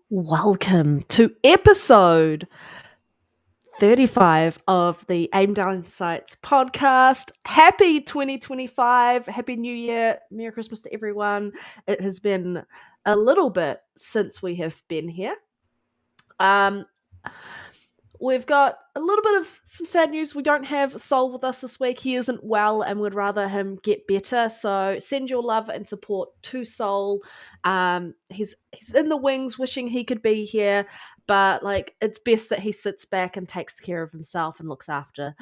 Welcome to episode 35 of the Aim Down Sights podcast. Happy 2025. Happy New Year. Merry Christmas to everyone. It has been a little bit since we have been here. We've got a little bit of some sad news. We don't have Soul with us this week. He isn't well and we'd rather him get better. So send your love and support to Soul. He's in the wings wishing he could be here, but it's best that he sits back and takes care of himself and looks after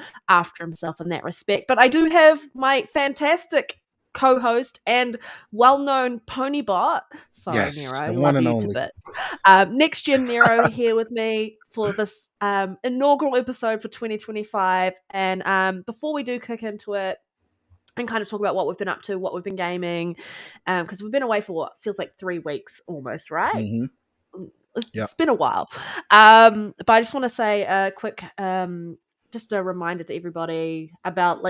himself in that respect. But I do have my fantastic co-host and well-known ponybot. Sorry, Yes, Nero, the love one and you to only. bits. NextGenNero here with me for this inaugural episode for 2025. And before we do kick into it and kind of talk about what we've been up to, what we've been gaming, because we've been away for what feels like 3 weeks almost, right? Mm-hmm. It's Yep. been a while. But I just want to say a quick, just a reminder to everybody about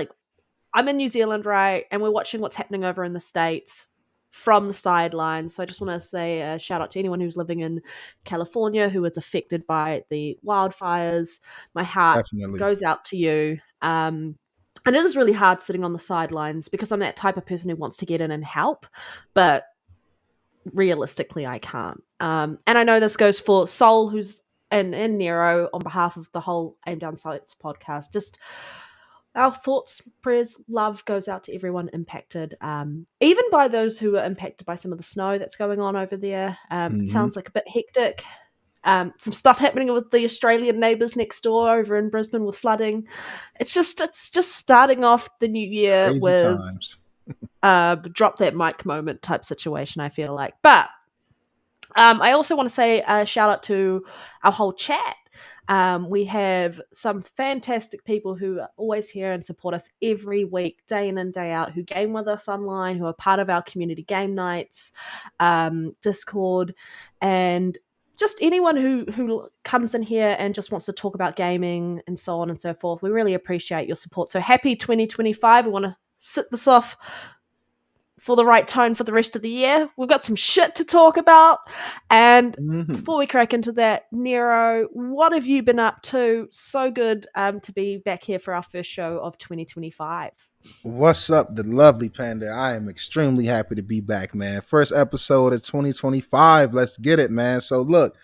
I'm in New Zealand, right? And we're watching what's happening over in the States from the sidelines. So I just want to say a shout out to anyone who's living in California who is affected by the wildfires. My heart Definitely. goes out to you. And it is really hard sitting on the sidelines because I'm that type of person who wants to get in and help, but realistically I can't. And I know this goes for Soul, who's and Nero, on behalf of the whole Aim Down Sights podcast. Just our thoughts, prayers, love goes out to everyone impacted, even by those who are impacted by some of the snow that's going on over there. It sounds like a bit hectic. Some stuff happening with the Australian neighbours next door over in Brisbane with flooding. It's just starting off the new year Crazy with times. drop that mic moment type situation, I feel like. But I also want to say a shout out to our whole chat. We have some fantastic people who are always here and support us every week, day in and day out, who game with us online, who are part of our community game nights, Discord, and just anyone who comes in here and just wants to talk about gaming and so on and so forth. We really appreciate your support. So happy 2025. We want to sit this off for the right tone for the rest of the year. We've got some shit to talk about. And before we crack into that, Nero, what have you been up to? So good to be back here for our first show of 2025. What's up, the lovely Panda? I am extremely happy to be back, man. First episode of 2025. Let's get it, man. So look,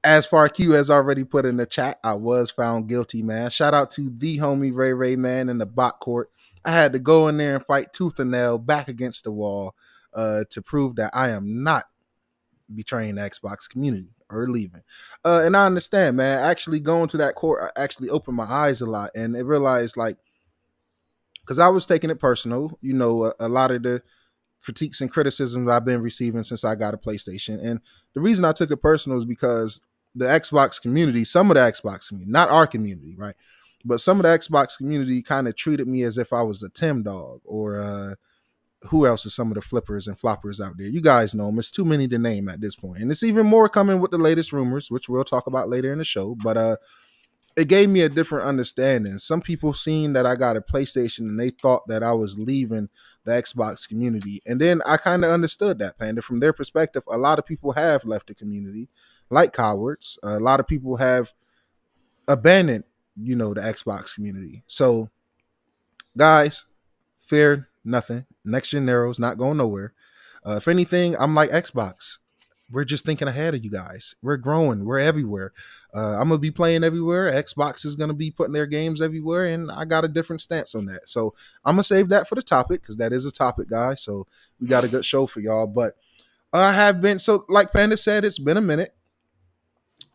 as Fark Que has already put in the chat, I was found guilty, man. Shout out to the homie Ray, man, in the bot court. I had to go in there and fight tooth and nail back against the wall to prove that I am not betraying the Xbox community or leaving. And I understand, man. Actually going to that court, I actually opened my eyes a lot and it realized, because I was taking it personal, a lot of the critiques and criticisms I've been receiving since I got a PlayStation. And the reason I took it personal is because the Xbox community, some of the Xbox community, not our community, right? But some of the Xbox community kind of treated me as if I was a Tim dog or who else is some of the flippers and floppers out there? You guys know them. It's too many to name at this point. And it's even more coming with the latest rumors, which we'll talk about later in the show. But it gave me a different understanding. Some people seen that I got a PlayStation and they thought that I was leaving the Xbox community. And then I kind of understood that, Panda. From their perspective, a lot of people have left the community like cowards. A lot of people have abandoned, the Xbox community. So, guys, fear nothing. NextGenNero is not going nowhere. If anything, I'm like Xbox. We're just thinking ahead of you guys. We're growing. We're everywhere. I'm going to be playing everywhere. Xbox is going to be putting their games everywhere, and I got a different stance on that. So I'm going to save that for the topic because that is a topic, guys. So we got a good show for y'all. But I have been, so like Panda said, it's been a minute,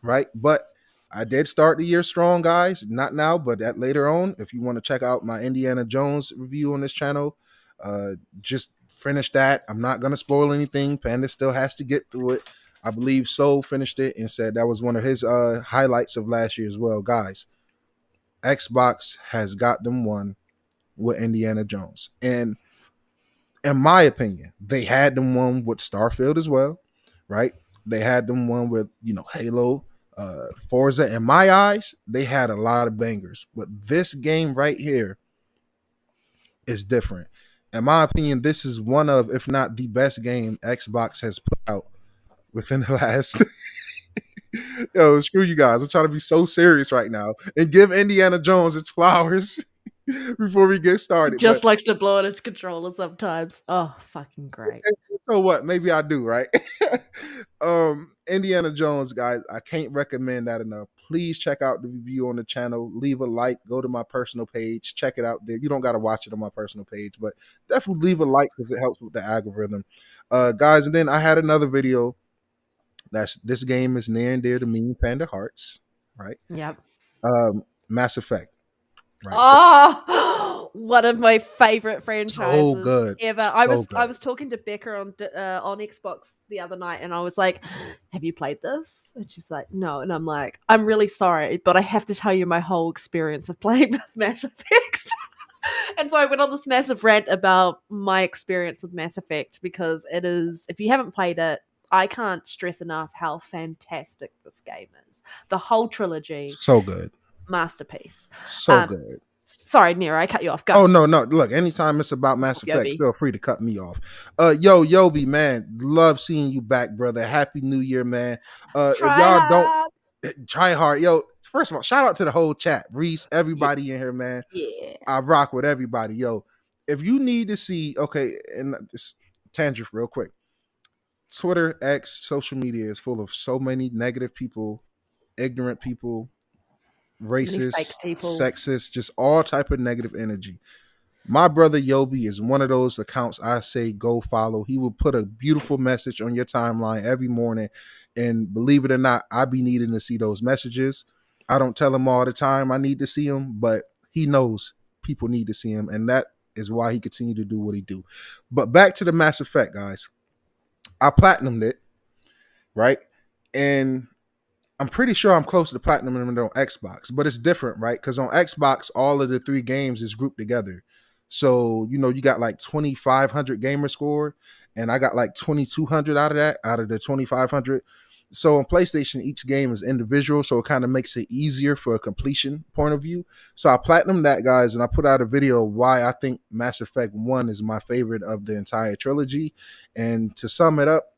right? But I did start the year strong, guys. Not now, but that later on. If you want to check out my Indiana Jones review on this channel, just finish that. I'm not going to spoil anything. Panda still has to get through it. I believe Soul finished it and said that was one of his highlights of last year as well. Guys, Xbox has got them one with Indiana Jones. And in my opinion, they had them one with Starfield as well, right? They had them one with, Halo, Forza. In my eyes, they had a lot of bangers. But this game right here is different. In my opinion, this is one of, if not the best game Xbox has put out within the last. Yo, screw you guys. I'm trying to be so serious right now and give Indiana Jones its flowers before we get started. Just But likes to blow at its controller sometimes. Oh, fucking great. so what? Maybe I do, right? Indiana Jones, guys, I can't recommend that enough. Please check out the review on the channel. Leave a like. Go to my personal page. Check it out there. You don't got to watch it on my personal page, but definitely leave a like because it helps with the algorithm. Guys, and then I had another video. This game is near and dear to me, Panda Hearts, right? Yep. Mass Effect, right? Oh, one of my favorite franchises So good. ever. So I was good. talking to Becca on Xbox the other night, and I was like, "Have you played this?" And she's like, "No." And I'm like, "I'm really sorry, but I have to tell you my whole experience of playing with Mass Effect." And so I went on this massive rant about my experience with Mass Effect because it is, if you haven't played it, I can't stress enough how fantastic this game is. The whole trilogy, So good. masterpiece. So good. Sorry, Nero, I cut you off. Go. Oh no. Look, anytime it's about Mass Effect, Yobi. feel free to cut me off. Yobi, man, love seeing you back, brother. Happy New Year, man. If y'all don't try hard, yo. First of all, shout out to the whole chat, Reese, everybody in here, man. Yeah. I rock with everybody, yo. If you need to see, okay, and just tangent real quick. Twitter, X, social media is full of so many negative people, ignorant people, racist, sexist, just all type of negative energy. My brother Yobi is one of those accounts I say go follow. He will put a beautiful message on your timeline every morning, and believe it or not, I be needing to see those messages. I don't tell him all the time I need to see him, but he knows people need to see him, and that is why he continue to do what he do. But back to the Mass Effect, guys. I platinumed it, right? And I'm pretty sure I'm close to platinum on Xbox, but it's different, right? Because on Xbox, all of the 3 games is grouped together. So, you got like 2,500 gamer score, and I got like 2,200 out of that, out of the 2,500. So on PlayStation, each game is individual, so it kind of makes it easier for a completion point of view. So I platinumed that, guys, and I put out a video of why I think Mass Effect 1 is my favorite of the entire trilogy. And to sum it up,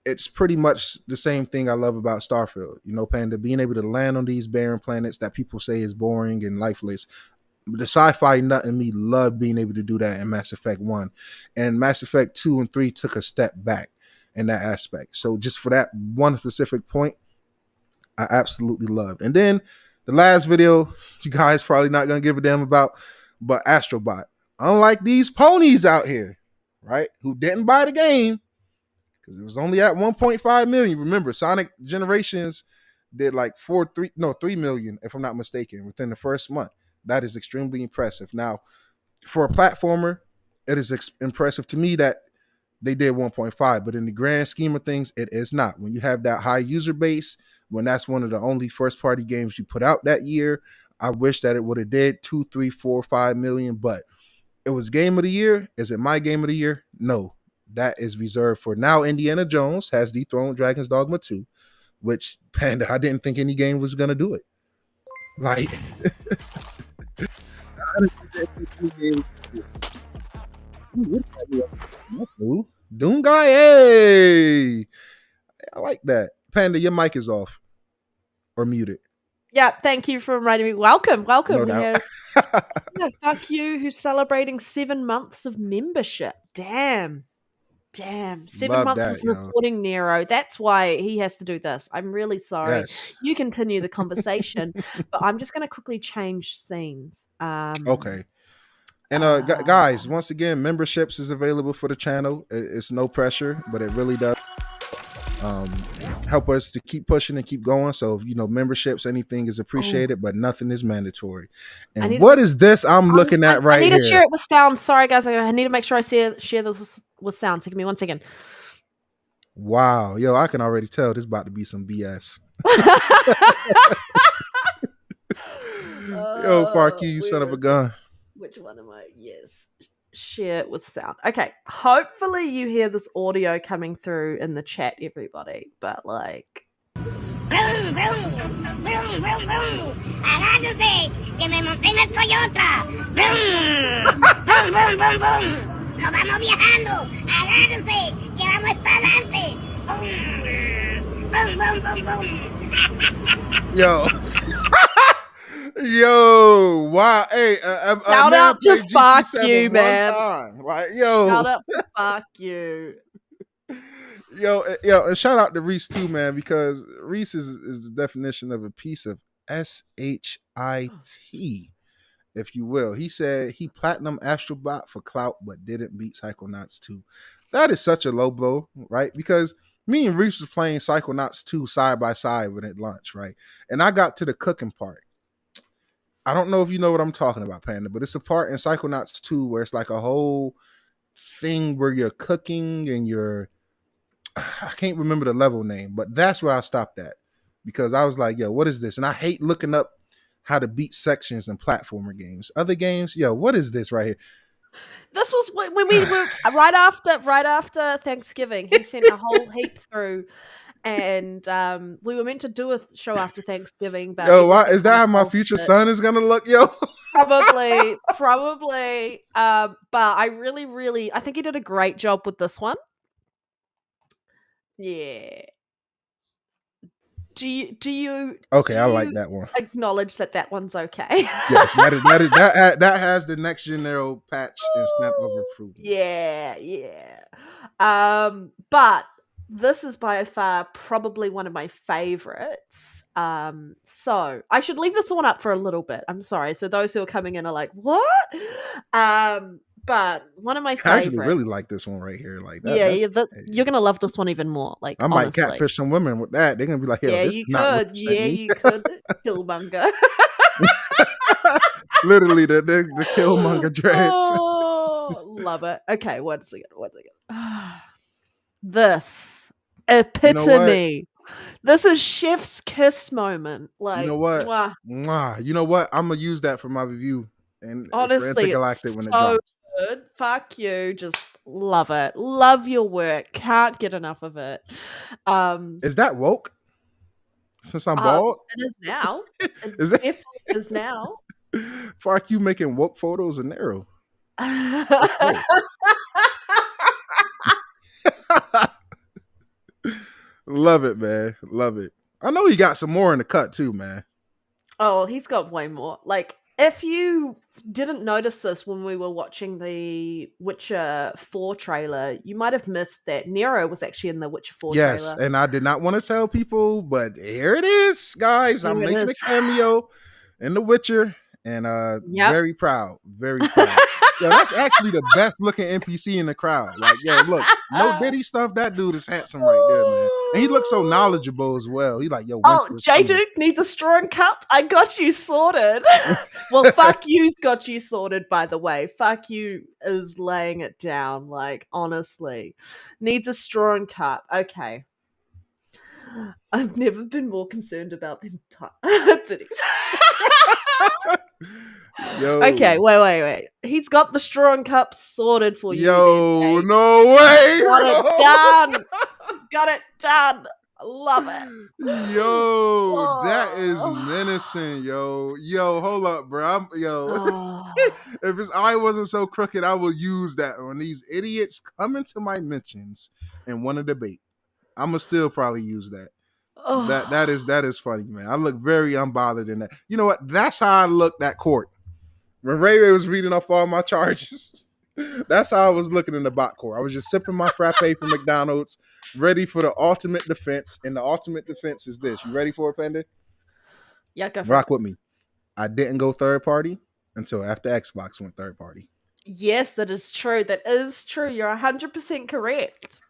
it's pretty much the same thing I love about Starfield. Panda, being able to land on these barren planets that people say is boring and lifeless. The sci-fi nut in me loved being able to do that in Mass Effect 1. And Mass Effect 2 and 3 took a step back in that aspect. So just for that one specific point, I absolutely loved. And then the last video, you guys probably not going to give a damn about, but Astrobot. Unlike these ponies out here, right, who didn't buy the game, because it was only at 1.5 million. Remember, Sonic Generations did like 3 million, if I'm not mistaken, within the first month. That is extremely impressive. Now, for a platformer, it is impressive to me that they did 1.5, but in the grand scheme of things, it is not. When you have that high user base, when that's one of the only first-party games you put out that year, I wish that it would have did 2, 3, 4, 5 million, but it was game of the year. Is it my game of the year? No. That is reserved for now. Indiana Jones has dethroned Dragon's Dogma 2, which, Panda, I didn't think any game was going to do it. Like, Doom guy, hey! I like that. Panda, your mic is off or muted. Yeah, thank you for reminding me. Welcome. No We doubt. have Fuck You, who's celebrating 7 months of membership. Damn. 7 Love months that, of supporting Nero. That's why he has to do this. I'm really sorry. Yes. You continue the conversation, but I'm just going to quickly change scenes. Okay. And guys, once again, memberships is available for the channel. It's no pressure, but it really does help us to keep pushing and keep going. So, memberships, anything is appreciated, but nothing is mandatory. And what is this I'm looking at right here? I need to share it with sound. Sorry, guys. I need to make sure I share this with sound. So give me 1 second. Wow. Yo, I can already tell this is about to be some BS. Yo, Fark Que, you son of a gun. Which one am I? Yes. Share it with sound. Okay. Hopefully you hear this audio coming through in the chat, everybody. But like... ¡Brum, brum! ¡Brum, brum, brum! ¡Agárrense! ¡Que me monté en el Toyota! ¡Brum! ¡Brum, brum, brum, brum! ¡Nos vamos viajando! ¡Agárrense! ¡Que vamos para adelante! Yo. Yo, wow. Hey, Shout man out to played Fark GP7 You, one man. time. Like, yo. Shout out to Fark You. Yo, and shout out to Reese too, man, because Reese is the definition of a piece of SHIT, if you will. He said he platinum Astrobot for clout, but didn't beat Psychonauts 2. That is such a low blow, right? Because me and Reese was playing Psychonauts 2 side by side when it launched, right? And I got to the cooking part. I don't know if you know what I'm talking about, Panda, but it's a part in Psychonauts 2 where it's like a whole thing where you're cooking and I can't remember the level name, but that's where I stopped at because I was like, yo, what is this? And I hate looking up how to beat sections in platformer games. Other games, yo, what is this right here? This was when we were right after Thanksgiving. He sent a whole heap through, and we were meant to do a show after Thanksgiving. But Yo, why, is that kind how of my future son is gonna look, yo? Probably. But I really, I think he did a great job with this one. Yeah. Do you? Okay, I like that one. Acknowledge that one's okay. Yes, that has the NextGenNero patch and stamp of approval. Yeah. But this is by far probably one of my favorites. So I should leave this one up for a little bit. I'm sorry. So those who are coming in are like, what? But one of my favorites. I actually really like this one right here. Like that. You're gonna love this one even more. Like I might catfish some women with that. They're gonna be like, "Yo, yeah, this you is not could. Yeah, you could. Killmonger. Literally the Killmonger dress. Oh, love it. Okay, one second. This epitome. This is chef's kiss moment. Like, you know what? Mwah. You know what? I'm gonna use that for my review and Honestly, for Intergalactic when it so drops. good. Fuck you. Just love it. Love your work. Can't get enough of it. Is that woke? Since I'm bald, it is now. Is it? It is now. Fark you making woke photos of Nero. That's cool. Love it, man. Love it. I know he got some more in the cut too, man. Oh, he's got way more. Like, if you didn't notice this when we were watching the Witcher 4 trailer, you might have missed that Nero was actually in the Witcher 4 trailer. Yes, and I did not want to tell people, but here it is, guys. I'm making a cameo in The Witcher, and very proud. Very proud. Yo, that's actually the best looking NPC in the crowd. Like, yo, look, no Diddy stuff. That dude is handsome right there, man. And he looks so knowledgeable as well. He like, yo, J Duke needs a straw and cup. I got you sorted. Well, fuck you's got you sorted, by the way. Fuck you is laying it down. Like, honestly, needs a straw and cup. Okay. I've never been more concerned about them titties. Yo. Okay, wait. He's got the straw and cup sorted for you. Yo, no way. Got it done. He's got it done. I love it. Yo, that is menacing, yo. Yo, hold up, bro. If I wasn't so crooked, I will use that when these idiots come into my mentions and want to debate. I'ma still probably use that. That is funny, man. I look very unbothered in that. You know what? That's how I looked at court. When Ray Ray was reading off all my charges, that's how I was looking in the bot court. I was just sipping my frappe from McDonald's, ready for the ultimate defense. And the ultimate defense is this. You ready for it, Panda? Yeah, go for Rock with me. I didn't go third party until after Xbox went third party. Yes, that is true. That is true. You're 100% correct.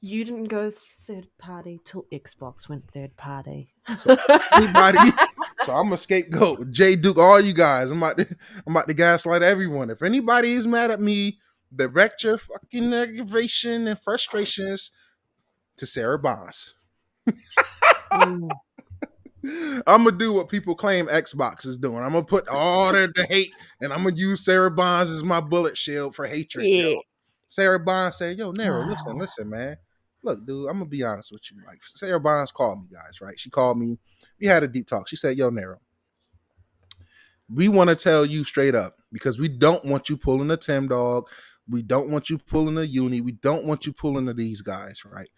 You didn't go third party till Xbox went third party. So I'm a scapegoat. J Duke, all you guys. I'm about to gaslight everyone. If anybody is mad at me, direct your fucking aggravation and frustrations to Sarah Bonds. I'm gonna do what people claim Xbox is doing. I'm gonna put all the hate, and I'm gonna use Sarah Bonds as my bullet shield for hatred. Yeah. Yo. Sarah Bonds said, "Yo, Nero, listen, man. Look, dude, I'm gonna be honest with you. Like, Sarah Bonds called me, guys. Right? She called me. We had a deep talk. She said, "Yo, Nero, we want to tell you straight up because we don't want you pulling a Tim Dog. We don't want you pulling a Uni. We don't want you pulling a these guys, right?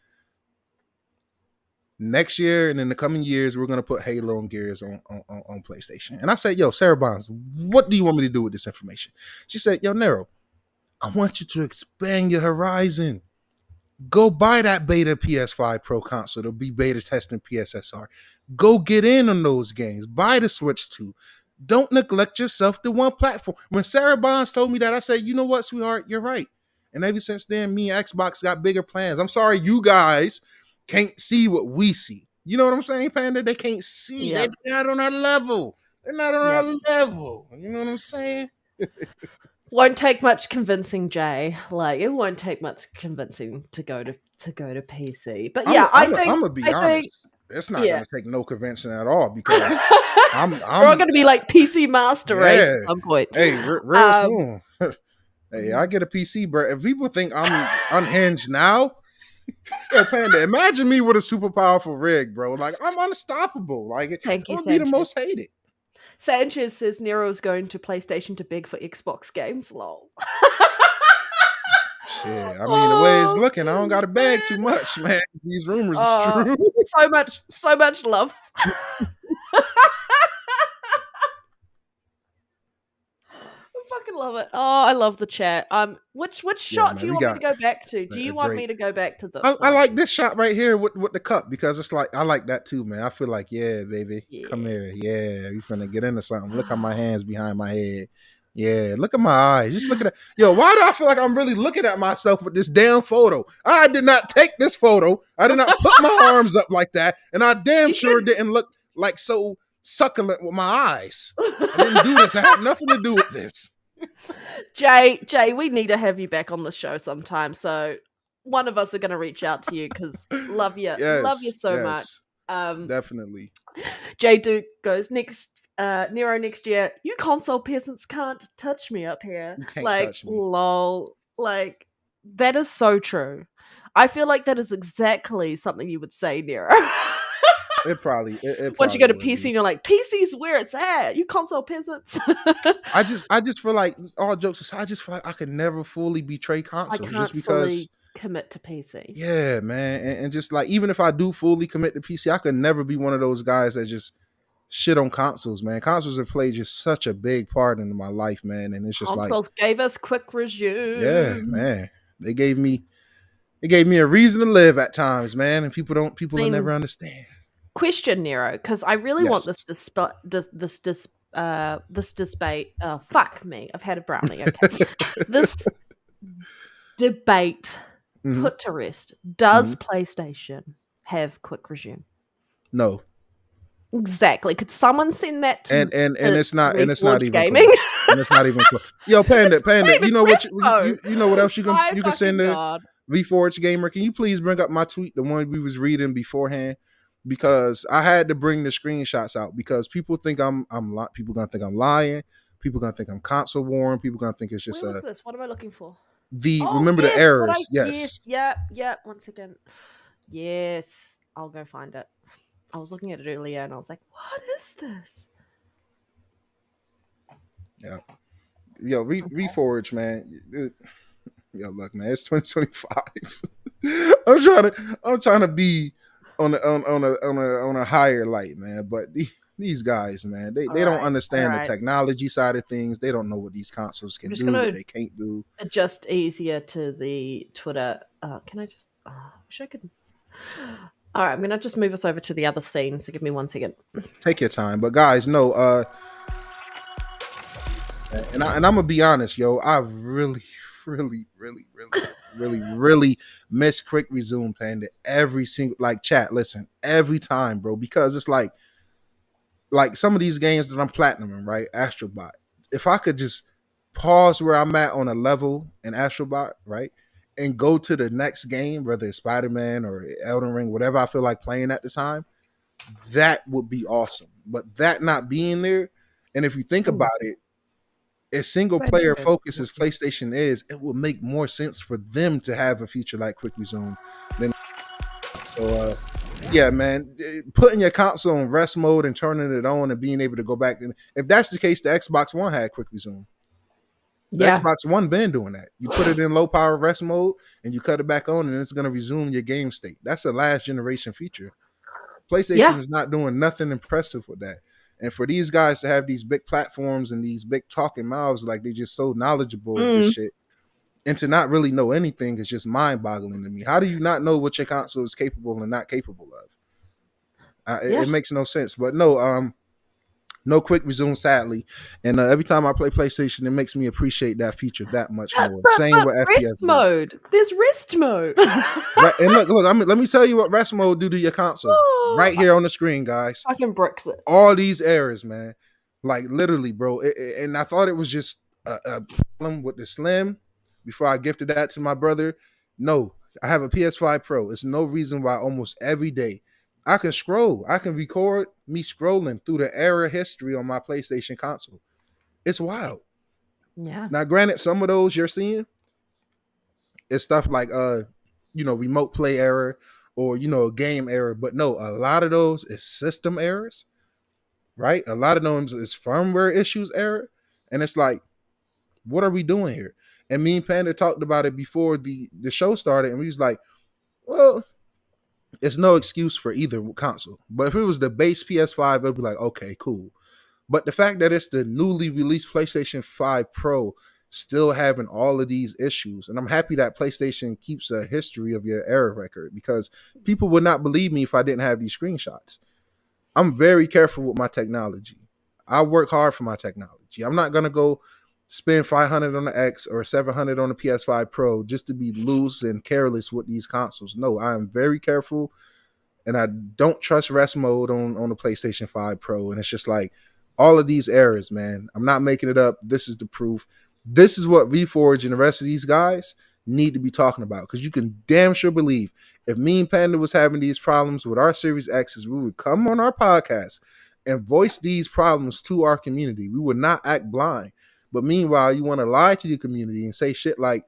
next year and in the coming years, we're gonna put Halo and Gears on PlayStation. And I said, yo, Sarah Bonds, what do you want me to do with this information? She said, yo, Nero, I want you to expand your horizon. Go buy that beta PS5 Pro console. It'll be beta testing PSSR. Go get in on those games. Buy the Switch 2. Don't neglect yourself to one platform. When Sarah Bonds told me that, I said, you know what, sweetheart, you're right. And ever since then, me and Xbox got bigger plans. I'm sorry you guys can't see what we see. You know what I'm saying, Panda? They can't see. Yep. They're not on our level. They're not on our level. You know what I'm saying? Won't take much convincing, Jay. Like, it won't take much convincing to go to PC. But yeah, I'm gonna be honest. It's not gonna take no convincing at all because I'm we're all gonna be like PC Master Race at some point. Hey, real soon. Hey, I get a PC, bro. If people think I'm unhinged now, yo, Panda, imagine me with a super powerful rig, bro. Like, I'm unstoppable. Like, Thank you, I'll be the most hated. Sanchez says Nero's going to PlayStation to beg for Xbox games. Lol. Shit, I mean, the way it's looking, I don't gotta beg too much, man. These rumors is true. So much love. I fucking love it. Oh, I love the chat. Which shot do you want me to go back to? Do you want me to go back to this? I like this shot right here with the cup because it's like I like that too, man. I feel like, yeah, baby, come here, yeah, we finna get into something. Look at my hands behind my head. Yeah, look at my eyes. Just look at that. Yo, why do I feel like I'm really looking at myself with this damn photo? I did not take this photo. I did not put my arms up like that, and I damn sure didn't look like so succulent with my eyes. I didn't do this. I had nothing to do with this. Jay, we need to have you back on the show sometime. So one of us are going to reach out to you because love you so much. Definitely. Jay Duke goes Nero next year. You console peasants can't touch me up here. You can't touch me. Lol. Like, that is so true. I feel like that is exactly something you would say, Nero. It probably once you go to PC and you're like, PC's where it's at. You console peasants. I just feel like, all jokes aside, I just feel like I could never fully betray consoles just because fully commit to PC. Yeah, man. And just like, even if I do fully commit to PC, I could never be one of those guys that just shit on consoles, man. Consoles have played just such a big part in my life, man. And it's just consoles gave us quick resume. Yeah, man. They gave me a reason to live at times, man. And people will never understand. Question, Nero, because I really want this debate. Oh, fuck me, I've had a brownie. Okay, this debate put to rest. Does PlayStation have quick resume? No. Exactly. Could someone send that to and it's not even gaming? Close. And it's not even close. Yo, Panda, you know what you know what else you can send to VForge Gamer? Can you please bring up my tweet, the one we was reading beforehand? Because I had to bring the screenshots out because people think people gonna think I'm lying. People gonna think I'm console warring. People gonna think it's just Where was this? What am I looking for? Remember the errors? Yes. Yeah. 1 second. Yes, I'll go find it. I was looking at it earlier and I was like, "What is this?" Yeah. Yo, Reforge, man. Yo, look, man. It's 2025. I'm trying to be on a higher light, man. But these guys, man, they don't understand the technology side of things. They don't know what these consoles can do, what they can't do. Adjust easier to the Twitter. Can I just? I wish I could. All right, I'm gonna just move us over to the other scene. So give me 1 second. Take your time, but guys, no. And I'm gonna be honest, yo. I really miss quick resume, Panda. Every single chat. Listen, every time, bro, because it's like some of these games that I'm platinuming, right? Astrobot. If I could just pause where I'm at on a level in Astrobot, right, and go to the next game, whether it's Spider-Man or Elden Ring, whatever I feel like playing at the time, that would be awesome. But that not being there, and if you think about it, as single player focus as PlayStation is, it will make more sense for them to have a feature like quick resume than yeah, man, putting your console in rest mode and turning it on and being able to go back. And if that's the case, the Xbox One had quick resume. The Xbox One been doing that. You put it in low power rest mode and you cut it back on and it's going to resume your game state. That's a last generation feature. PlayStation is not doing nothing impressive with that. And for these guys to have these big platforms and these big talking mouths, like they're just so knowledgeable of this shit, and to not really know anything is just mind-boggling to me. How do you not know what your console is capable and not capable of? It makes no sense. But no quick resume, sadly. And every time I play PlayStation, it makes me appreciate that feature that much more. Same with FPS mode. There's rest mode. And look, let me tell you what rest mode do to your console. Right here on the screen, guys. Fucking bricks it. All these errors, man. Like literally, bro. And I thought it was just a problem with the Slim before I gifted that to my brother. No, I have a PS5 Pro. It's no reason why almost every day I can scroll. I can record me scrolling through the error history on my PlayStation console. It's wild. Yeah. Now, granted, some of those you're seeing is stuff like remote play error or game error, but no, a lot of those is system errors, right? A lot of those is firmware issues error, and it's like, what are we doing here? And me and Panda talked about it before the show started, and we was like, well, it's no excuse for either console. But if it was the base PS5, it'd be like, okay, cool. But the fact that it's the newly released PlayStation 5 Pro still having all of these issues, and I'm happy that PlayStation keeps a history of your error record, because people would not believe me if I didn't have these screenshots. I'm very careful with my technology. I work hard for my technology. I'm not going to go spend $500 on the X or $700 on the PS5 Pro just to be loose and careless with these consoles. No, I am very careful, and I don't trust rest mode on the PlayStation 5 Pro. And it's just like all of these errors, man. I'm not making it up. This is the proof. This is what VForge and the rest of these guys need to be talking about, because you can damn sure believe if me and Panda was having these problems with our Series X's, we would come on our podcast and voice these problems to our community. We would not act blind. But meanwhile, you want to lie to your community and say shit like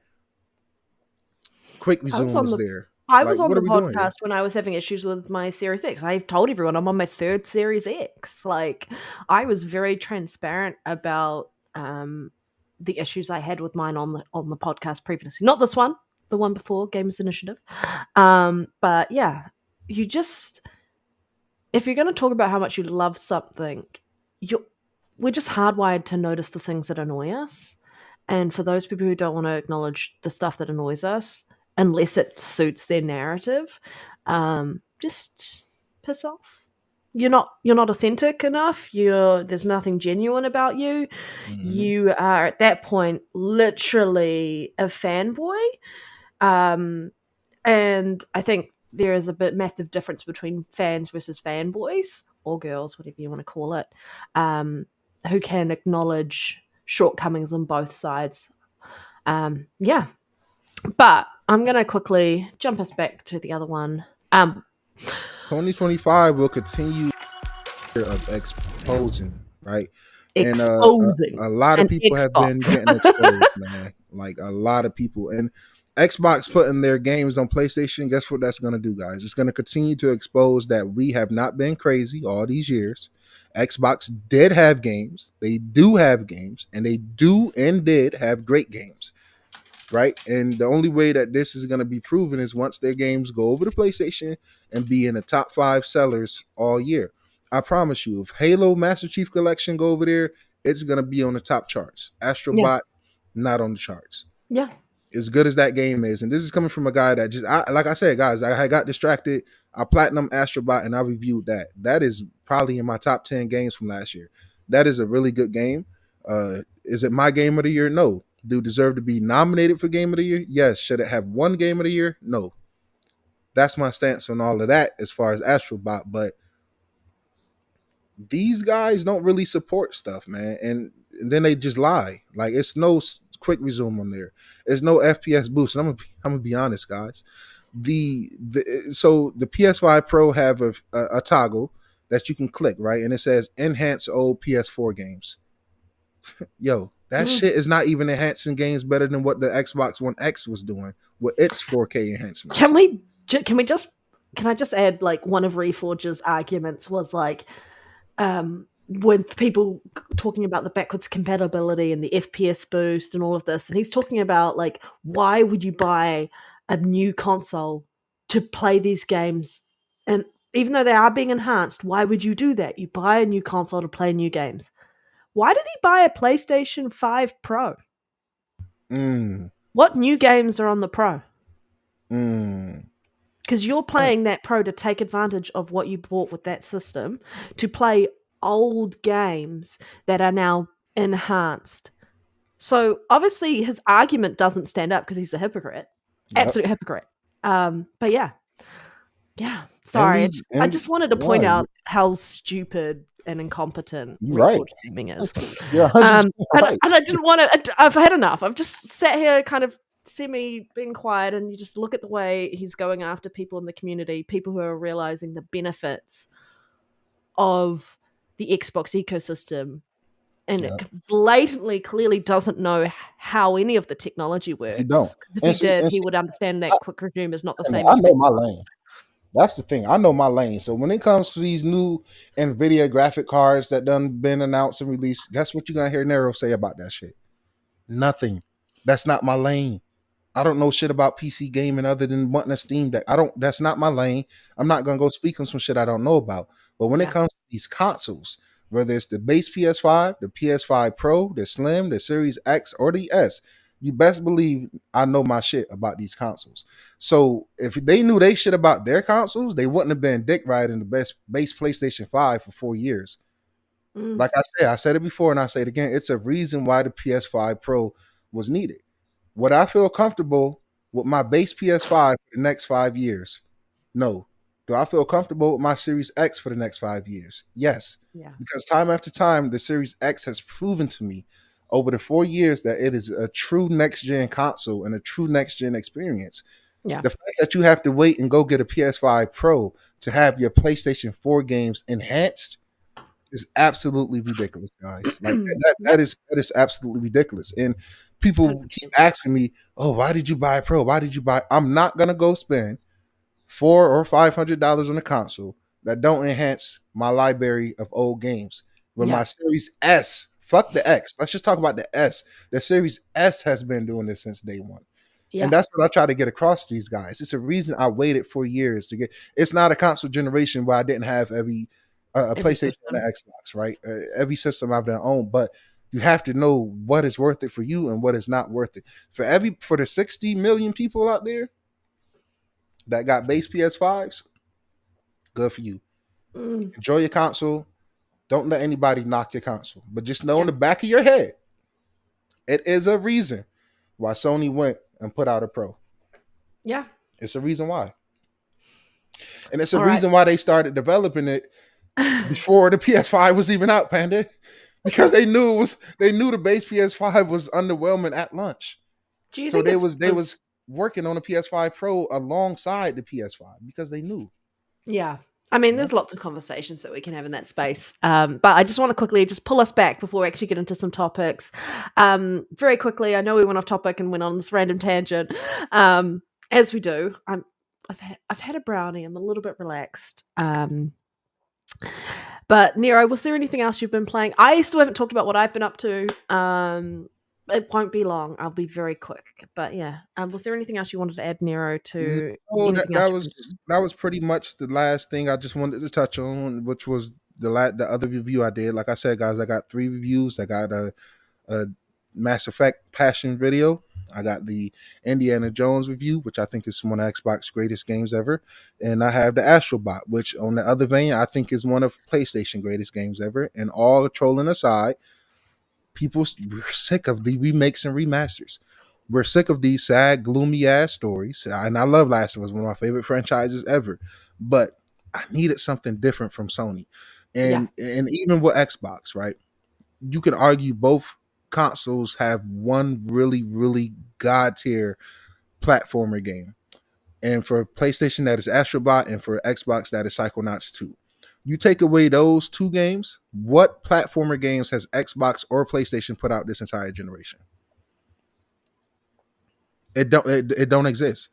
quick resume was there. I was on the podcast when I was having issues with my Series X. I told everyone I'm on my third Series X. Like, I was very transparent about the issues I had with mine on the podcast previously. Not this one, the one before, Gamers Initiative. But yeah, if you're going to talk about how much you love something, we're just hardwired to notice the things that annoy us. And for those people who don't want to acknowledge the stuff that annoys us, unless it suits their narrative, just piss off. You're not authentic enough. There's nothing genuine about you. Mm-hmm. You are at that point literally a fanboy. And I think there is a massive difference between fans versus fanboys, or girls, whatever you want to call it, who can acknowledge shortcomings on both sides. Yeah. But I'm going to quickly jump us back to the other one. 2025 will continue of exposing, right? Exposing. And a lot of people have been getting exposed, man. Like a lot of people. And Xbox putting their games on PlayStation, guess what that's going to do, guys? It's going to continue to expose that we have not been crazy all these years. Xbox did have games. They do have games. And they do and did have great games. Right? And the only way that this is going to be proven is once their games go over to PlayStation and be in the top 5 sellers all year. I promise you, if Halo Master Chief Collection go over there, it's going to be on the top charts. Astrobot, not on the charts. Yeah. As good as that game is. And this is coming from a guy that like I said, guys, I got distracted. I platinum Astrobot and I reviewed that. That is probably in my top 10 games from last year. That is a really good game. Is it my game of the year? No. Do it deserve to be nominated for Game of the Year? Yes. Should it have won Game of the Year? No. That's my stance on all of that as far as Astrobot. But these guys don't really support stuff, man. And then they just lie. Like, it's no quick resume on there. There's no FPS boost. And I'm gonna be honest, guys. So the PS5 Pro have a toggle that you can click, right? And it says enhance old PS4 games. Yo, that shit is not even enhancing games better than what the Xbox One X was doing with its 4K enhancements. Can I just add, like, one of Reforge's arguments was like, with people talking about the backwards compatibility and the FPS boost and all of this, and he's talking about, like, why would you buy a new console to play these games and even though they are being enhanced, why would you do that? You buy a new console to play new games. Why did he buy a PlayStation 5 Pro? What new games are on the Pro? Because you're playing that Pro to take advantage of what you bought with that system to play old games that are now enhanced. So obviously his argument doesn't stand up because he's a hypocrite. Absolute hypocrite. But yeah. Sorry. I just wanted to point out how stupid and incompetent reforged gaming is. And I didn't want to. I've had enough. I've just sat here kind of semi being quiet, and you just look at the way he's going after people in the community, people who are realizing the benefits of the Xbox ecosystem, and it blatantly, clearly doesn't know how any of the technology works. He don't. If he did, he would understand that quick resume is not the same. I know my lane. That's the thing. I know my lane. So when it comes to these new NVIDIA graphic cards that done been announced and released, guess what you're gonna hear Nero say about that shit? Nothing. That's not my lane. I don't know shit about PC gaming other than wanting a Steam Deck. That's not my lane. I'm not gonna go speak on some shit I don't know about. But when it comes to these consoles, whether it's the base PS5, the PS5 Pro, the Slim, the Series X, or the S, you best believe I know my shit about these consoles. So if they knew they shit about their consoles, they wouldn't have been dick riding the base PlayStation 5 for 4 years. Like I said it before and I say it again, it's a reason why the PS5 Pro was needed. Would I feel comfortable with my base PS5 for the next 5 years? No. Do I feel comfortable with my Series X for the next 5 years? Yes. Yeah. Because time after time, the Series X has proven to me over the 4 years that it is a true next-gen console and a true next-gen experience. Yeah. The fact that you have to wait and go get a PS5 Pro to have your PlayStation 4 games enhanced is absolutely ridiculous, guys. Like that is absolutely ridiculous. And people keep asking me, "Oh, why did you buy a Pro? Why did you buy?" I'm not gonna go spend $400 or $500 on a console that don't enhance my library of old games. When my Series S, fuck the X. Let's just talk about the S. The Series S has been doing this since day one. Yeah. And that's what I try to get across to these guys. It's a reason I waited 4 years to get. It's not a console generation where I didn't have every PlayStation and an Xbox, right? Every system I've done owned, but you have to know what is worth it for you and what is not worth it. For the 60 million people out there that got base PS5s, good for you. Enjoy your console. Don't let anybody knock your console. But just know in the back of your head, it is a reason why Sony went and put out a Pro. Yeah. It's a reason why. And it's a reason why they started developing it before the PS5 was even out, Panda. Because they knew the base PS5 was underwhelming at launch. So they was working on a PS5 Pro alongside the PS5 because they knew. Yeah. I mean, there's lots of conversations that we can have in that space. But I just want to quickly just pull us back before we actually get into some topics. Very quickly, I know we went off topic and went on this random tangent. As we do. I've had a brownie. I'm a little bit relaxed. But Nero, was there anything else you've been playing? I still haven't talked about what I've been up to. It won't be long. I'll be very quick. But yeah, was there anything else you wanted to add, Nero? To that was pretty much the last thing I just wanted to touch on, which was the other review I did. Like I said, guys, I got 3 reviews. I got a Mass Effect Passion video. I got the Indiana Jones review, which I think is one of Xbox's greatest games ever. And I have the Astrobot, which on the other vein, I think is one of PlayStation greatest games ever. And all trolling aside, we're sick of the remakes and remasters. We're sick of these sad, gloomy ass stories. And I love Last of Us, one of my favorite franchises ever. But I needed something different from Sony. And even with Xbox, right? You can argue both consoles have one really, really god tier platformer game. And for PlayStation, that is Astrobot, and for Xbox, that is Psychonauts 2. You take away those 2 games, what platformer games has Xbox or PlayStation put out this entire generation? It don't exist.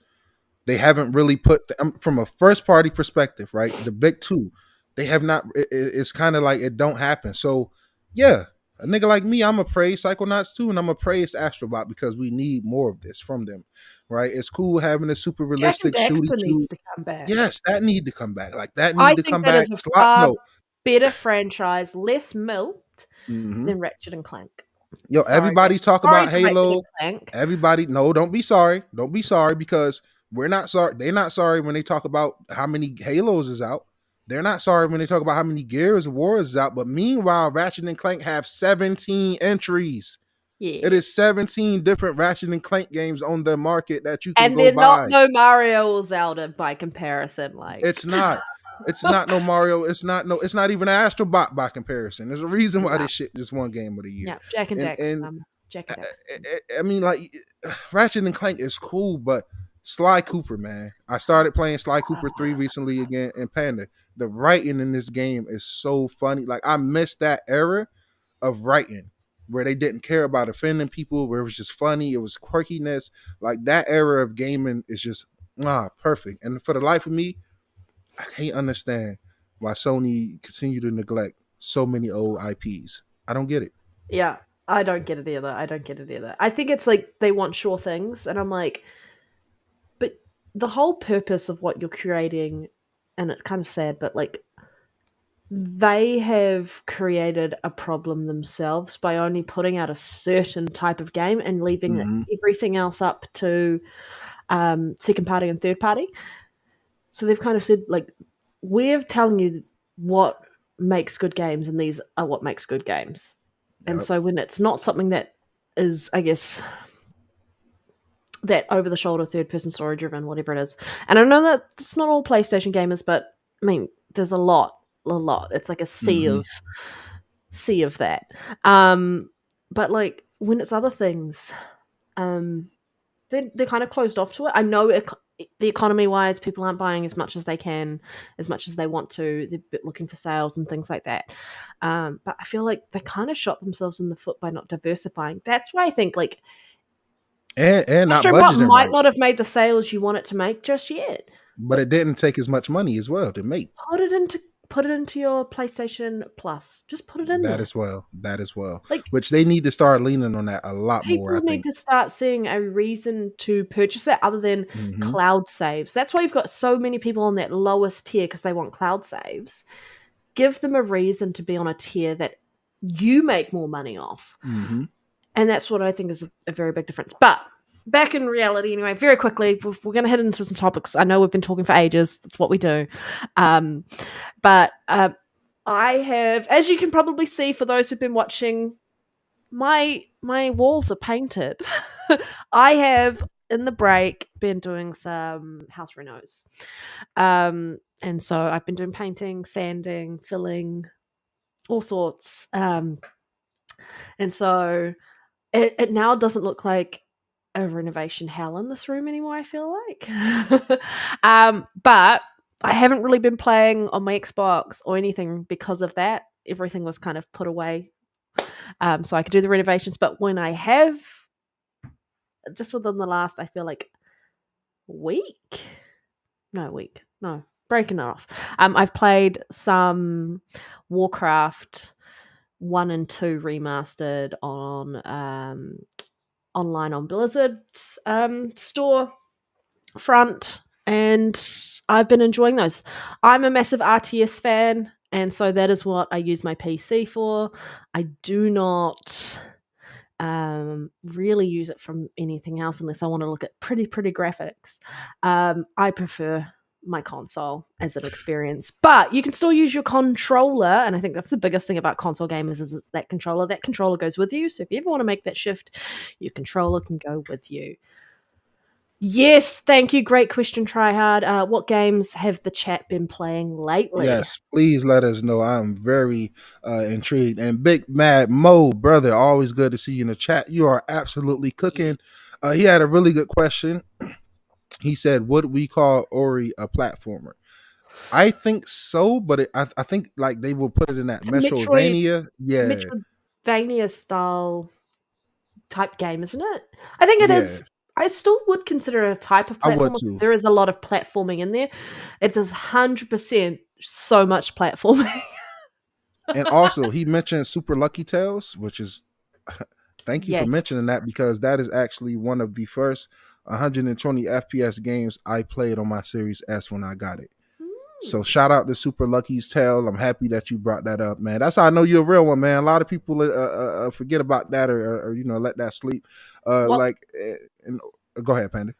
They haven't really put from a first party perspective, right? The big 2, they have not. It's kind of like it don't happen. So yeah, A nigga like me, I'm going to praise Psychonauts too, and I'm going to praise Astrobot because we need more of this from them, right? It's cool having a super Jack and realistic shooty Daxter needs shoot. to come back. Yes, that need to come back. Like that I need to think come that back. is a Slot far no. better franchise, less milked hmm than Ratchet and Clank. Yo, Sorry, everybody talk sorry about to Ratchet Halo. and Clank. Everybody, no, don't be sorry. Don't be sorry because we're not sorry. They're not sorry when they talk about how many Halos is out. They're not sorry when they talk about how many Gears of War is out. But meanwhile, Ratchet and Clank have 17 entries. Yeah. It is 17 different Ratchet and Clank games on the market that you can And go they're not buy. no Mario or Zelda by comparison. Like It's not. It's not no Mario. It's not even an Astrobot by comparison. There's a reason why this shit just won Game of the Year. Yeah, Jack and Dax. And Jack and Dax. I mean, like Ratchet and Clank is cool, but Sly Cooper, man. I started playing Sly Cooper 3 recently again in Panda. The writing in this game is so funny. Like I missed that era of writing where they didn't care about offending people, where it was just funny, it was quirkiness. Like that era of gaming is just perfect. And for the life of me, I can't understand why Sony continue to neglect so many old IPs. I don't get it. Yeah, I don't get it either. I think it's like they want sure things, and I'm like, but the whole purpose of what you're creating, and it's kind of sad, but like they have created a problem themselves by only putting out a certain type of game and leaving everything else up to second party and third party. So they've kind of said, like, we're telling you what makes good games, and these are what makes good games. Yep. And so when it's not something that is, I guess, that over-the-shoulder, third-person story-driven, whatever it is. And I know that it's not all PlayStation gamers, but, I mean, there's a lot. It's like a sea of that. But, like, when it's other things, they're kind of closed off to it. I know the economy-wise, people aren't buying as much as they can, as much as they want to. They're looking for sales and things like that. But I feel like they kind of shot themselves in the foot by not diversifying. That's why I think, like, and not Astrobot budgeting might right. not have made the sales you want it to make just yet. But it didn't take as much money as well to make. Put it into your PlayStation Plus. Just put it in there. That as well. Like, which they need to start leaning on that a lot more, I people need think. to start seeing a reason to purchase it other than cloud saves. That's why you've got so many people on that lowest tier because they want cloud saves. Give them a reason to be on a tier that you make more money off. And that's what I think is a very big difference. But back in reality, anyway, very quickly, we're going to head into some topics. I know we've been talking for ages. That's what we do. But I have, as you can probably see for those who've been watching, my walls are painted. I have, in the break, been doing some house renos. And so I've been doing painting, sanding, filling, all sorts. And so it now doesn't look like a renovation hell in this room anymore, I feel like. But I haven't really been playing on my Xbox or anything because of that. Everything was kind of put away so I could do the renovations. But when I have, just within the last, I feel like breaking it off. I've played some Warcraft 1 and 2 remastered on online on Blizzard's store front, and I've been enjoying those. I'm a massive RTS fan, and so that is what I use my PC for. I do not really use it from anything else unless I want to look at pretty graphics. I prefer my console as an experience, but you can still use your controller, and I think that's the biggest thing about console gamers is it's that controller goes with you. So if you ever want to make that shift, your controller can go with you. Yes, thank you. Great question, Tryhard. What games have the chat been playing lately? Yes, please let us know. I'm very intrigued. And Big Mad Mo, brother, always good to see you in the chat. You are absolutely cooking. He had a really good question. He said, would we call Ori a platformer? I think so, but I think like they will put it in that Metroidvania. Metroidvania style type game, isn't it? I think it is. I still would consider it a type of platformer because there is a lot of platforming in there. It is 100% so much platforming. And also, he mentioned Super Lucky Tales, which is thank you for Yes. mentioning that because that is actually one of the first 120 FPS games I played on my Series S when I got it. So shout out to Super Lucky's Tale. I'm happy that you brought that up, man. That's how I know you're a real one, man. A lot of people forget about that or let that sleep. Well, Go ahead, Panda.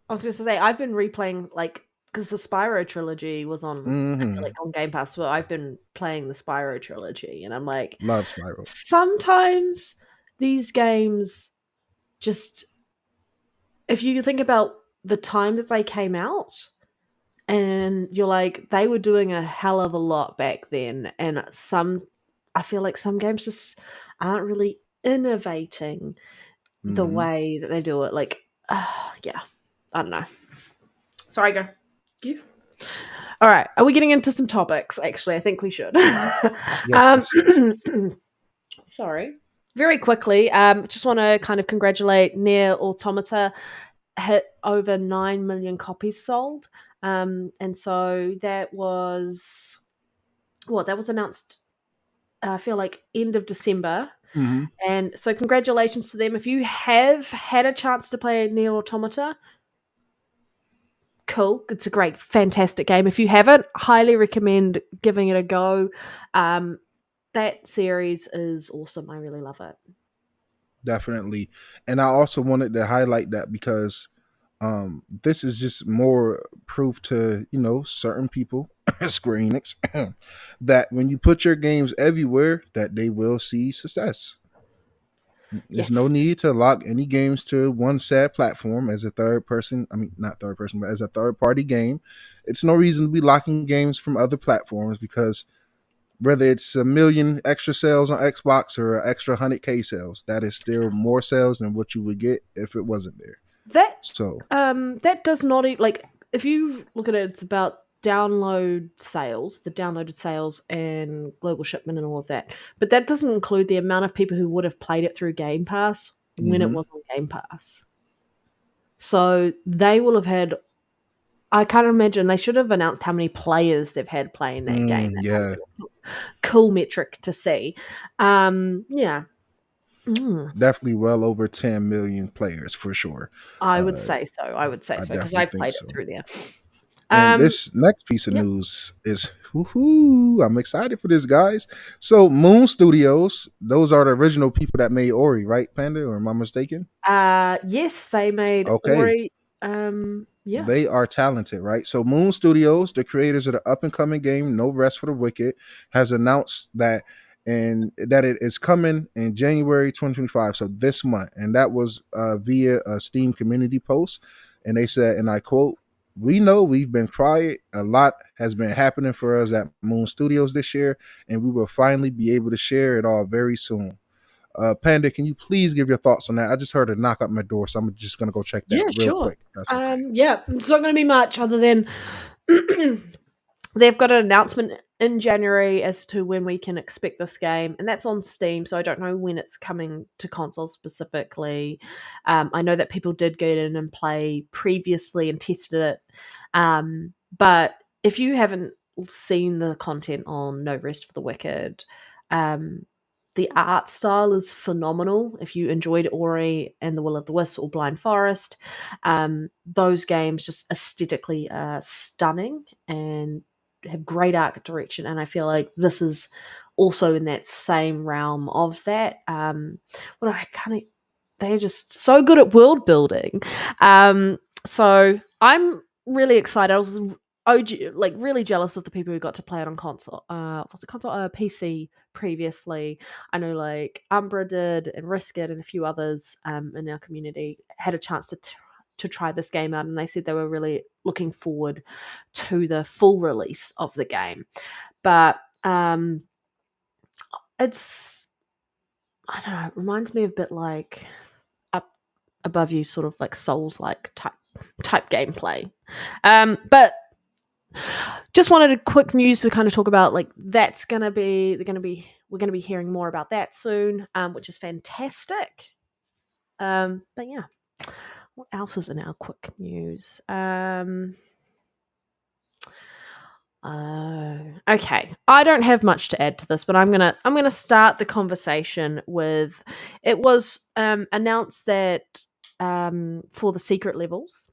I was just to say I've been replaying like because the Spyro trilogy was on I feel like on Game Pass. So I've been playing the Spyro trilogy, and I'm like, Love Spyro. sometimes these games just if you think about the time that they came out, and you're like, they were doing a hell of a lot back then, and I feel like some games just aren't really innovating the way that they do it. Like, yeah, I don't know. Sorry, go. You. All right. Are we getting into some topics? Actually, I think we should. Yes. Sorry. Very quickly, just want to kind of congratulate NeiR Automata hit over 9 million copies sold. And so that was announced, I feel like end of December. Mm-hmm. And so congratulations to them. If you have had a chance to play NeiR Automata, cool. It's a great, fantastic game. If you haven't, highly recommend giving it a go. That series is awesome. I really love it. Definitely. And I also wanted to highlight that because this is just more proof to, certain people, Square Enix, that when you put your games everywhere, that they will see success. There's no Yes. need to lock any games to one sad platform as a third person. I mean, not third person, but as a third party game. It's no reason to be locking games from other platforms because whether it's a million extra sales on Xbox or extra 100K sales, that is still more sales than what you would get if it wasn't there. That does not like if you look at it, it's about the downloaded sales and global shipment and all of that. But that doesn't include the amount of people who would have played it through Game Pass when it was on Game Pass. So they will have had. I can't imagine they should have announced how many players they've had playing that game. Yeah, Cool metric to see. Yeah. definitely well over 10 million players for sure. I would say so. I Because definitely I've think played so. it through there. And this next piece of Yep. news is, woohoo, I'm excited for this, guys. So Moon Studios, those are the original people that made Ori, right, Panda? Or am I mistaken? Yes, they made Okay. Ori. Yeah. They are talented, right? So Moon Studios, the creators of the up and coming game No Rest for the Wicked, has announced that it is coming in January 2025, so this month. And that was via a Steam community post. And they said, and I quote, "We know we've been quiet. A lot has been happening for us at Moon Studios this year, and we will finally be able to share it all very soon." Panda, can you please give your thoughts on that? I just heard a knock at my door, so I'm just gonna go check that Yeah, real sure. quick. That's okay. Yeah, it's not going to be much other than they've got an announcement in January as to when we can expect this game, and that's on Steam. So I don't know when it's coming to consoles specifically. I know that people did get in and play previously and tested it, but if you haven't seen the content on No Rest for the Wicked, the art style is phenomenal. If you enjoyed Ori and The Will of the Wisp or Blind Forest, those games just aesthetically are stunning and have great art direction. And I feel like this is also in that same realm of that. They're just so good at world building. So I'm really excited. I was like really jealous of the people who got to play it on console. Was it console? PC previously. I know like Umbra did and Riskit and a few others in our community had a chance to try this game out, and they said they were really looking forward to the full release of the game. But it's I don't know. It reminds me a bit like Up Above You, sort of like Souls like type gameplay. But just wanted a quick news to kind of talk about like we're gonna be hearing more about that soon, which is fantastic. But yeah, what else is in our quick news? Okay. I don't have much to add to this, but I'm gonna start the conversation with. It was announced that for the secret levels,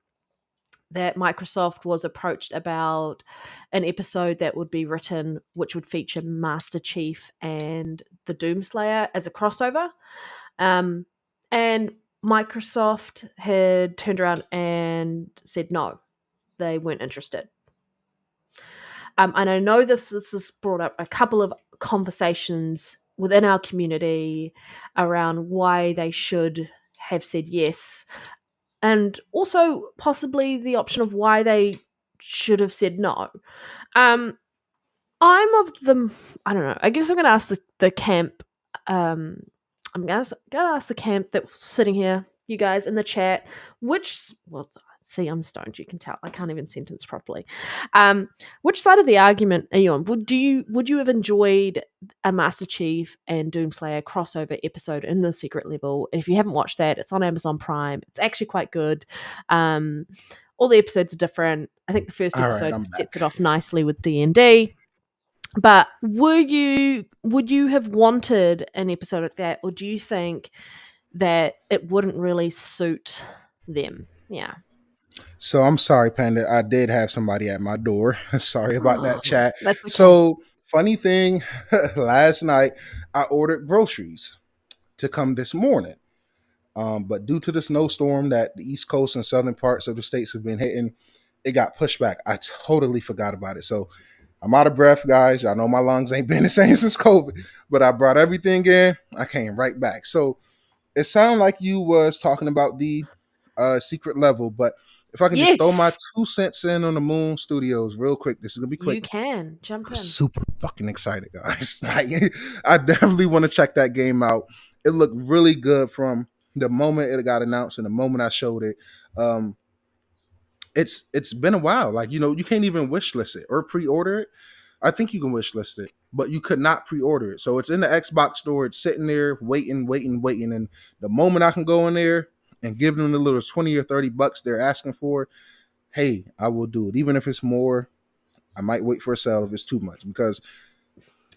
that Microsoft was approached about an episode that would be written, which would feature Master Chief and the Doomslayer as a crossover, and Microsoft had turned around and said no, they weren't interested. And I know this has brought up a couple of conversations within our community around why they should have said yes, and also possibly the option of why they should have said no. Um, I'm of the, I don't know. I guess I'm going to ask the camp. I'm going to ask the camp that was sitting here, you guys in the chat. Well, see, I'm stoned. You can tell. I can't even sentence properly. Which side of the argument are you on? Would you have enjoyed a Master Chief and Doomslayer crossover episode in the secret level? And if you haven't watched that, it's on Amazon Prime. It's actually quite good. All the episodes are different. I think the first episode sets it off nicely with D&D. But would you have wanted an episode like that, or do you think that it wouldn't really suit them? Yeah. So I'm sorry, Panda. I did have somebody at my door. Sorry about that, chat. That's okay. So funny thing, last night I ordered groceries to come this morning. But due to the snowstorm that the East Coast and southern parts of the states have been hitting, it got pushed back. I totally forgot about it. So I'm out of breath, guys. Y'all know my lungs ain't been the same since COVID, but I brought everything in. I came right back. So it sounded like you was talking about the secret level, but if I can just throw my 2 cents in on the Moon Studios real quick, this is gonna be quick. You can jump in. I'm super fucking excited, guys. Like, I definitely want to check that game out. It looked really good from the moment it got announced and the moment I showed it. It's been a while. Like, you can't even wish list it or pre-order it. I think you can wish list it, but you could not pre-order it. So it's in the Xbox store. It's sitting there waiting. And the moment I can go in there and give them the little 20 or 30 bucks they're asking for, hey, I will do it. Even if it's more, I might wait for a sale if it's too much, because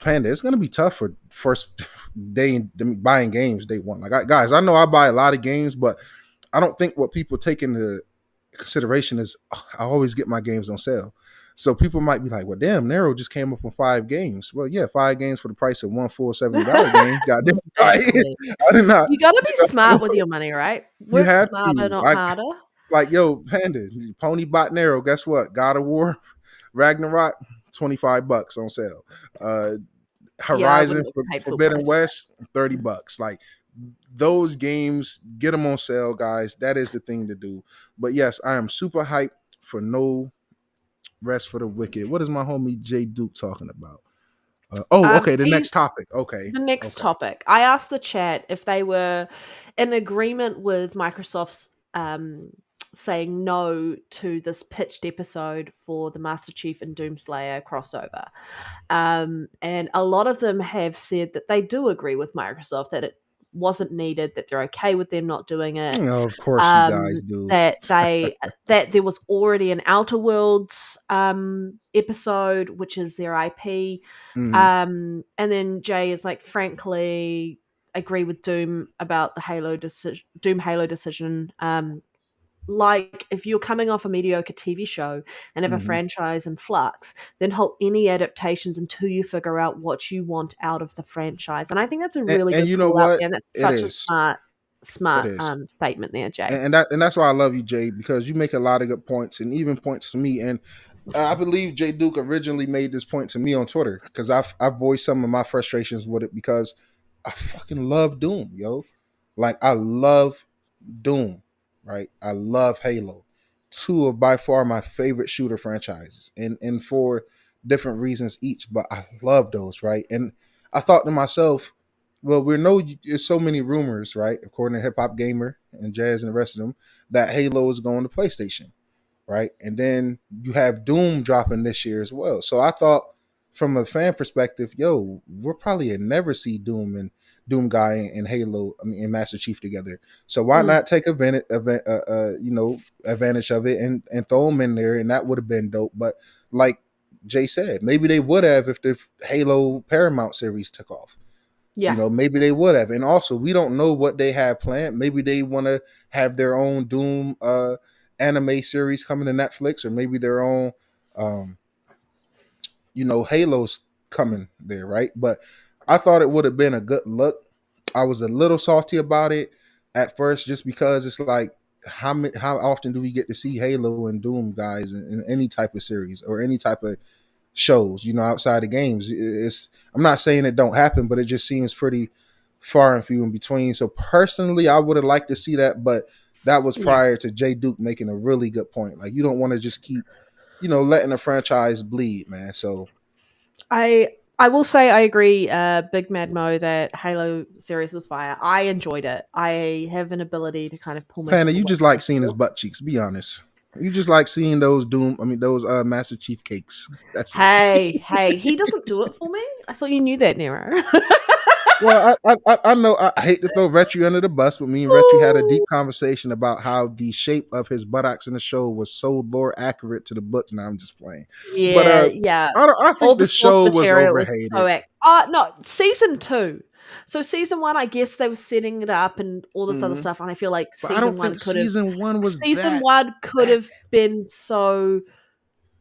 Panda, it's going to be tough for first day buying games day one. Like, guys, I know I buy a lot of games, but I don't think what people take into consideration is I always get my games on sale. So people might be like, well, damn, Nero just came up with 5 games. Well, yeah, 5 games for the price of one full $70 game. Goddamn, Exactly. I did not. You got to be smart with your money, right? Work smarter, not harder. Like, yo, Panda, Pony Bot Nero, guess what? God of War, Ragnarok, $25 on sale. Horizon Forbidden West, $30. Like, those games, get them on sale, guys. That is the thing to do. But yes, I am super hyped for No Rest for the Wicked. What is my homie Jay Duke talking about? Okay, the next topic. Okay. The next topic. I asked the chat if they were in agreement with Microsoft's saying no to this pitched episode for the Master Chief and Doomslayer crossover. And a lot of them have said that they do agree with Microsoft, that it wasn't needed, that they're okay with them not doing it. Of course you guys do. That there was already an Outer Worlds episode, which is their IP. And then Jay is like, frankly, agree with Doom about the Halo decision. Like, if you're coming off a mediocre TV show and have a franchise in flux, then halt any adaptations until you figure out what you want out of the franchise. And I think that's a really good call out there, and that's such a smart statement there, Jay. And that's why I love you, Jay, because you make a lot of good points, and even points to me. And I believe Jay Duke originally made this point to me on Twitter, because I voiced some of my frustrations with it, because I fucking love Doom, yo. Like, I love Doom. Right, I love Halo, 2 of by far my favorite shooter franchises, and for different reasons each. But I love those, right? And I thought to myself, well, there's so many rumors, right? According to Hip Hop Gamer and Jazz and the rest of them, that Halo is going to PlayStation, right? And then you have Doom dropping this year as well. So I thought, from a fan perspective, yo, we'll probably never see Doom and Doom Guy and Halo, and Master Chief together. So why not take advantage of it and throw them in there? And that would have been dope. But like, Jay said, maybe they would have if the Halo Paramount series took off. Yeah. You know, maybe they would have. And also, we don't know what they have planned. Maybe they want to have their own Doom anime series coming to Netflix, or maybe their own, Halo's coming there, right? But I thought it would have been a good look. I was a little salty about it at first, just because it's like, how often do we get to see Halo and Doom guys in any type of series or any type of shows, outside of games? I'm not saying it don't happen, but it just seems pretty far and few in between. So personally, I would have liked to see that, but that was prior to Jay Duke making a really good point. Like, you don't want to just keep, letting a franchise bleed, man. So I will say I agree, Big Mad Mo, that Halo series was fire. I enjoyed it. I have an ability to kind of pull myself Panda, you away just from like it. seeing his butt cheeks, be honest. You just like seeing those Master Chief cakes. That's it. Hey, he doesn't do it for me. I thought you knew that, Nero. Well, I know I hate to throw Retry under the bus, but me and Retry had a deep conversation about how the shape of his buttocks in the show was so lore accurate to the book. Now I'm just playing, but Yeah. I All think the the source show was material was overhated. so no, season 2. So season 1, I guess they were setting it up and all this other stuff, and I feel like But I don't think season 1 was season that 1 could have been so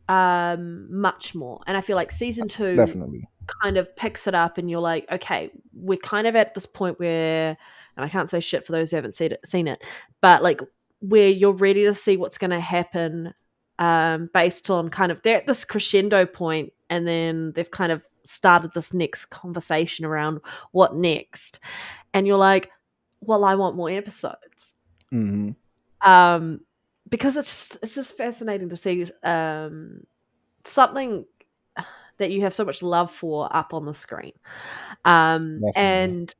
much more, and I feel like season 2 definitely kind of picks it up, and you're like, okay, we're kind of at this point where, and I can't say shit for those who haven't seen it, but like where you're ready to see what's going to happen, based on kind of they're at this crescendo point, and then they've kind of started this next conversation around what next, and you're like, well, I want more episodes. Because it's just fascinating to see something that you have so much love for up on the screen. And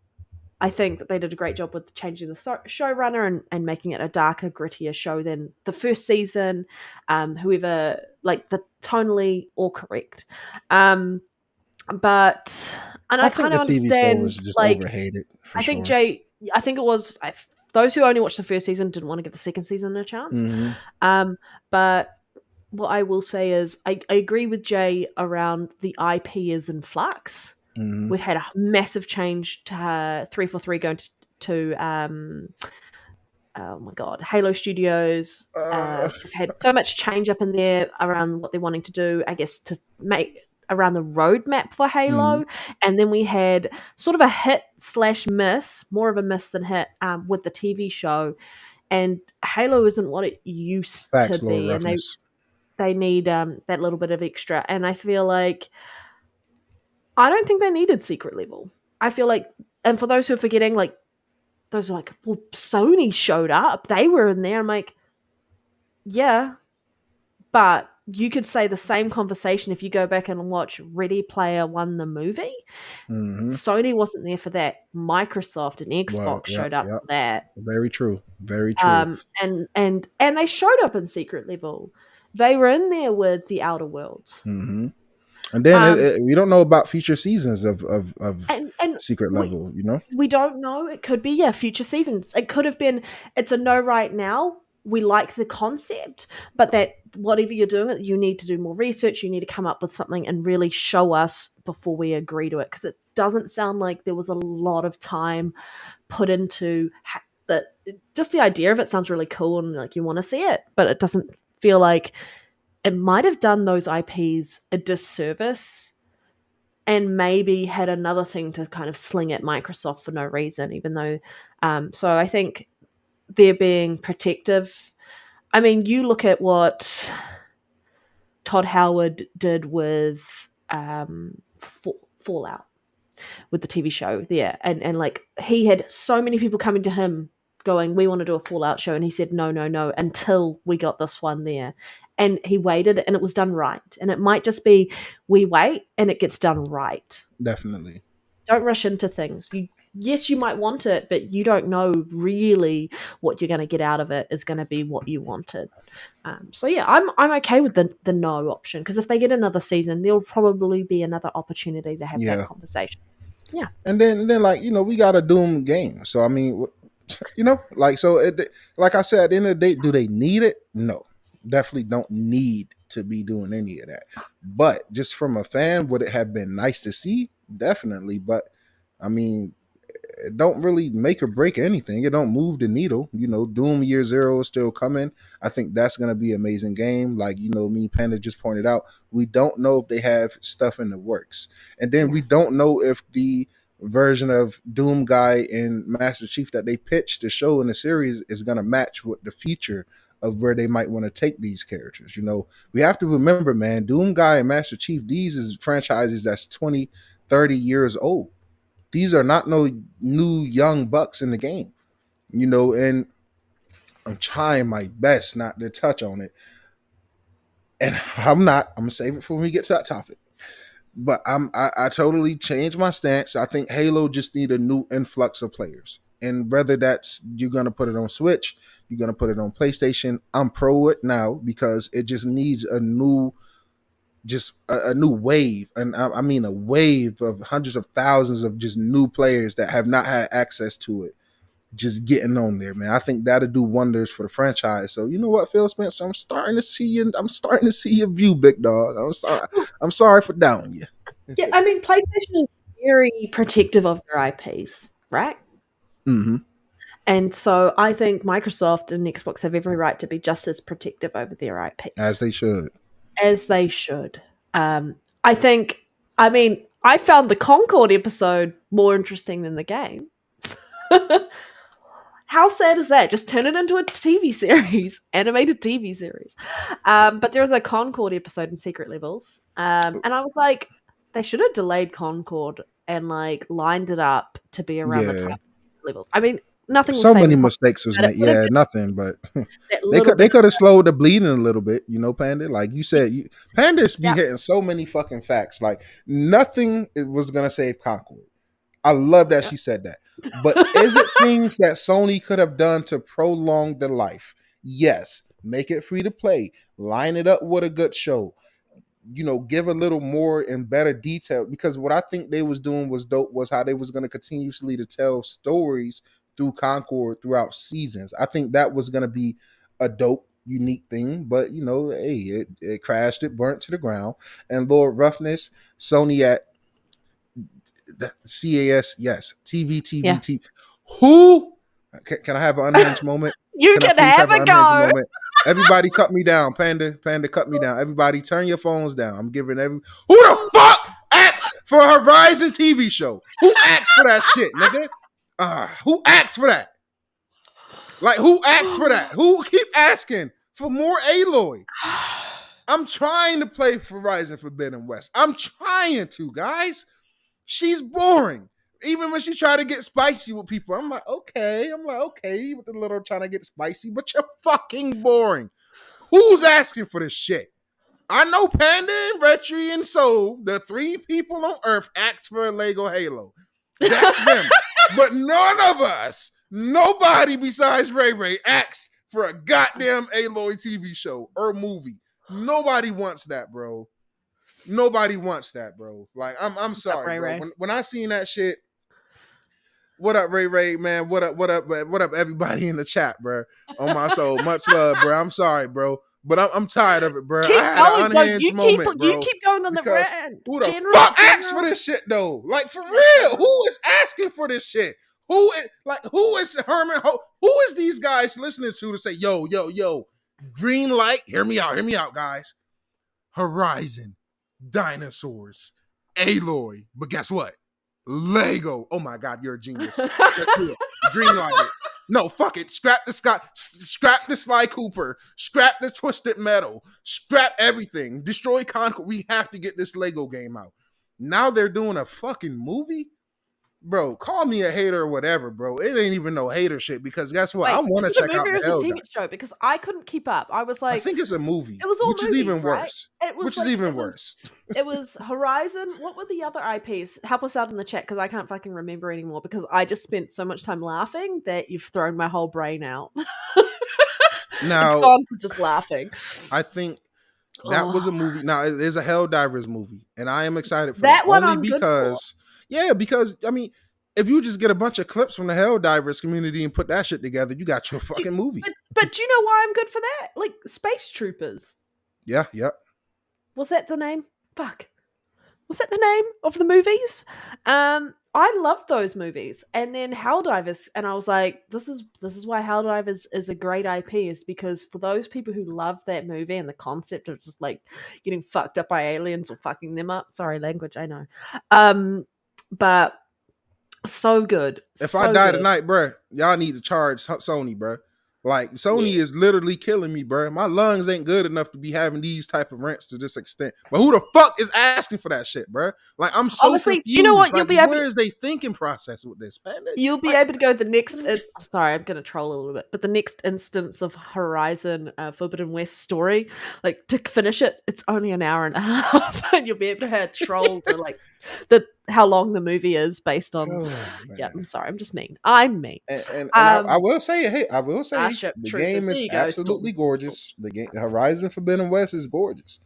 I think that they did a great job with changing the showrunner and making it a darker, grittier show than the first season. Whoever, like, the tonally all correct. But I kind of the TV understand, show was just like, overhated. I think Jay, I think it was those who only watched the first season didn't want to give the second season a chance. But what I will say is I agree with Jay around the IP is in flux. We've had a massive change to 343 going to oh my god, Halo Studios. We've had so much change up in there around what they're wanting to do, I guess, to make around the roadmap for Halo. And then we had sort of a hit/miss, more of a miss than hit, with the TV show. And Halo isn't what it used to be, and they need that little bit of extra. And I feel like I don't think they needed Secret Level. I feel like, and for those who are forgetting, like, those are like, well, Sony showed up. They were in there. I'm like, yeah, but you could say the same conversation if you go back and watch Ready Player One, the movie. Sony wasn't there for that. Microsoft and Xbox showed up for that. Very true. Very true. And they showed up in Secret Level. They were in there with the Outer Worlds. And then we don't know about future seasons of and Secret Level, We don't know. It could be, future seasons. It could have been, it's a no right now. We like the concept, but that whatever you're doing, you need to do more research. You need to come up with something and really show us before we agree to it. Because it doesn't sound like there was a lot of time put into that. Just the idea of it sounds really cool and like you want to see it, but it doesn't feel like it might have done those IPs a disservice and maybe had another thing to kind of sling at Microsoft for no reason, even though, so I think they're being protective. I mean, you look at what Todd Howard did with Fallout, with the TV show there, and like he had so many people coming to him going, we want to do a Fallout show, and he said no until we got this one there. And he waited, and it was done right. And it might just be we wait, and it gets done right. Definitely. Don't rush into things. Yes, you might want it, but you don't know really what you're going to get out of it is going to be what you wanted. So yeah, I'm okay with the no option, because if they get another season, there'll probably be another opportunity to have that conversation. Yeah. And then like, we got a Doom game. So I mean, like, so like I said, at the end of the day, do they need it? No. Definitely don't need to be doing any of that. But just from a fan, would it have been nice to see? Definitely. But I mean, it don't really make or break anything. It don't move the needle. Doom Year Zero is still coming. I think that's gonna be an amazing game. Like, me, Panda just pointed out, we don't know if they have stuff in the works. And then we don't know if the version of Doom Guy and Master Chief that they pitched to show in the series is gonna match with the future of where they might want to take these characters. We have to remember, man, Doom Guy and Master Chief, these is franchises that's 20, 30 years old. These are not no new young bucks in the game, and I'm trying my best not to touch on it. And I'm gonna save it for when we get to that topic. But I totally changed my stance. I think Halo just need a new influx of players. And whether that's you're gonna put it on Switch, you're gonna put it on PlayStation, I'm pro it now because it just needs a new wave, and I mean a wave of hundreds of thousands of just new players that have not had access to it, just getting on there, man. I think that'll do wonders for the franchise. So you know what, Phil Spencer, I'm starting to see your view, big dog. I'm sorry for doubting you. Yeah, I mean, PlayStation is very protective of their IPs, right? Mm-hmm. And so I think Microsoft and Xbox have every right to be just as protective over their IPs. As they should. I found the Concord episode more interesting than the game. How sad is that? Just turn it into a TV series, animated TV series. But there was a Concord episode in Secret Levels. And I was like, they should have delayed Concord and lined it up to be around the time of Levels. I mean, nothing. So many mistakes was made. Yeah, nothing, but they could have slowed the bleeding a little bit, Panda. Like you said, Panda's be hitting so many fucking facts. Like nothing was gonna save Concord. I love that she said that. But is it things that Sony could have done to prolong the life? Yes. Make it free to play. Line it up with a good show. Give a little more and better detail. Because what I think they was doing was dope was how they was going to continuously to tell stories through Concord throughout seasons. I think that was going to be a dope, unique thing. But, hey, it crashed, it burnt to the ground. And Lord Roughness, Sony at the CAS, yes. TV. Who? Can I have an unhinged moment? You can have a go. Moment? Everybody cut me down. Panda, cut me down. Everybody turn your phones down. I'm giving who the fuck asked for a Horizon TV show? Who asked for that shit, nigga? Who asked for that? Like, who asked for that? Who keep asking for more Aloy? I'm trying to play Horizon Forbidden West. I'm trying to, guys. She's boring. Even when she try to get spicy with people, I'm like, okay, with the little trying to get spicy, but you're fucking boring. Who's asking for this shit? I know Panda and Retri and Soul, the three people on Earth, asked for a Lego Halo. That's them. But none of us, nobody besides Ray Ray, asked for a goddamn Aloy TV show or movie. Nobody wants that, bro. Nobody wants that, bro. Like, I'm sorry, up, bro. When I seen that shit, what up, Ray Ray, man? What up, everybody in the chat, bro? On my soul, much love, bro. I'm sorry, bro, but I'm tired of it, bro. Keep I had an unhinged moment, bro. You keep going on the rant. Who the fuck asks for this shit, though? Like, for real, who is asking for this shit? Who is Herman? Who is these guys listening to say, yo, green light? Hear me out, guys. Horizon. Dinosaurs, Aloy, but guess what? Lego. Oh my God, you're a genius. Green light it. No, fuck it. Scrap the Sly Cooper. Scrap the Twisted Metal. Scrap everything. Destroy Concord. We have to get this Lego game out. Now they're doing a fucking movie? Bro, call me a hater or whatever, bro. It ain't even no hater shit because guess what? I want to check out the Hell TV show because I couldn't keep up. I was like, I think it's a movie. It was all which movies, is even right? worse. It was Horizon. What were the other IPs? Help us out in the chat because I can't fucking remember anymore because I just spent so much time laughing that you've thrown my whole brain out. Now it's gone to just laughing. I think that was a movie. Now it is a Helldivers movie, and I am excited for that one. Only because I mean, if you just get a bunch of clips from the Helldivers community and put that shit together, you got your fucking movie. But do you know why I'm good for that? Like Space Troopers. Yeah, yep. Was that the name? Fuck. Was that the name of the movies? I loved those movies, and then Helldivers, and I was like, this is why Helldivers is a great IP, is because for those people who love that movie and the concept of just like getting fucked up by aliens or fucking them up. Sorry, language, I know. But so good, If I so die good. tonight, bruh, y'all need to charge Sony, bruh. Like Sony Yeah. is literally killing me, bruh. My lungs ain't good enough to be having these type of rents to this extent. But who the fuck is asking for that shit, bruh? Like I'm so Honestly, do you know confused. what? Like where is they thinking process with this, man? You'll be Like, able to go the next. Sorry, I'm going to troll a little bit, but the next instance of Horizon Forbidden West story, like to finish it, it's only an hour and a half, and you'll be able to have troll the like the how long the movie is based on. oh, Yeah, man. I'm sorry, I'm just mean. I'm mean. And I will say, hey, I will say the Truthers. game There is you go. absolutely gorgeous. The game Horizon Forbidden West is gorgeous.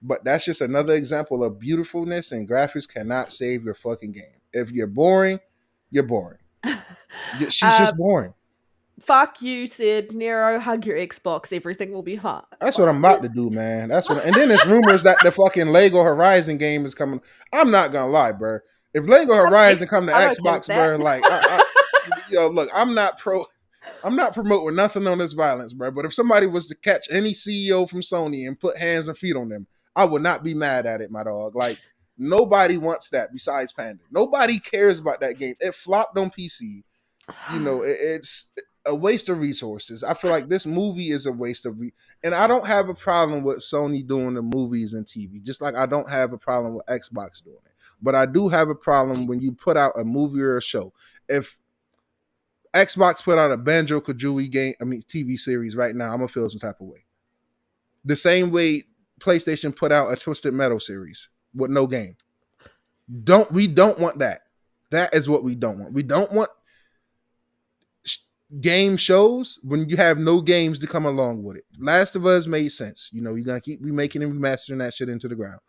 But that's just another example of beautifulness, and graphics cannot save your fucking game. If you're boring, you're boring. She's just boring. Fuck you, said Nero. Hug your Xbox. Everything will be fine. That's what I'm about to do, man. And then there's rumors that the fucking Lego Horizon game is coming. I'm not gonna lie, bro. If Lego Horizon come to I'm okay with Xbox, that. bro, like, yo, look, I'm not promoting nothing on this violence, bro. But if somebody was to catch any CEO from Sony and put hands and feet on them, I would not be mad at it, my dog. Like, nobody wants that besides Panda. Nobody cares about that game. It flopped on PC. You know, it's a waste of resources. I feel like this movie is a waste of and I don't have a problem with Sony doing the movies and TV, just like I don't have a problem with Xbox doing it. But I do have a problem when you put out a movie or a show. If Xbox put out a Banjo-Kazooie TV series right now, I'm gonna feel some type of way. The same way PlayStation put out a Twisted Metal series with no game. We don't want that. That is what we don't want. We don't want game shows when you have no games to come along with it. Last of Us made sense. You know, you're gonna keep remaking and remastering that shit into the ground.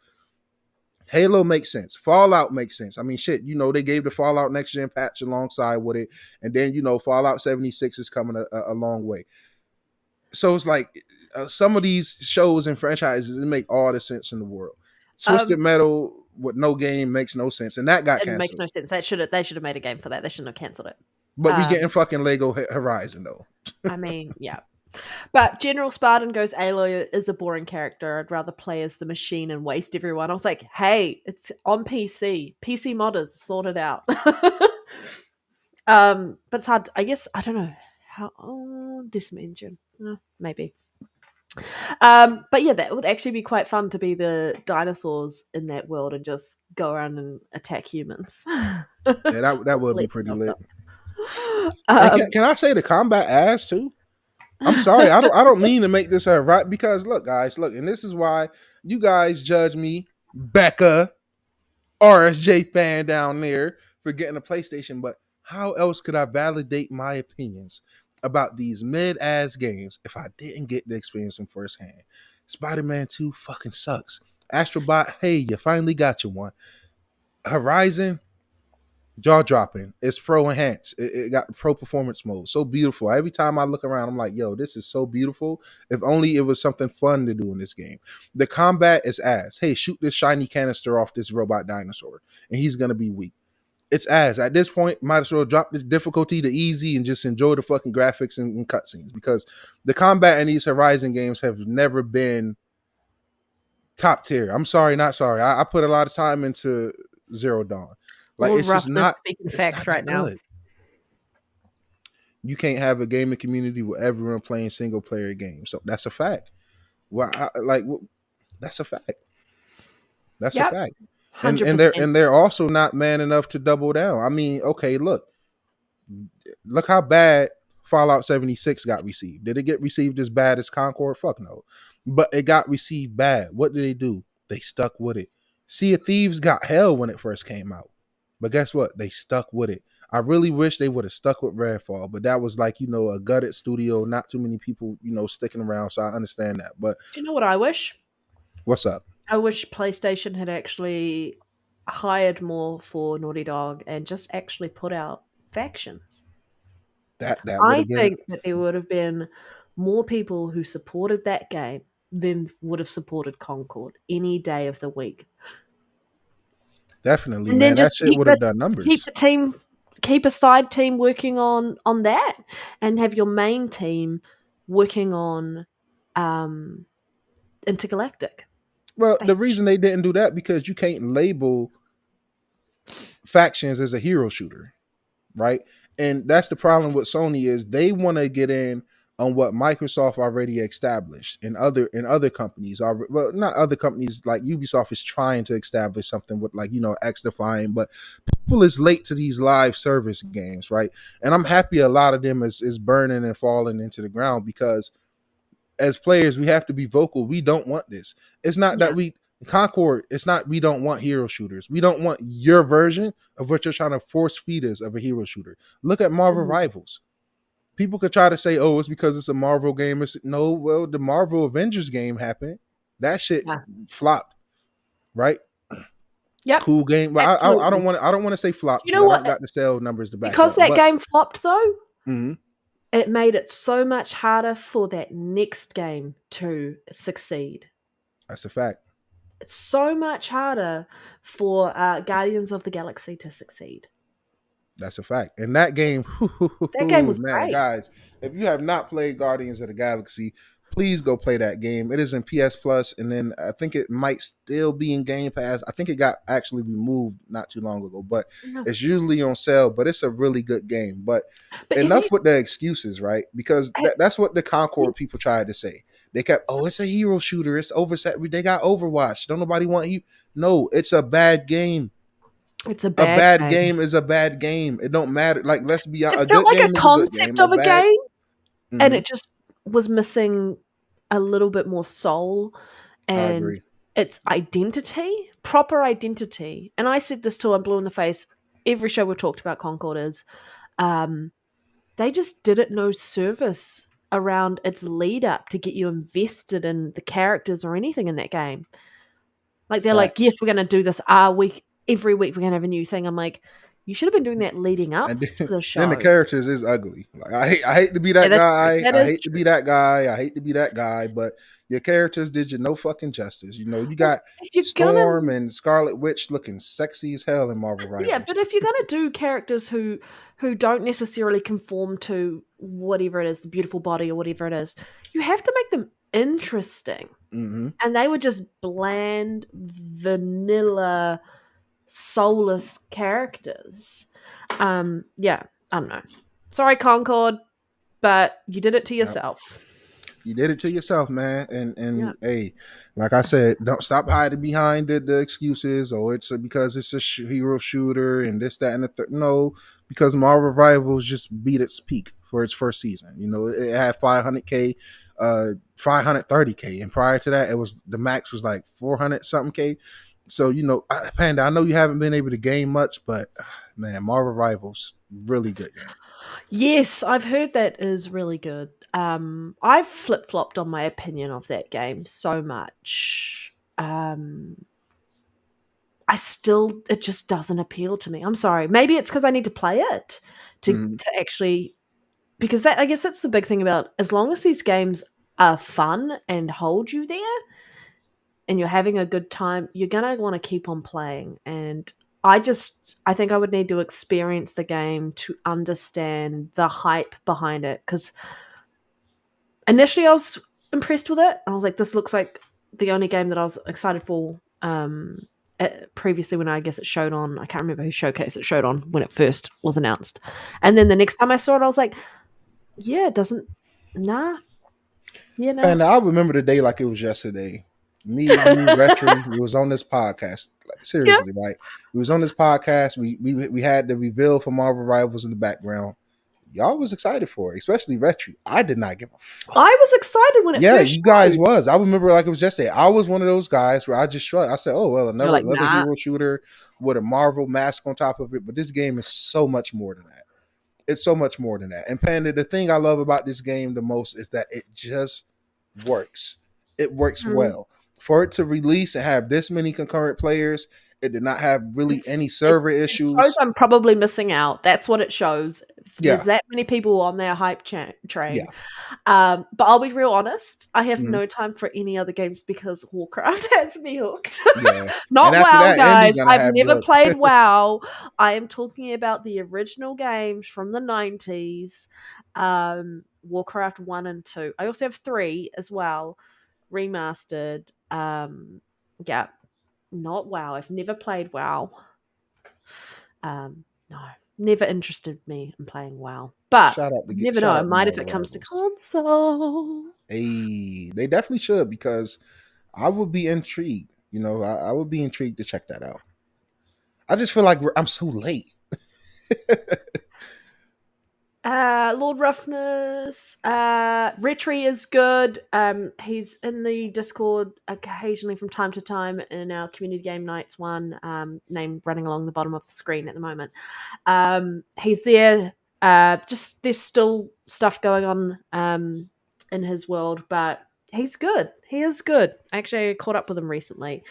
Halo makes sense. Fallout makes sense. I mean, shit, you know, they gave the Fallout next gen patch alongside with it, and then, you know, Fallout 76 is coming a long way. So it's like some of these shows and franchises, it make all the sense in the world. Twisted Metal with no game makes no sense, and that got canceled. It makes no sense. They should have made a game for that. They shouldn't have cancelled it. But we getting fucking Lego Horizon though. I mean, yeah. But General Spartan goes, Aloy is a boring character. I'd rather play as the machine and waste everyone. I was like, hey, it's on PC. PC modders, sort it out. But it's hard. I guess, I don't know. How this engine. Maybe. But yeah, that would actually be quite fun to be the dinosaurs in that world and just go around and attack humans. Yeah, that would be pretty lit. Can I say the combat ass too? I'm sorry, I don't mean to make this a right, because look, guys, and this is why you guys judge me, Becca, RSJ fan down there, for getting a PlayStation. But how else could I validate my opinions about these mid-ass games if I didn't get the experience from firsthand? Spider-Man 2 fucking sucks. Astrobot, hey, you finally got your one. Horizon, jaw dropping. It's pro enhanced. It got pro performance mode. So beautiful. Every time I look around, I'm like, yo, this is so beautiful. If only it was something fun to do in this game. The combat is ass. Hey, shoot this shiny canister off this robot dinosaur, and he's gonna be weak. It's ass. At this point, might as well drop the difficulty to easy and just enjoy the fucking graphics and cutscenes, because the combat in these Horizon games have never been top tier. I'm sorry, not sorry. I put a lot of time into Zero Dawn. Like, it's just not speaking facts right now. You can't have a gaming community with everyone playing single player games. So that's a fact. Well, that's a fact. That's a fact. And they're also not man enough to double down. I mean, okay, look how bad Fallout 76 got received. Did it get received as bad as Concord? Fuck no. But it got received bad. What did they do? They stuck with it. Sea of Thieves got hell when it first came out. But guess what? They stuck with it. I really wish they would have stuck with Redfall, but that was like, you know, a gutted studio, not too many people, you know, sticking around. So I understand that. But do you know what I wish? What's up? I wish PlayStation had actually hired more for Naughty Dog and just actually put out factions. That I think that there would have been more people who supported that game them would have supported Concord any day of the week. Definitely, And man. then That just shit would have done numbers. keep a side team working on that, and have your main team working on Intergalactic. Well, They the reason they didn't do that because you can't label factions as a hero shooter, right? And that's the problem with Sony is they want to get in on what Microsoft already established in other companies. Well, not other companies, like Ubisoft is trying to establish something with, like, X Define, but people is late to these live service games, right? And I'm happy a lot of them is burning and falling into the ground, because as players we have to be vocal. We don't want this. It's not that we Concord, it's not we don't want hero shooters. We don't want your version of what you're trying to force feed us of a hero shooter. Look at Marvel Rivals. People could try to say, oh, it's because it's a Marvel game. No, well, the Marvel Avengers game happened. That shit flopped, right? Yep. Cool game. But I don't want to say flop, you know because I what? don't got the sale numbers to back Because up. that game flopped though, Mhm. it made it so much harder for that next game to succeed. That's a fact. It's so much harder for Guardians of the Galaxy to succeed. That's a fact. And that game was man, great. guys, if you have not played Guardians of the Galaxy, please go play that game. It is in PS Plus, and then I think it might still be in Game Pass. I think it got actually removed not too long ago, but it's usually on sale. But it's a really good game. But enough with the excuses, right? Because that's what the Concord people tried to say. They kept, oh, it's a hero shooter. It's overset. They got Overwatch. Don't nobody want you. No, it's a bad game. It's a bad game is a bad game. It don't matter. Like, let's be honest. It felt like a concept of a game, and it just was missing a little bit more soul and its identity, proper identity. And I said this till I'm blue in the face. Every show we've talked about Concord is, they just did it no service around its lead up to get you invested in the characters or anything in that game. Like, they're like, yes, we're going to do this week. Every week we're going to have a new thing. I'm like, you should have been doing that leading up to the show. Then the characters is ugly. Like, I hate to be that guy. I hate to be that guy. I hate to be that guy. But your characters did you no fucking justice. You got Storm and Scarlet Witch looking sexy as hell in Marvel Rivals. Yeah, but if you're going to do characters who don't necessarily conform to whatever it is, the beautiful body or whatever it is, you have to make them interesting. Mm-hmm. And they were just bland, vanilla, soulless characters. I don't know. Sorry, Concord, but you did it to yourself. You did it to yourself, man. And hey, like I said, don't stop hiding behind the excuses. Oh, it's because it's a hero shooter and this, that, and the third. No, because Marvel Rivals just beat its peak for its first season. It had 500K, 530K, and prior to that, the max was like 400 something K. So, Panda, I know you haven't been able to game much, but man, Marvel Rivals, really good game. Yes, I've heard that is really good. I've flip-flopped on my opinion of that game so much. It just doesn't appeal to me. I'm sorry. Maybe it's because I need to play it to actually, because I guess that's the big thing about, as long as these games are fun and hold you there and you're having a good time, you're going to want to keep on playing. And I think I would need to experience the game to understand the hype behind it, because initially I was impressed with it. I was like, this looks like the only game that I was excited for previously when I guess it showed on, I can't remember who showcase it showed on when it first was announced. And then the next time I saw it, I was like, yeah, it doesn't, nah. Yeah, no. And I remember the day like it was yesterday. Me, you, Retry, we was on this podcast. Like, seriously, right? We was on this podcast. We had the reveal for Marvel Rivals in the background. Y'all was excited for it, especially Retry. I did not give a fuck. I was excited when it first you guys was. I remember like it was yesterday. I was one of those guys where I just shrugged. I said, oh, well, another hero shooter with a Marvel mask on top of it. But this game is so much more than that. It's so much more than that. And Panda, the thing I love about this game the most is that it just works. It works well. for it to release and have this many concurrent players, it did not have really any It server shows issues. I'm probably missing out. That's what it shows. There's Yeah, that many people on their hype train. yeah. But I'll be real honest. I have Mhm. no time for any other games because Warcraft has me hooked. Yeah. And Not after WoW, that, Andy's guys. gonna I've have you never hooked. played WoW. I am talking about the original games from the 90s. Warcraft 1 and 2. I also have 3 as well, remastered. Yeah, not WoW. I've never played WoW. No, never interested me in playing WoW. But you never know. Shout I out to might my if it comes to rivals. console. Hey, they definitely should, because I would be intrigued. I would be intrigued to check that out. I just feel like I'm so late. Lord Roughness. Retry is good. He's in the Discord occasionally from time to time in our community game nights one, name running along the bottom of the screen at the moment. He's there. Just there's still stuff going on in his world, but he's good. He is good. Actually, I caught up with him recently,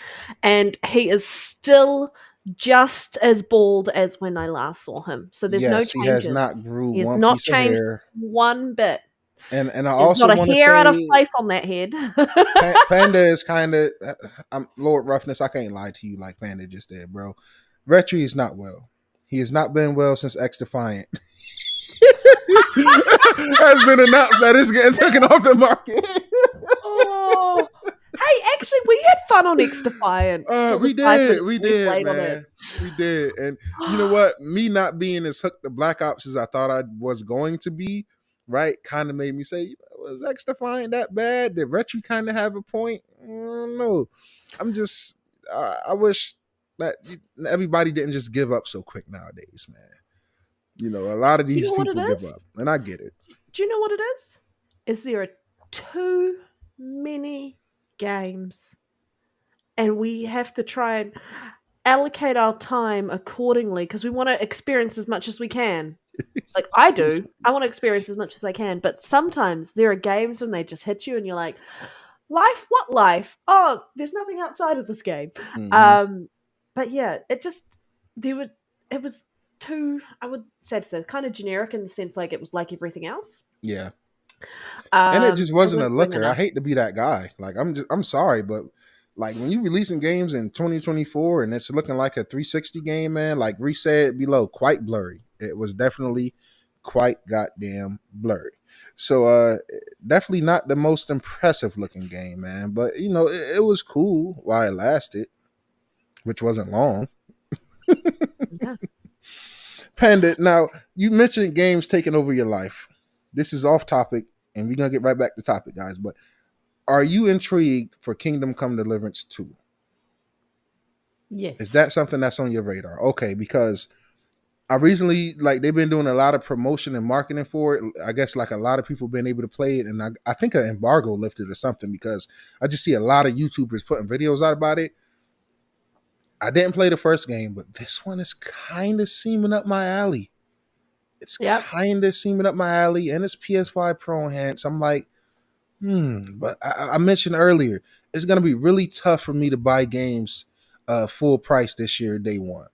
and he is still just as bald as when I last saw him. So there's no Yes, he has changes. not grew He has one not piece of changed hair. one bit. And I There's also not a want to hair out of say place on that head. Panda is kind of Lord Roughness. I can't lie to you like Panda just did, bro. Retry is not well. He has not been well since X Defiant has been announced that it's getting taken off the market. Oh, hey, actually, we had fun on X Defiant. We did, man. We did. And you know what? Me not being as hooked to Black Ops as I thought I was going to be, right, kind of made me say, was X Defiant that bad? Did Retry kind of have a point? I don't know. I'm just, I wish that everybody didn't just give up so quick nowadays, man. A lot of these people give up, and I get it. Do you know what it is? Is there are too many games, and we have to try and allocate our time accordingly because we want to experience as much as we can. Like I do. I want to experience as much as I can, but sometimes there are games when they just hit you and you're like, life? What life? Oh, there's nothing outside of this game. Mm-hmm. But yeah, it was too, I would say it's kind of generic in the sense like it was like everything else. Yeah. And it just wasn't a looker. I enough. hate to be that guy. Like I'm sorry, but like when you releasing games in 2024 and it's looking like a 360 game, man, like Reset below, quite blurry. It was definitely quite goddamn blurry. So definitely not the most impressive looking game, man. But it was cool while it lasted, which wasn't long. Yeah. Panda, now you mentioned games taking over your life. This is off topic, and we're gonna get right back to topic, guys. But are you intrigued for Kingdom Come Deliverance 2? Yes. Is that something that's on your radar? Okay, because I recently, like, they've been doing a lot of promotion and marketing for it. I guess like a lot of people been able to play it, and I think an embargo lifted or something, because I just see a lot of YouTubers putting videos out about it. I didn't play the first game, but this one is kind of seeming up my alley. It's kind of seeming up my alley, and it's PS5 Pro enhanced. I'm like, but I mentioned earlier, it's gonna be really tough for me to buy games full price this year, day one.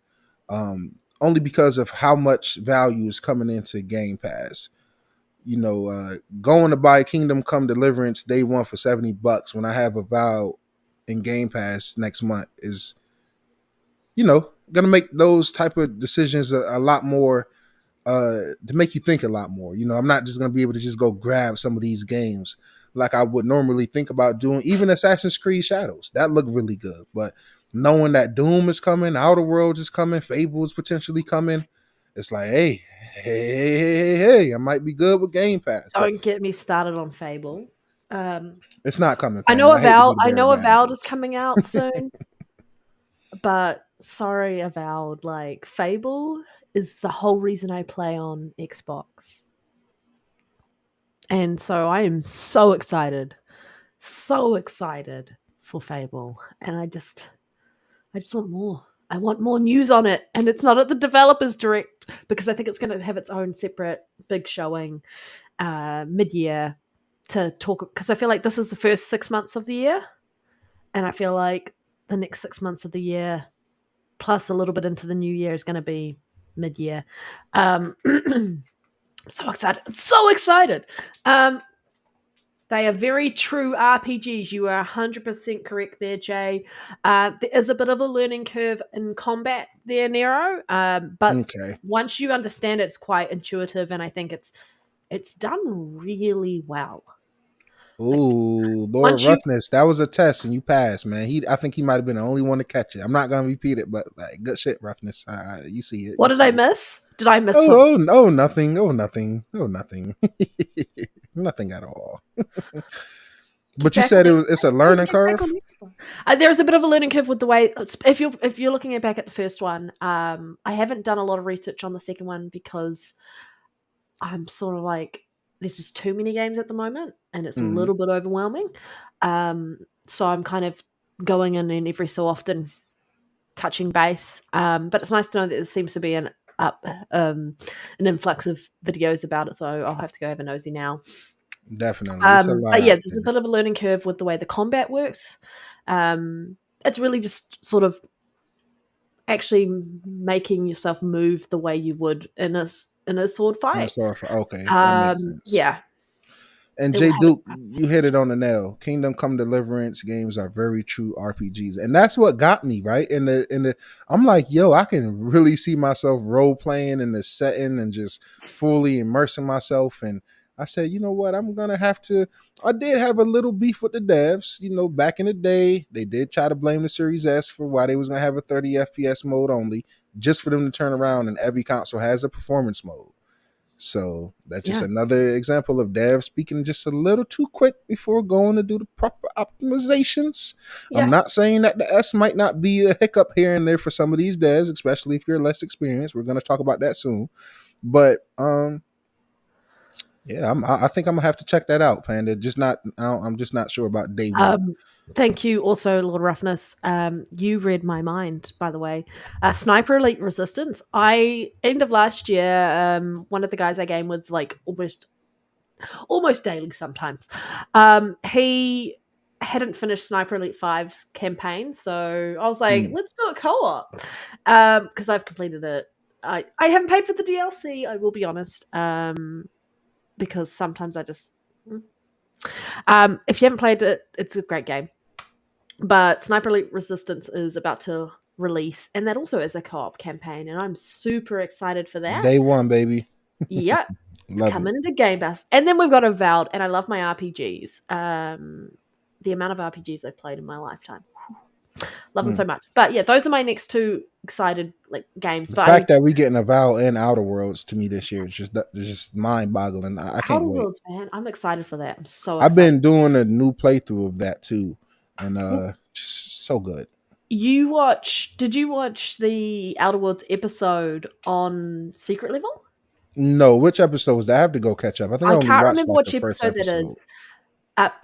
Only because of how much value is coming into Game Pass. Going to buy Kingdom Come Deliverance day one for $70 when I have a Avowed in Game Pass next month is, gonna make those type of decisions a lot more, to make you think a lot more. I'm not just gonna be able to just go grab some of these games like I would normally think about doing. Even Assassin's Creed Shadows, that looked really good, but knowing that Doom is coming, Outer Worlds is coming, Fable is potentially coming, it's like, hey, I might be good with Game Pass. Don't get me started on Fable. It's not coming. I know Avowed Avowed is coming out soon, but sorry, Avowed. Like Fable is the whole reason I play on Xbox, and so I am so excited for Fable, and I just want more. I want more news on it, and it's not at the developers direct because I think it's going to have its own separate big showing mid-year to talk, because I feel like this is the first 6 months of the year, And I feel like the next 6 months of the year, plus a little bit into the new year, is going to be mid-year. So excited. I'm so excited. They are very true RPGs. You are 100% correct there, Jay. There is a bit of a learning curve in combat there, Nero. But Okay. once you understand it, it's quite intuitive, and I think it's done really well. Ooh, Lord once you- Roughness, that was a test and you passed, man. I think he might have been the only one to catch it. I'm not gonna repeat it, but like, good shit, Roughness. You see it. What you did I see it. miss? Did I miss something? Oh, nothing. Oh, nothing. Oh, nothing. Nothing at all. But you said it's a learning curve. There's a bit of a learning curve with the way if you're looking back at the first one. I haven't done a lot of research on the second one because I'm sort of like there's just too many games at the moment, and it's a little bit overwhelming. So I'm kind of going in and every so often touching base. But it's nice to know that there seems to be an influx of videos about it. So I'll have to go have a nosy now. Definitely. It's a lot But yeah, out there's there. a bit of a learning curve with the way the combat works. It's really just sort of actually making yourself move the way you would in a sword fight. Okay, that makes sense. Yeah. And It Jay will have Duke, you hit it on the nail. Kingdom Come Deliverance games are very true RPGs, and that's what got me right. I'm like, yo, I can really see myself role playing in the setting and just fully immersing myself. And I said, you know what, I'm gonna have to. I did have a little beef with the devs. You know, back in the day, they did try to blame the Series S for why they was gonna have a 30 FPS mode only, just for them to turn around and every console has a performance mode. So that's just another example of devs speaking just a little too quick before going to do the proper optimizations. Yeah. I'm not saying that the S might not be a hiccup here and there for some of these devs, especially if you're less experienced. We're going to talk about that soon. But yeah, I think I'm gonna have to check that out, Panda. I'm just not sure about day one. Thank you also, Lord Roughness. You read my mind, by the way. Sniper Elite Resistance. End of last year, one of the guys I game with like almost daily sometimes. He hadn't finished Sniper Elite 5's campaign, so I was like, let's do a co-op. Because I've completed it. I haven't paid for the DLC, I will be honest. Because sometimes I just if you haven't played it, it's a great game. But Sniper Elite Resistance is about to release, and that also is a co-op campaign, and I'm super excited for that. Day one, baby. Yep. It's Love coming it. into Game Pass. And then we've got Avowed, and I love my RPGs. The amount of RPGs I've played in my lifetime. Love them so much. But yeah, those are my next two excited games. The fact that we getting Avowed and Outer Worlds to me this year is just mind boggling. I can't Outer wait. Worlds, man, I'm excited for that. I'm so I've excited. been doing a new playthrough of that too, and just so good. Did you watch the Outer Worlds episode on Secret Level? No, which episode was that? I have to go catch up. I think I only can't watched remember like which the first episode that episode. is.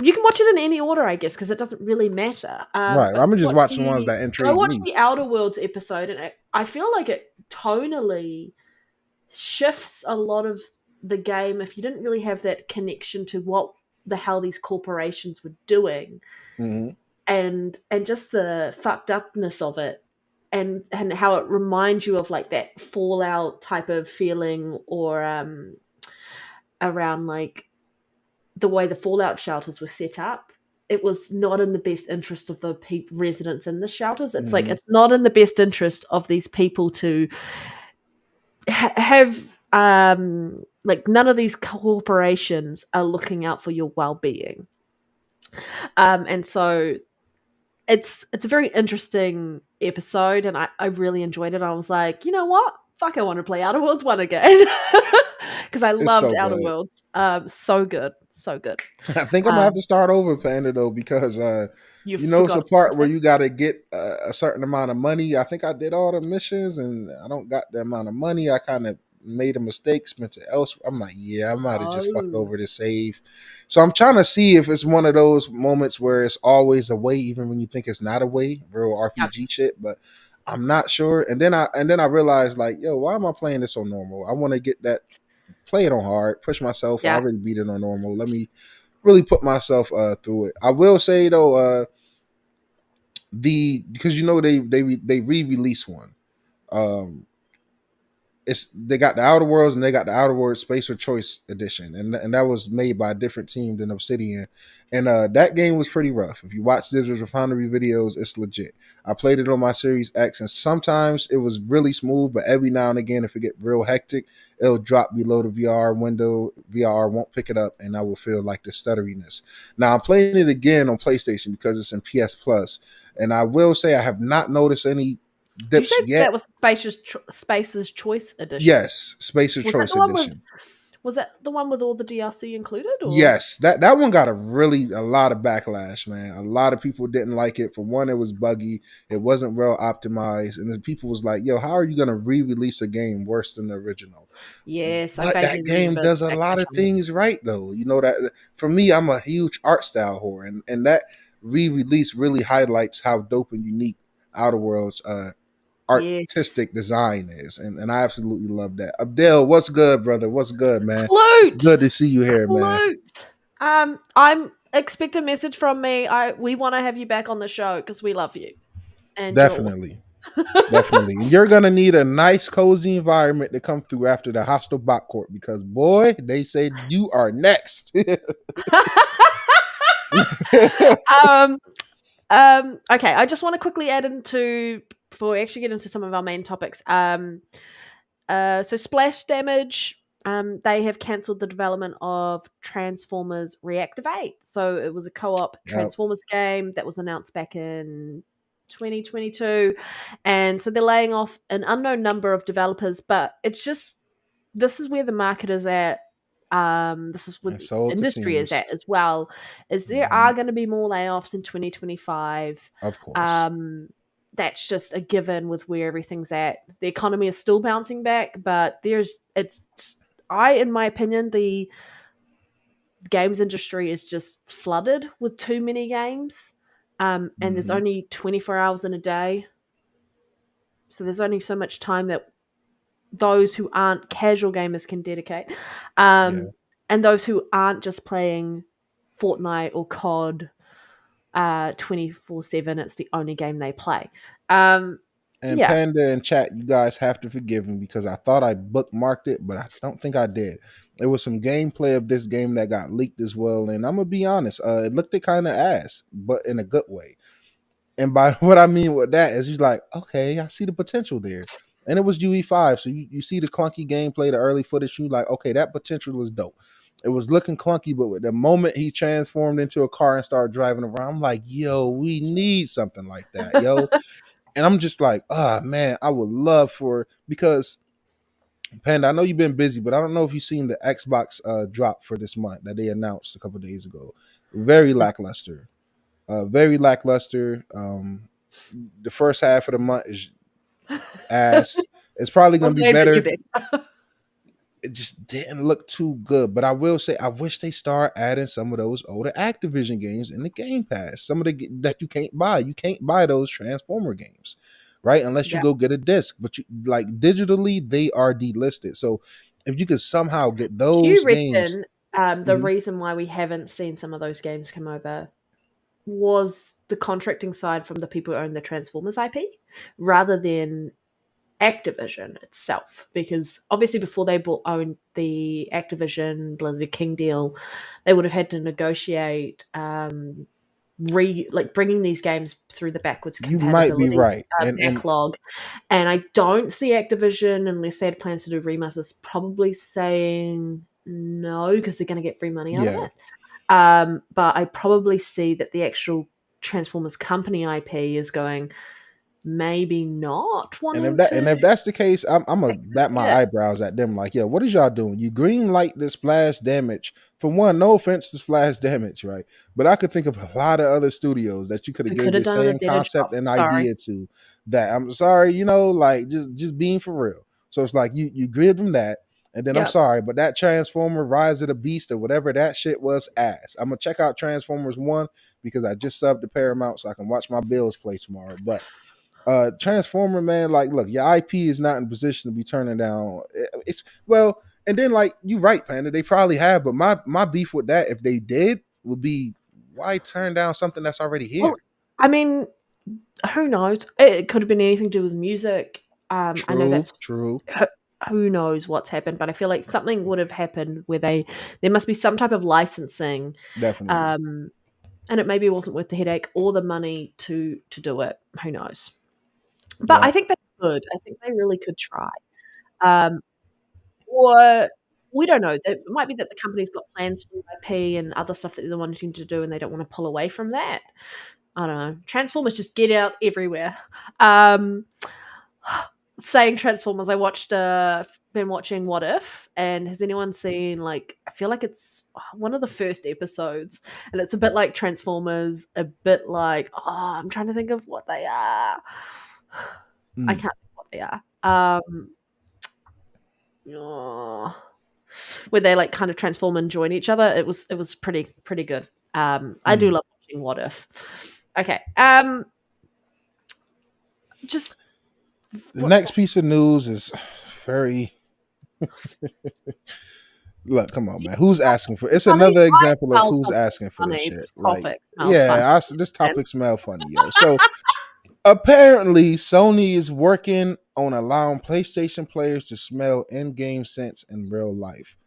You can watch it in any order, I guess, because it doesn't really matter. Right, I'm gonna just watch the ones that intrigue I watched me. the Outer Worlds episode, and I feel like it tonally shifts a lot of the game if you didn't really have that connection to what the hell these corporations were doing, and just the fucked upness of it, and how it reminds you of like that Fallout type of feeling, or around like the way the Fallout shelters were set up. It was not in the best interest of the residents in the shelters. It's like it's not in the best interest of these people to have like none of these corporations are looking out for your well-being. And so it's a very interesting episode, and I really enjoyed it. I was like, you know what? Fuck, I want to play Outer Worlds 1 again. Because I loved so Outer good. Worlds. So good. So good. I think I'm gonna have to start over, Panda, though, because you know it's a part where you gotta get a certain amount of money. I think I did all the missions and I don't got the amount of money. I kind of made a mistake, spent it elsewhere. I'm like, yeah, I might have just fucked over the save. So I'm trying to see if it's one of those moments where it's always a way, even when you think it's not a way, real RPG shit. But I'm not sure. And then I realized, like, yo, why am I playing this on normal? I want to get that, play it on hard, push myself. I already beat it on normal. Let me really put myself through it. I will say though, because they re-released one. Um, they got the Outer Worlds and they got the Outer Worlds Spacer Choice Edition, and that was made by a different team than Obsidian, and that game was pretty rough. If you watch Scissors Refinery videos, it's legit. I played it on my Series X, and sometimes it was really smooth, but every now and again, if it get real hectic, it'll drop below the VR window. VR won't pick it up, and I will feel like the stutteriness. Now I'm playing it again on PlayStation because it's in PS Plus, and I will say I have not noticed any You dips said yet. that was Spacer's Choice Edition. Yes, Spacer Choice Edition. Was that the one with all the DLC included? Or? Yes, that one got a lot of backlash, man. A lot of people didn't like it. For one, it was buggy. It wasn't well optimized. And then people was like, yo, how are you going to re-release a game worse than the original? Yes, but that game does a lot of things right, though. You know, that for me, I'm a huge art style whore. And that re-release really highlights how dope and unique Outer Worlds artistic design is, and I absolutely love that. Abdel, what's good, brother? What's good, man? Salute! Good to see you here, man. I'm expect a message from me. We want to have you back on the show because we love you. And definitely. Definitely. You're gonna need a nice cozy environment to come through after the hostile bot court, because boy, they said you are next. Okay, I just want to quickly add into, before we actually get into some of our main topics. So Splash Damage, they have cancelled the development of Transformers Reactivate. So it was a co-op Transformers game that was announced back in 2022, and so they're laying off an unknown number of developers. But it's just, this is where the market is at. This is where the industry is at as well. Is there are going to be more layoffs in 2025? Of course. That's just a given with where everything's at. The economy is still bouncing back, but in my opinion, the games industry is just flooded with too many games. And there's only 24 hours in a day. So there's only so much time that those who aren't casual gamers can dedicate. And those who aren't just playing Fortnite or COD 24/7, it's the only game they play. Panda and chat, you guys have to forgive me because I thought I bookmarked it, but I don't think I did. There was some gameplay of this game that got leaked as well, and I'm gonna be honest, it looked kind of ass, but in a good way. And by what I mean with that is, he's like, okay, I see the potential there. And it was UE5, so you see the clunky gameplay, the early footage, you like, okay, that potential was dope. It was looking clunky, but with the moment he transformed into a car and started driving around, I'm like, yo, we need something like that, yo. And I'm just like, man, I would love because Panda, I know you've been busy, but I don't know if you've seen the Xbox drop for this month that they announced a couple of days ago. Very lackluster. Very lackluster. The first half of the month is ass. It's probably going to be better. It just didn't look too good. But I will say, I wish they start adding some of those older Activision games in the Game Pass. Some of the that you can't buy. You can't buy those Transformer games, right? Unless you go get a disc. But you, like, digitally, they are delisted. So if you could somehow get those games. The reason why we haven't seen some of those games come over was the contracting side from the people who own the Transformers IP rather than Activision itself, because obviously before they owned the Activision Blizzard King deal, they would have had to negotiate bringing these games through the backwards compatibility. You might be right. Backlog. And I don't see Activision, unless they had plans to do remasters, probably saying no, because they're going to get free money out of it. But I probably see that the actual Transformers company IP is going, maybe not. And if that's the case, I'm gonna bat my eyebrows at them like, yo, what is y'all doing? You green light the Splash Damage. For one, no offense to Splash Damage, right? But I could think of a lot of other studios that you could have given the same concept and idea to. That I'm sorry, like just being for real. So it's like you give them that, and then I'm sorry, but that Transformer Rise of the Beast or whatever that shit was ass. I'm gonna check out Transformers 1 because I just subbed to Paramount so I can watch my Bills play tomorrow. But Transformer, man, like, look, your IP is not in position to be turning down. And then, like, you right, Panda, they probably have, but my beef with that, if they did, would be, why turn down something that's already here? Well, I mean, who knows? It could have been anything to do with music. I know True, that's true. who knows what's happened, but I feel like something would have happened where there must be some type of licensing, Definitely. and it maybe wasn't worth the headache or the money to do it. Who knows? But I Yep. think they could. I think they really could try. Um, or we don't know. It might be that the company's got plans for IP and other stuff that they're wanting to do, and they don't want to pull away from that. I don't know. Transformers just get out everywhere. Um, saying Transformers, I watched been watching What If, and has anyone seen, like, I feel like it's one of the first episodes, and it's a bit like Transformers, a bit like, I'm trying to think of what they are. I Mm. can't think what they are. Oh, where they like kind of transform and join each other. It was pretty good. I do Mm. love watching What If. Okay. Just The what's next that? piece of news is very. Look, come on, man. Who's asking for? It's Funny. another I example of smell who's something asking for this funny. shit. This Like, topic smells funny. yeah, this topic smell funny, yo. So apparently, Sony is working on allowing PlayStation players to smell in-game scents in real life.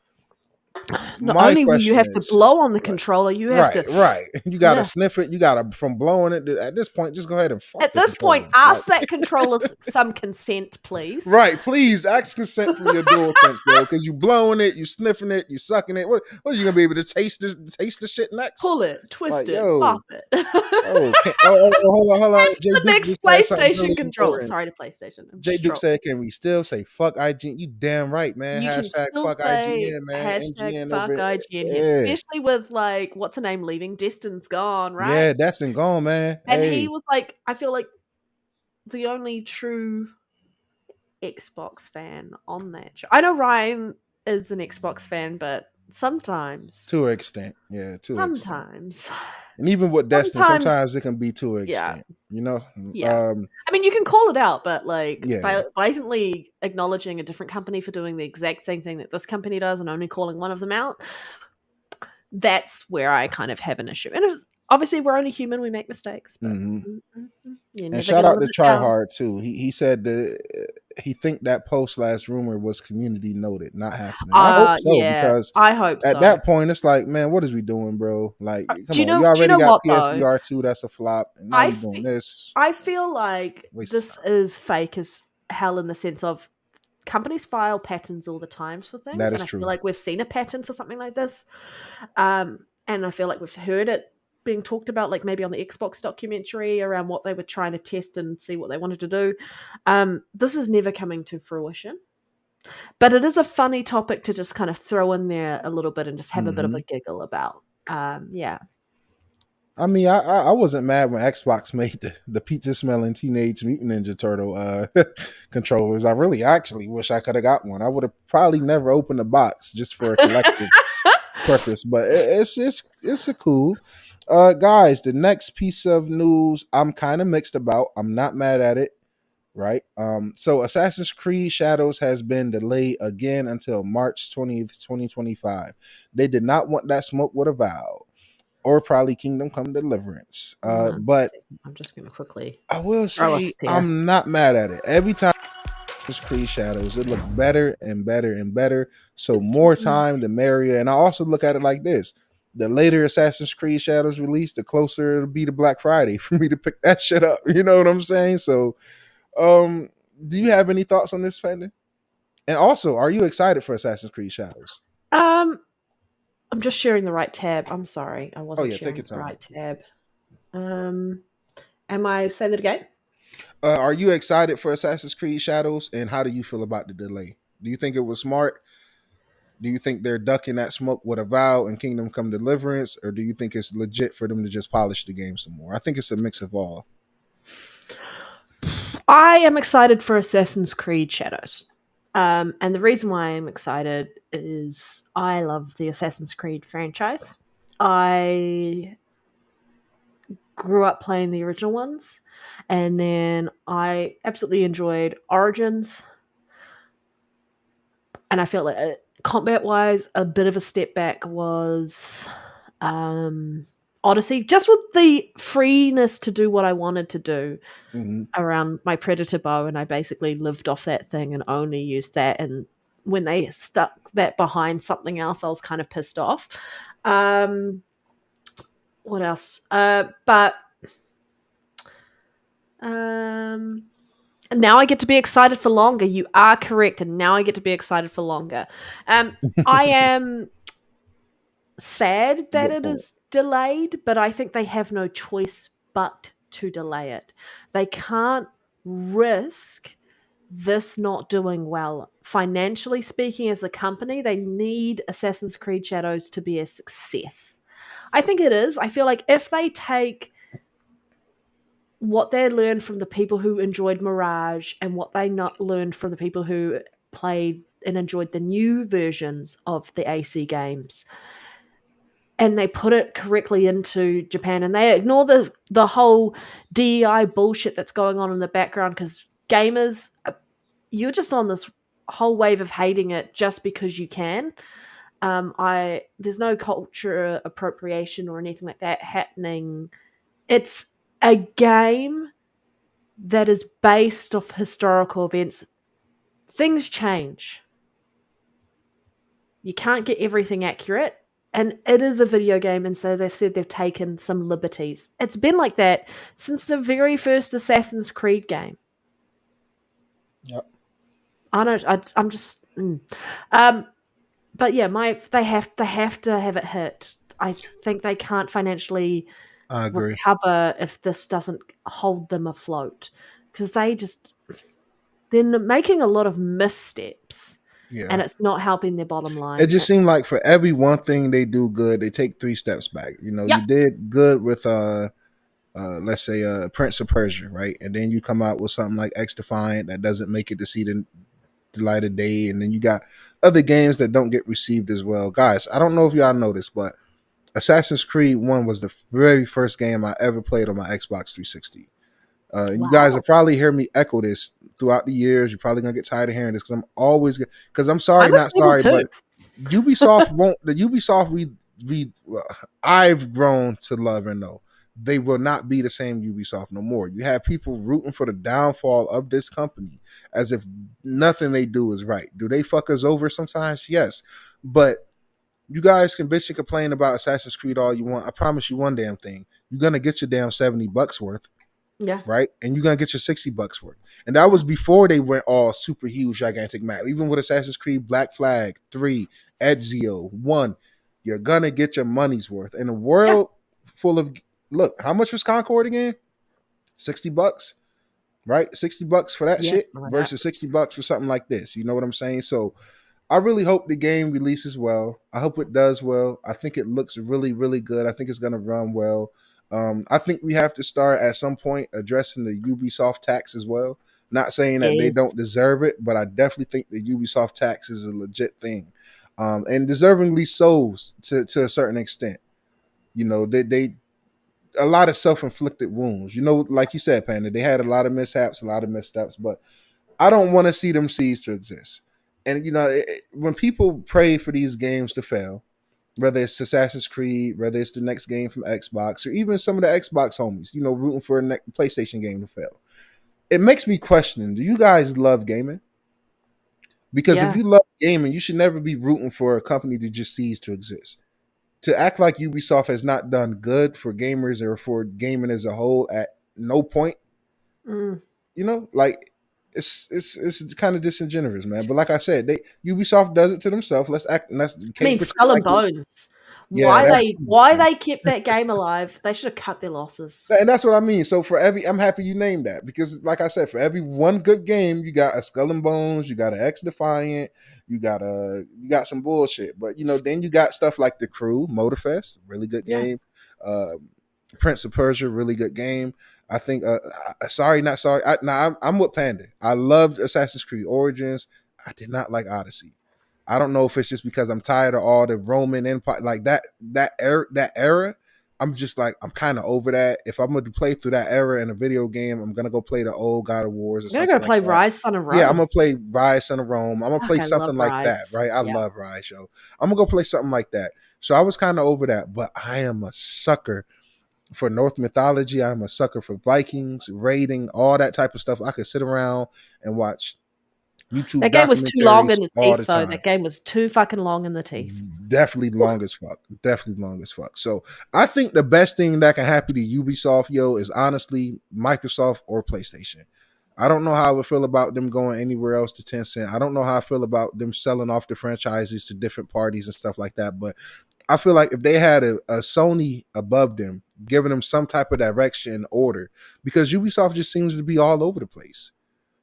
Not My only will you question have to is, blow on the like, controller, you have right, to right. You gotta sniff. sniff it. You gotta from blowing it. At this point, just go ahead and fuck At the this point, controller. Like, ask that controller some consent, please. right, please ask consent from your dual sense, bro, because you blowing it, you sniffing it, you sucking it. What are you gonna be able to taste the shit next? Pull it, twist Like, it, pop it. hold on. Jay The Duke next just said something PlayStation really controller. important. Sorry to PlayStation. I'm Jay just Duke trolling. said, "Can we still say fuck IGN?" You damn right, man. You can Hashtag still fuck say IGN, man. hashtag NGN fuck over. IGN here, Yeah, especially with like what's her name leaving. Destin's gone, right? yeah, that's and gone, man. And he Hey, was like, I feel like the only true Xbox fan on that show. I know Ryan is an Xbox fan, but sometimes, to an extent, yeah, to an extent. sometimes, And even with Destiny, sometimes, sometimes it can be to an yeah, extent. You know, yeah. I mean, you can call it out, but like yeah. blatantly acknowledging a different company for doing the exact same thing that this company does and only calling one of them out, that's where I kind of have an issue. And obviously, we're only human; we make mistakes, but Hmm. you're And never shout gonna out live to it down. Tryhard too. He said that he think that post last rumor was community noted, not happening. I hope so Yeah, because I hope at so. that point it's like, man, what is we doing, bro? Like, Do come you on, know? we Do you already know got what though? PSVR 2, that's a flop, and now I we doing this. I feel like Waste of this time. is fake as hell in the sense of companies file patterns all the times for things, That and is I feel true. like we've seen a pattern for something like this, and I feel like we've heard it being talked about, like maybe on the Xbox documentary around what they were trying to test and see what they wanted to do. This is never coming to fruition, but it is a funny topic to just kind of throw in there a little bit and just have a bit of Hmm. a giggle about. Yeah. I mean, I wasn't mad when Xbox made the pizza smelling Teenage Mutant Ninja Turtle controllers. I really actually wish I could have got one. I would have probably never opened the box just for a collective purpose, but it's a cool. Guys, the next piece of news I'm kind of mixed about. I'm not mad at it, right? So Assassin's Creed Shadows has been delayed again until March 20th, 2025. They did not want that smoke with a vow, or probably Kingdom Come Deliverance. But I'm just going to quickly I will throw us say here. I'm not mad at it. Every time Creed Shadows, it looked better and better and better. So more time, the merrier. And I also look at it like this: the later Assassin's Creed Shadows release, the closer it'll be to Black Friday for me to pick that shit up. You know what I'm saying? So, do you have any thoughts on this, Panda? And also, are you excited for Assassin's Creed Shadows? I'm just sharing the right tab. I'm sorry, I Oh wasn't yeah, take sharing your the time. right tab. Am I saying that again? Are you excited for Assassin's Creed Shadows? And how do you feel about the delay? Do you think it was smart? Do you think they're ducking that smoke with a vow and Kingdom Come Deliverance, or do you think it's legit for them to just polish the game some more? I think it's a mix of all. I am excited for Assassin's Creed Shadows. And the reason why I'm excited is I love the Assassin's Creed franchise. I grew up playing the original ones, and then I absolutely enjoyed Origins. And I felt like combat wise, a bit of a step back was Odyssey, just with the freeness to do what I wanted to do Mm-hmm. around my Predator bow, and I basically lived off that thing and only used that. And when they stuck that behind something else, I was kind of pissed off. What else? But now I get to be excited for longer. You are correct, and now I get to be excited for longer. I am sad that it is delayed, but I think they have no choice but to delay it. They can't risk this not doing well. Financially speaking, as a company, they need Assassin's Creed Shadows to be a success. I think it is. I feel like if they take what they learned from the people who enjoyed Mirage and what they not learned from the people who played and enjoyed the new versions of the AC games, and they put it correctly into Japan, and they ignore the whole DEI bullshit that's going on in the background, because gamers, you're just on this whole wave of hating it just because you can. There's no culture appropriation or anything like that happening. It's a game that is based off historical events. Things change. You can't get everything accurate. And it is a video game, and so they've said they've taken some liberties. It's been like that since the very first Assassin's Creed game. Yep. I'm just. But yeah, they have to have it hit. I think they can't financially I agree. recover if this doesn't hold them afloat, because they're making a lot of missteps. Yeah. And it's not helping their bottom line. It just seemed like for every one thing they do good, they take 3 steps back. You know, Yep. You did good with let's say Prince of Persia, right? And then you come out with something like X Defiant that doesn't make it to see the light of day, and then you got other games that don't get received as well. Guys, I don't know if y'all know this, but Assassin's Creed 1 was the very first game I ever played on my Xbox 360. And you guys will probably hear me echo this throughout the years. You're probably gonna get tired of hearing this because I'm sorry, not sorry, but Ubisoft won't. The Ubisoft I've grown to love and know, they will not be the same Ubisoft no more. You have people rooting for the downfall of this company as if nothing they do is right. Do they fuck us over sometimes? Yes, but you guys can bitch and complain about Assassin's Creed all you want. I promise you one damn thing: you're gonna get your damn $70 worth. Yeah. Right? And you're going to get your $60 worth. And that was before they went all super huge, gigantic map. Even with Assassin's Creed Black Flag 3, Ezio 1, you're going to get your money's worth. In a world full of, look, how much was Concord again? $60, right? $60 for that shit versus $60 for something like this. You know what I'm saying? So I really hope the game releases well. I hope it does well. I think it looks really, really good. I think it's going to run well. I think we have to start at some point addressing the Ubisoft tax as well. Not saying that they don't deserve it, but I definitely think the Ubisoft tax is a legit thing, and deservingly so to a certain extent. You know, they a lot of self-inflicted wounds. You know, like you said, Panda, they had a lot of mishaps, a lot of missteps, but I don't want to see them cease to exist. And you know, when people pray for these games to fail, whether it's Assassin's Creed, whether it's the next game from Xbox, or even some of the Xbox homies, you know, rooting for a PlayStation game to fail, it makes me question, do you guys love gaming? Because if you love gaming, you should never be rooting for a company to just cease to exist. To act like Ubisoft has not done good for gamers or for gaming as a whole at no point, you know, like it's kind of disingenuous, man. But like I said, Ubisoft does it to themselves. Let's act. Skull and Bones. Why they kept that game alive? They should have cut their losses. And that's what I mean. So I'm happy you named that, because, like I said, for every one good game, you got a Skull and Bones, you got an X Defiant, you got some bullshit. But you know, then you got stuff like The Crew, Motorfest, really good game. Prince of Persia, really good game. I think, sorry, not sorry. I'm with Panda. I loved Assassin's Creed Origins. I did not like Odyssey. I don't know if it's just because I'm tired of all the Roman Empire, like that era. I'm just like, I'm kind of over that. If I'm going to play through that era in a video game, I'm going to go play the old God of Wars or something. You're going to play Rise, Son of Rome. Yeah, I'm going to play Rise, Son of Rome. I'm going to play something like that, right? I love Rise, yo. I'm going to go play something like that. So I was kind of over that, but I am a sucker for North mythology. I'm a sucker for Vikings, raiding, all that type of stuff. I could sit around and watch YouTube That game was too long documentaries in the all the teeth, though. time. That game was too fucking long in the teeth. Definitely long as fuck. Definitely long as fuck. So I think the best thing that can happen to Ubisoft, yo, is honestly Microsoft or PlayStation. I don't know how I would feel about them going anywhere else to Tencent. I don't know how I feel about them selling off the franchises to different parties and stuff like that. But I feel like if they had a Sony above them, giving them some type of direction and order, because Ubisoft just seems to be all over the place.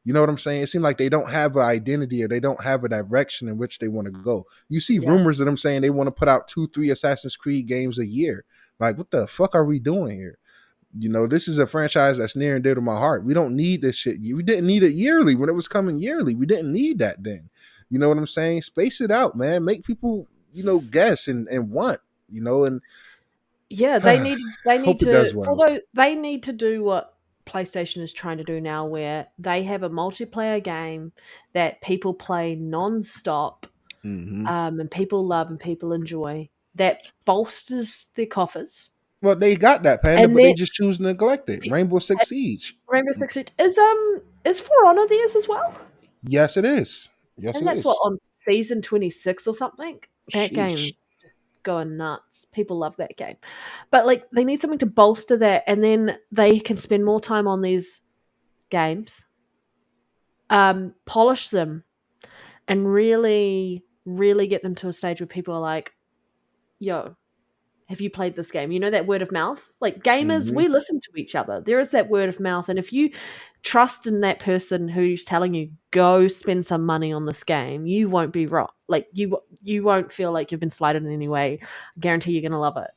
You know what I'm saying? It seems like they don't have an identity or they don't have a direction in which they want to go. You see rumors of them saying they want to put out 2-3 Assassin's Creed games a year. Like, what the fuck are we doing here? You know, this is a franchise that's near and dear to my heart. We don't need this shit. We didn't need it yearly when it was coming yearly. We didn't need that then. You know what I'm saying? Space it out, man. Make people, guess and want, and yeah, they need hope it to, does well. although they need to do what PlayStation is trying to do now, where they have a multiplayer game that people play non-stop, and people love and people enjoy, that bolsters their coffers. Well, they got that, Panda, And but they then just choose to neglect it. Rainbow Six Siege. Rainbow Six Siege is For Honor theirs as well? Yes, it is. Yes, And it that's is. what, on season 26 or something. That Sheesh. game's just going nuts. People love that game. But like, they need something to bolster that, and then they can spend more time on these games, polish them, and really, really get them to a stage where people are like, yo, have you played this game? You know, that word of mouth? Like, gamers, we listen to each other. There is that word of mouth. And if you trust in that person who's telling you, go spend some money on this game, you won't be wrong. Like, you won't feel like you've been slighted in any way. I guarantee you're going to love it.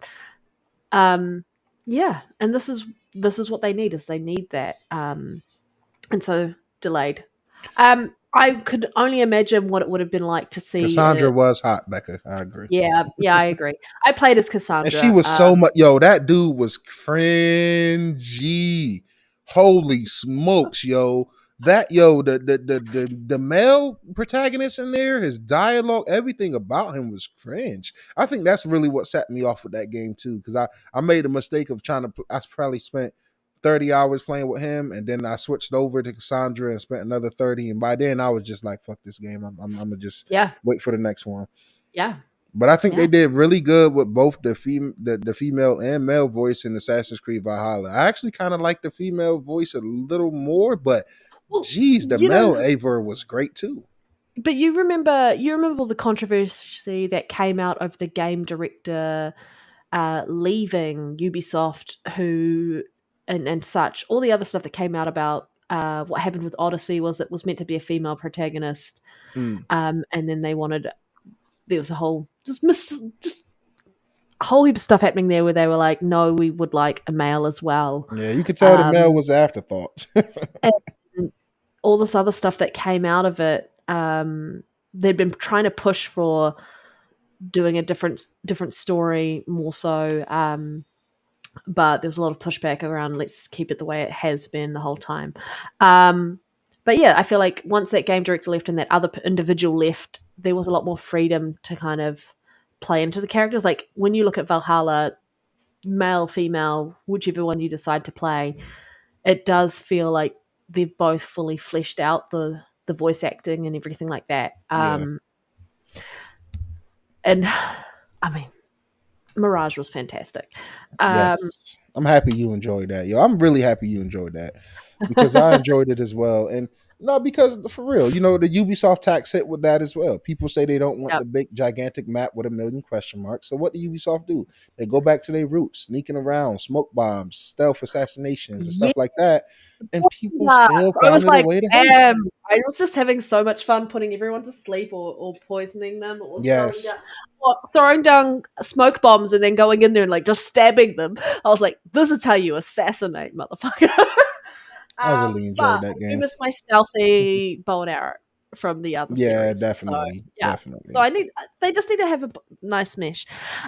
Yeah. And this is what they need, is they need that. And so delayed. I could only imagine what it would have been like to see Cassandra was hot, Becca. I agree. Yeah, I agree. I played as Cassandra. And she was so much. Yo, that dude was cringy. Holy smokes, yo. The male protagonist in there, his dialogue, everything about him was cringe. I think that's really what set me off with that game too, because I made a mistake of I probably spent 30 hours playing with him, and then I switched over to Cassandra and spent another 30, and by then I was just like, fuck this game. I'm gonna just wait for the next one. Yeah. But I think they did really good with both the female and male voice in Assassin's Creed Valhalla. I actually kind of like the female voice a little more, but geez, the male Eivor was great too. But you remember all the controversy that came out of the game director leaving Ubisoft, who and such. All the other stuff that came out about what happened with Odyssey was it was meant to be a female protagonist, and then there was a whole just a whole heap of stuff happening there where they were like, no, we would like a male as well. Yeah, you could tell the male was an afterthought. And all this other stuff that came out of it, they'd been trying to push for doing a different story more so, but there's a lot of pushback around let's keep it the way it has been the whole time. But yeah, I feel like once that game director left and that other individual left, there was a lot more freedom to kind of play into the characters. Like when you look at Valhalla, male, female, whichever one you decide to play, it does feel like they've both fully fleshed out the voice acting and everything like that. And I mean, Mirage was fantastic. Yes. I'm happy you enjoyed that. Yo, I'm really happy you enjoyed that, because I enjoyed it as well. And no, because for real, the Ubisoft tax hit with that as well. People say they don't want the big gigantic map with 1,000,000 question marks. So what do Ubisoft do? They go back to their roots, sneaking around, smoke bombs, stealth assassinations, and stuff like that. And people still found a way to hate. I was just having so much fun putting everyone to sleep or poisoning them or throwing down smoke bombs and then going in there and like just stabbing them. I was like, this is how you assassinate, motherfucker. I really enjoyed that game. I miss my stealthy bow and arrow from the other series. Definitely. So, definitely. So they just need to have a nice mesh.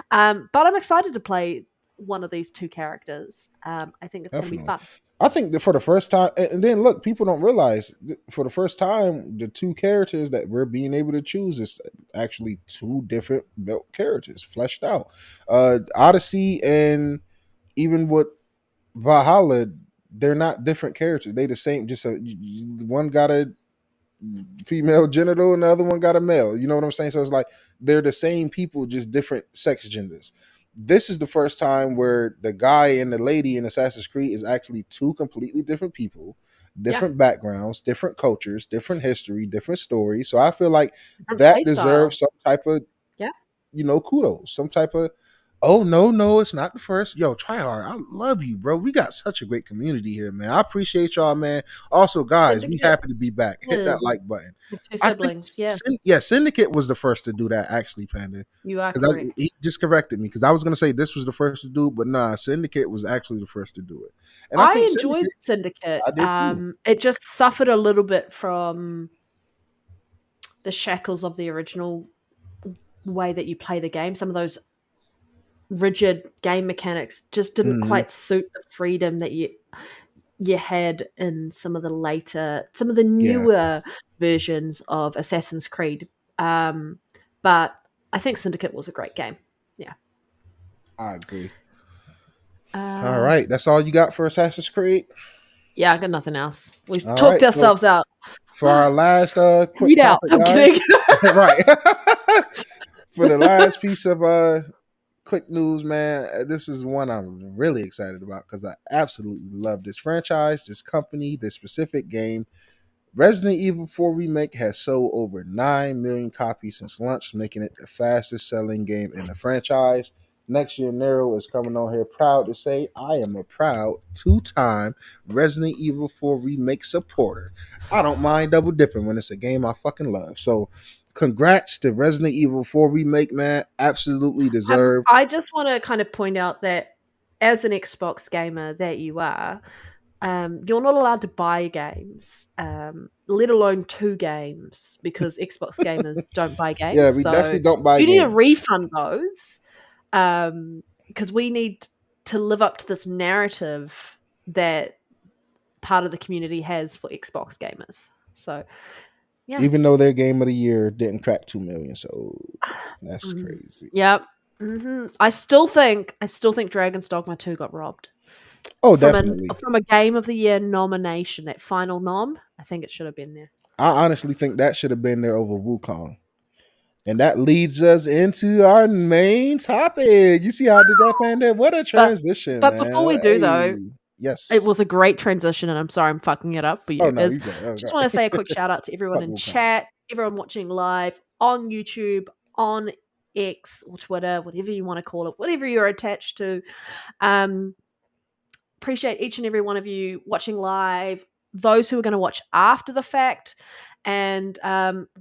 But I'm excited to play one of these two characters. I think it's going to be fun. I think that for the first time, and then look, people don't realize for the first time, the two characters that we're being able to choose is actually two different built characters fleshed out. Odyssey and even with Valhalla, they're not different characters. They the same. Just one got a female genital and the other one got a male. You know what I'm saying? So it's like they're the same people, just different sex genders. This is the first time where the guy and the lady in Assassin's Creed is actually two completely different people, different backgrounds, different cultures, different history, different stories. So I feel like Different that play deserves style. some type of, Yeah. kudos, some type of, oh no, it's not the first. Yo, try hard. I love you, bro. We got such a great community here, man. I appreciate y'all, man. Also, guys, we Syndicate. happy to be back. Hit that like button. With two I think, siblings. Yeah. Syndicate was the first to do that, actually, Panda. You are Because correct. he just corrected me because I was gonna say this was the first to do it, but nah, Syndicate was actually the first to do it. And I I think enjoyed Syndicate. I did too. It just suffered a little bit from the shackles of the original way that you play the game. Some of those rigid game mechanics just didn't quite suit the freedom that you had in some of the newer versions of Assassin's Creed. But I think Syndicate was a great game. Yeah. I agree. All right, that's all you got for Assassin's Creed? Yeah, I got nothing else. We've All talked right, ourselves out. For our last quick Tweet out. topic, I'm guys. kidding. Right. For the last piece of quick news, man, this is one I'm really excited about because I absolutely love this franchise, this company, this specific game. Resident Evil 4 Remake has sold over 9 million copies since launch, making it the fastest selling game in the franchise. NextGenNero is coming on here proud to say I am a proud 2-time Resident Evil 4 Remake supporter. I don't mind double dipping when it's a game I fucking love. So congrats to Resident Evil 4 Remake, man. Absolutely deserved. I just want to kind of point out that as an Xbox gamer that you are, you're not allowed to buy games, let alone 2 games, because Xbox gamers don't buy games. Yeah, we so definitely don't buy you need to games. refund those, because we need to live up to this narrative that part of the community has for Xbox gamers. So, yeah. Even though their game of the year didn't crack 2 million, so that's crazy. Yep. I still think Dragon's Dogma 2 got robbed. Oh, definitely. From a Game of the Year nomination, that final nom, I think it should have been there. I honestly think that should have been there over Wukong. And that leads us into our main topic. You see how I did that, Panda? What a transition, but man. before we do, though, yes, it was a great transition, and I'm sorry I'm fucking it up for you. Oh, no, you go. Just want to say a quick shout out to everyone in chat, everyone watching live on YouTube, on X or Twitter, whatever you want to call it, whatever you're attached to. Appreciate each and every one of you watching live, those who are going to watch after the fact. And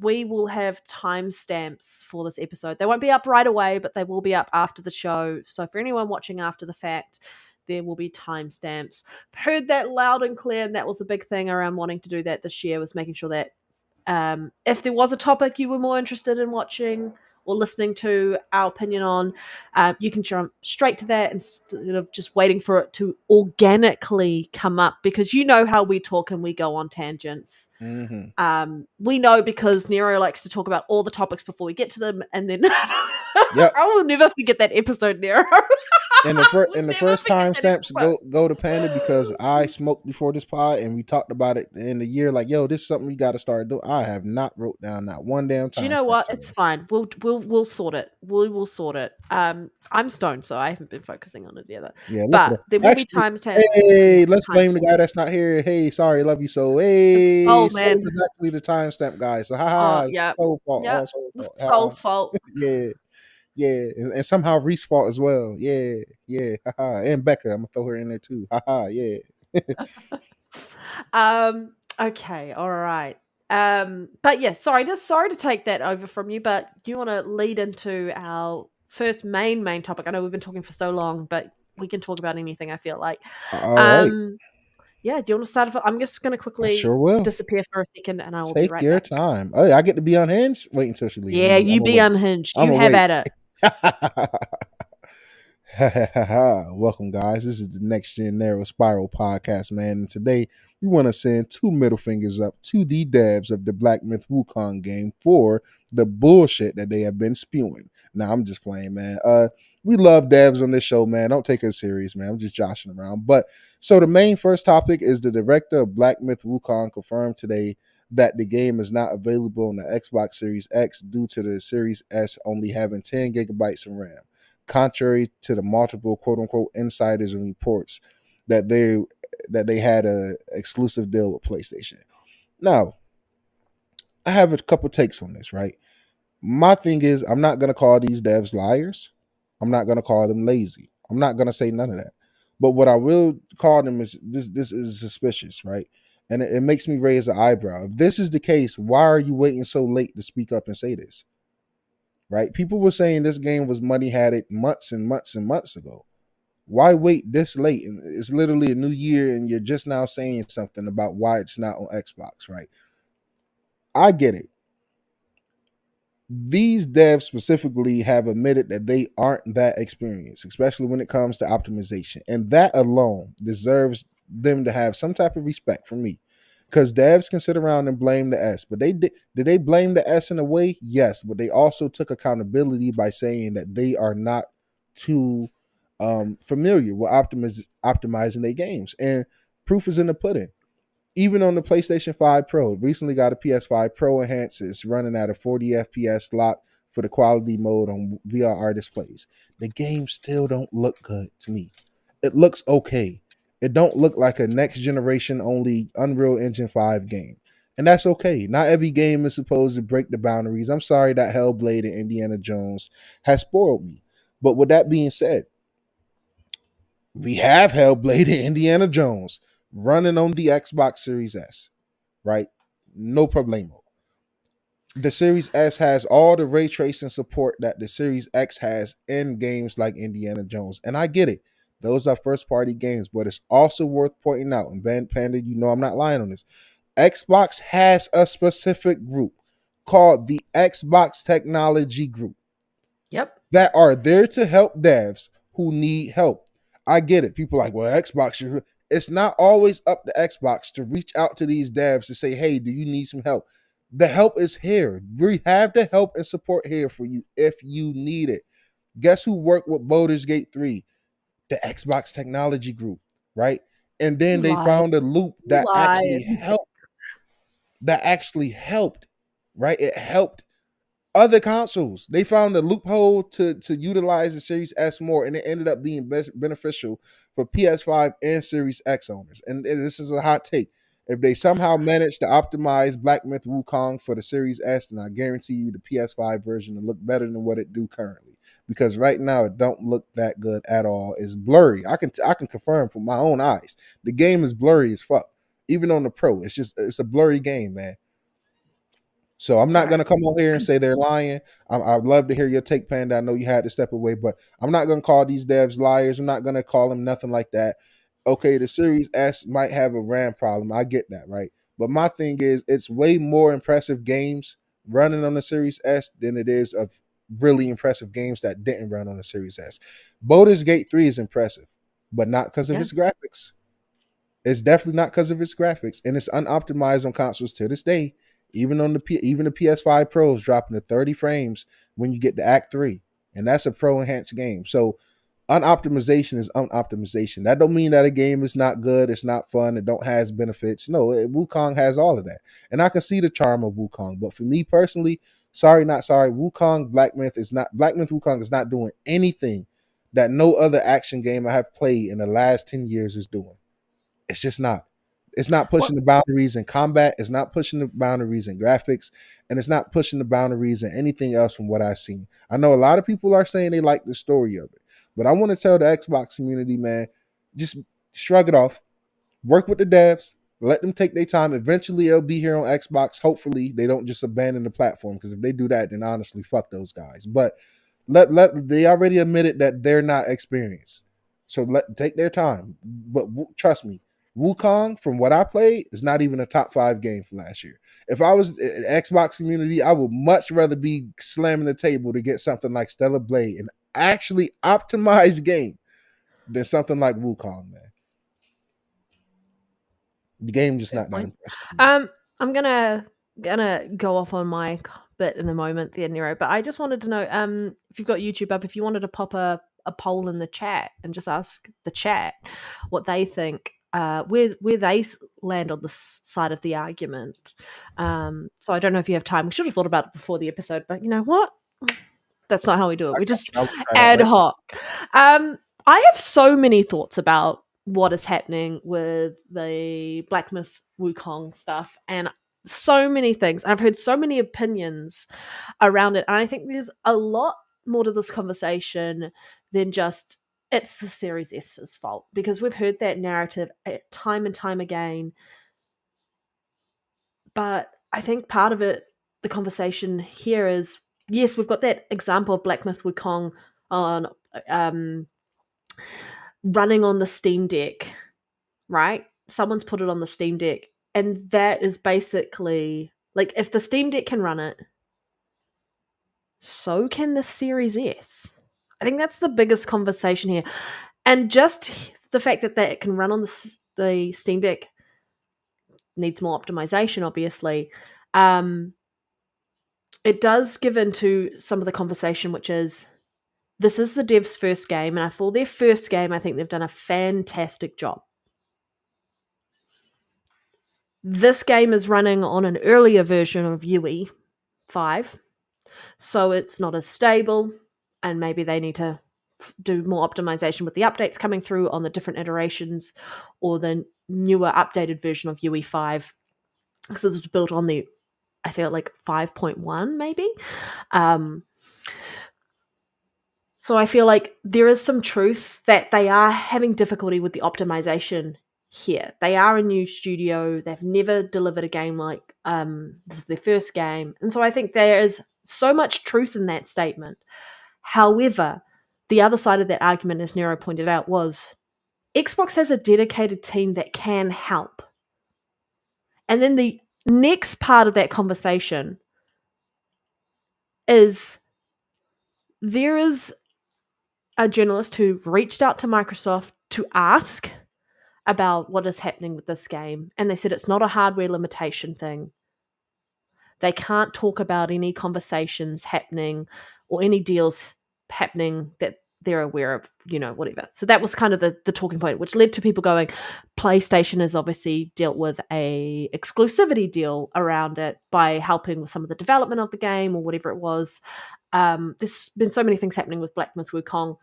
we will have timestamps for this episode. They won't be up right away, but they will be up after the show. So for anyone watching after the fact, there will be timestamps. Heard that loud and clear, and that was a big thing around wanting to do that this year, was making sure that if there was a topic you were more interested in watching or listening to our opinion on, you can jump straight to that instead of just waiting for it to organically come up, because you know how we talk and we go on tangents. We know because Nero likes to talk about all the topics before we get to them, and then I will never forget that episode, Nero. And the first timestamps go to Panda because I smoked before this pod and we talked about it in the year. Like, yo, this is something we got to start doing. I have not wrote down not one damn time. Do you know what? It's fine. We'll sort it. We will sort it. I'm stoned, so I haven't been focusing on it either. Yeah, but there will be timestamps. Hey, let's blame the guy that's not here. Hey, sorry, love you so. Hey, Soul, man. is actually the timestamp guy. So haha, yeah, Soul's fault. Yeah, Soul's fault. Yeah, and somehow Reese's fault as well. Yeah, haha. And Becca, I'm gonna throw her in there too. Haha, yeah. Okay, all right. But yeah, sorry to take that over from you, but do you want to lead into our first main topic? I know we've been talking for so long, but we can talk about anything, I feel like. All right. Yeah, do you want to start? I'm just going to quickly disappear for a second, and I will be right back. Take your time. Oh, yeah, I get to be unhinged? Wait until she leaves. Yeah, you be unhinged. You have at it. Welcome, guys. This is the NextGenNero Spiral podcast, man. And today we want to send 2 middle fingers up to the devs of the Black Myth Wukong game for the bullshit that they have been spewing. Now, I'm just playing, man. we love devs on this show, man. Don't take us serious, man. I'm just joshing around. But so the main first topic is the director of Black Myth Wukong confirmed today that the game is not available on the Xbox Series X due to the Series S only having 10 gigabytes of RAM, contrary to the multiple quote unquote insiders and reports that they had a exclusive deal with PlayStation. Now, I have a couple takes on this, right? My thing is, I'm not going to call these devs liars. I'm not going to call them lazy. I'm not going to say none of that. But what I will call them is this is suspicious, right? And it makes me raise an eyebrow. If this is the case, why are you waiting so late to speak up and say this? Right? People were saying this game was money had it months and months and months ago. Why wait this late? And it's literally a new year and you're just now saying something about why it's not on Xbox, right? I get it. These devs specifically have admitted that they aren't that experienced, especially when it comes to optimization. And that alone deserves them to have some type of respect from me. Because devs can sit around and blame the S. But did they blame the S in a way? Yes. But they also took accountability by saying that they are not too familiar with optimizing their games. And proof is in the pudding. Even on the PlayStation 5 Pro, it recently got a PS5 Pro enhanced. It's running at a 40 FPS lock for the quality mode on VRR displays. The game still don't look good to me. It looks okay. It don't look like a next generation only Unreal Engine 5 game. And that's okay. Not every game is supposed to break the boundaries. I'm sorry that Hellblade and Indiana Jones has spoiled me. But with that being said, we have Hellblade and Indiana Jones running on the Xbox Series S, right? No problemo. The Series S has all the ray tracing support that the Series X has in games like Indiana Jones. And I get it. Those are first party games, but it's also worth pointing out, and Ben Panda, you know I'm not lying on this. Xbox has a specific group called the Xbox Technology Group. Yep. That are there to help devs who need help. I get it. People are like, well, Xbox should. It's not always up to Xbox to reach out to these devs to say, hey, do you need some help? The help is here. We have the help and support here for you if you need it. Guess who worked with Baldur's Gate 3? The Xbox Technology Group, right? And then they found a loop that actually helped, right? It helped other consoles. They found a loophole to utilize the Series S more, and it ended up being beneficial for PS5 and Series X owners. And this is a hot take. If they somehow manage to optimize Black Myth Wukong for the Series S, then I guarantee you the PS5 version will look better than what it do currently. Because right now it don't look that good at all. It's blurry. I can confirm from my own eyes. The game is blurry as fuck. Even on the Pro, it's a blurry game, man. So I'm not going to come on here and say they're lying. I'd love to hear your take, Panda. I know you had to step away, but I'm not going to call these devs liars. I'm not going to call them nothing like that. Okay, the Series S might have a RAM problem. I get that, right? But my thing is, it's way more impressive games running on the Series S than it is of really impressive games that didn't run on the Series S. Baldur's Gate 3 is impressive, but not because of its graphics. It's definitely not because of its graphics, and it's unoptimized on consoles to this day. Even the PS5 Pros dropping to 30 frames when you get to Act 3, and that's a Pro enhanced game. So unoptimization is unoptimization. That don't mean that a game is not good, it's not fun, it don't has benefits. No, Wukong has all of that, and I can see the charm of Wukong. But for me personally, sorry, not sorry, Black Myth Wukong is not doing anything that no other action game I have played in the last 10 years is doing. It's just not. It's not pushing the boundaries in combat. It's not pushing the boundaries in graphics. And it's not pushing the boundaries in anything else from what I've seen. I know a lot of people are saying they like the story of it. But I want to tell the Xbox community, man, just shrug it off. Work with the devs. Let them take their time. Eventually, it'll be here on Xbox. Hopefully, they don't just abandon the platform. Because if they do that, then honestly, fuck those guys. But they already admitted that they're not experienced. So take their time. But trust me, Wukong, from what I played, is not even a top 5 game from last year. If I was an Xbox community, I would much rather be slamming the table to get something like Stellar Blade, an actually optimized game, than something like Wukong, man. The game just not that impressive. I'm gonna go off on my bit in a moment, the Nero, but I just wanted to know if you've got YouTube up, if you wanted to pop a a poll in the chat and just ask the chat what they think, where they land on this side of the argument. So I don't know if you have time. We should have thought about it before the episode, but you know what? That's not how we do it. We just ad hoc. I have so many thoughts about what is happening with the Black Myth Wukong stuff, and so many things. I've heard so many opinions around it, and I think there's a lot more to this conversation than just it's the Series S's fault, because we've heard that narrative time and time again. But I think part of it, the conversation here is, yes, we've got that example of Black Myth Wukong on running on the Steam Deck, right? Someone's put it on the Steam Deck, and that is basically like, if the Steam Deck can run it, so can the Series S. I think that's the biggest conversation here. And just the fact that it can run on the Steam Deck needs more optimization, obviously. It does give into some of the conversation, which is, this is the devs' first game, and for their first game, I think they've done a fantastic job. This game is running on an earlier version of UE 5, so it's not as stable, and maybe they need to do more optimization with the updates coming through on the different iterations, or the newer updated version of UE 5, because this was built on the, I feel like 5.1 maybe. So I feel like there is some truth that they are having difficulty with the optimization here. They are a new studio. They've never delivered a game like this is their first game. And so I think there is so much truth in that statement. However, the other side of that argument, as Nero pointed out, was Xbox has a dedicated team that can help. And then the next part of that conversation is, there is a journalist who reached out to Microsoft to ask about what is happening with this game, and they said it's not a hardware limitation thing. They can't talk about any conversations happening or any deals happening that they're aware of, whatever. So that was kind of the talking point, which led to people going, PlayStation has obviously dealt with a exclusivity deal around it by helping with some of the development of the game or whatever it was. There's been so many things happening with Black Myth Wukong.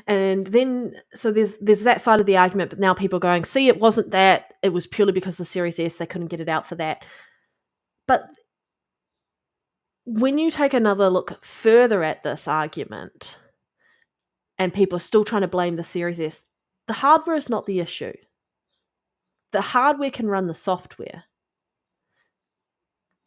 And then, so there's that side of the argument, but now people are going, see, it wasn't that, it was purely because the Series S, they couldn't get it out for that. But when you take another look further at this argument, and people are still trying to blame the Series S, the hardware is not the issue. The hardware can run the software.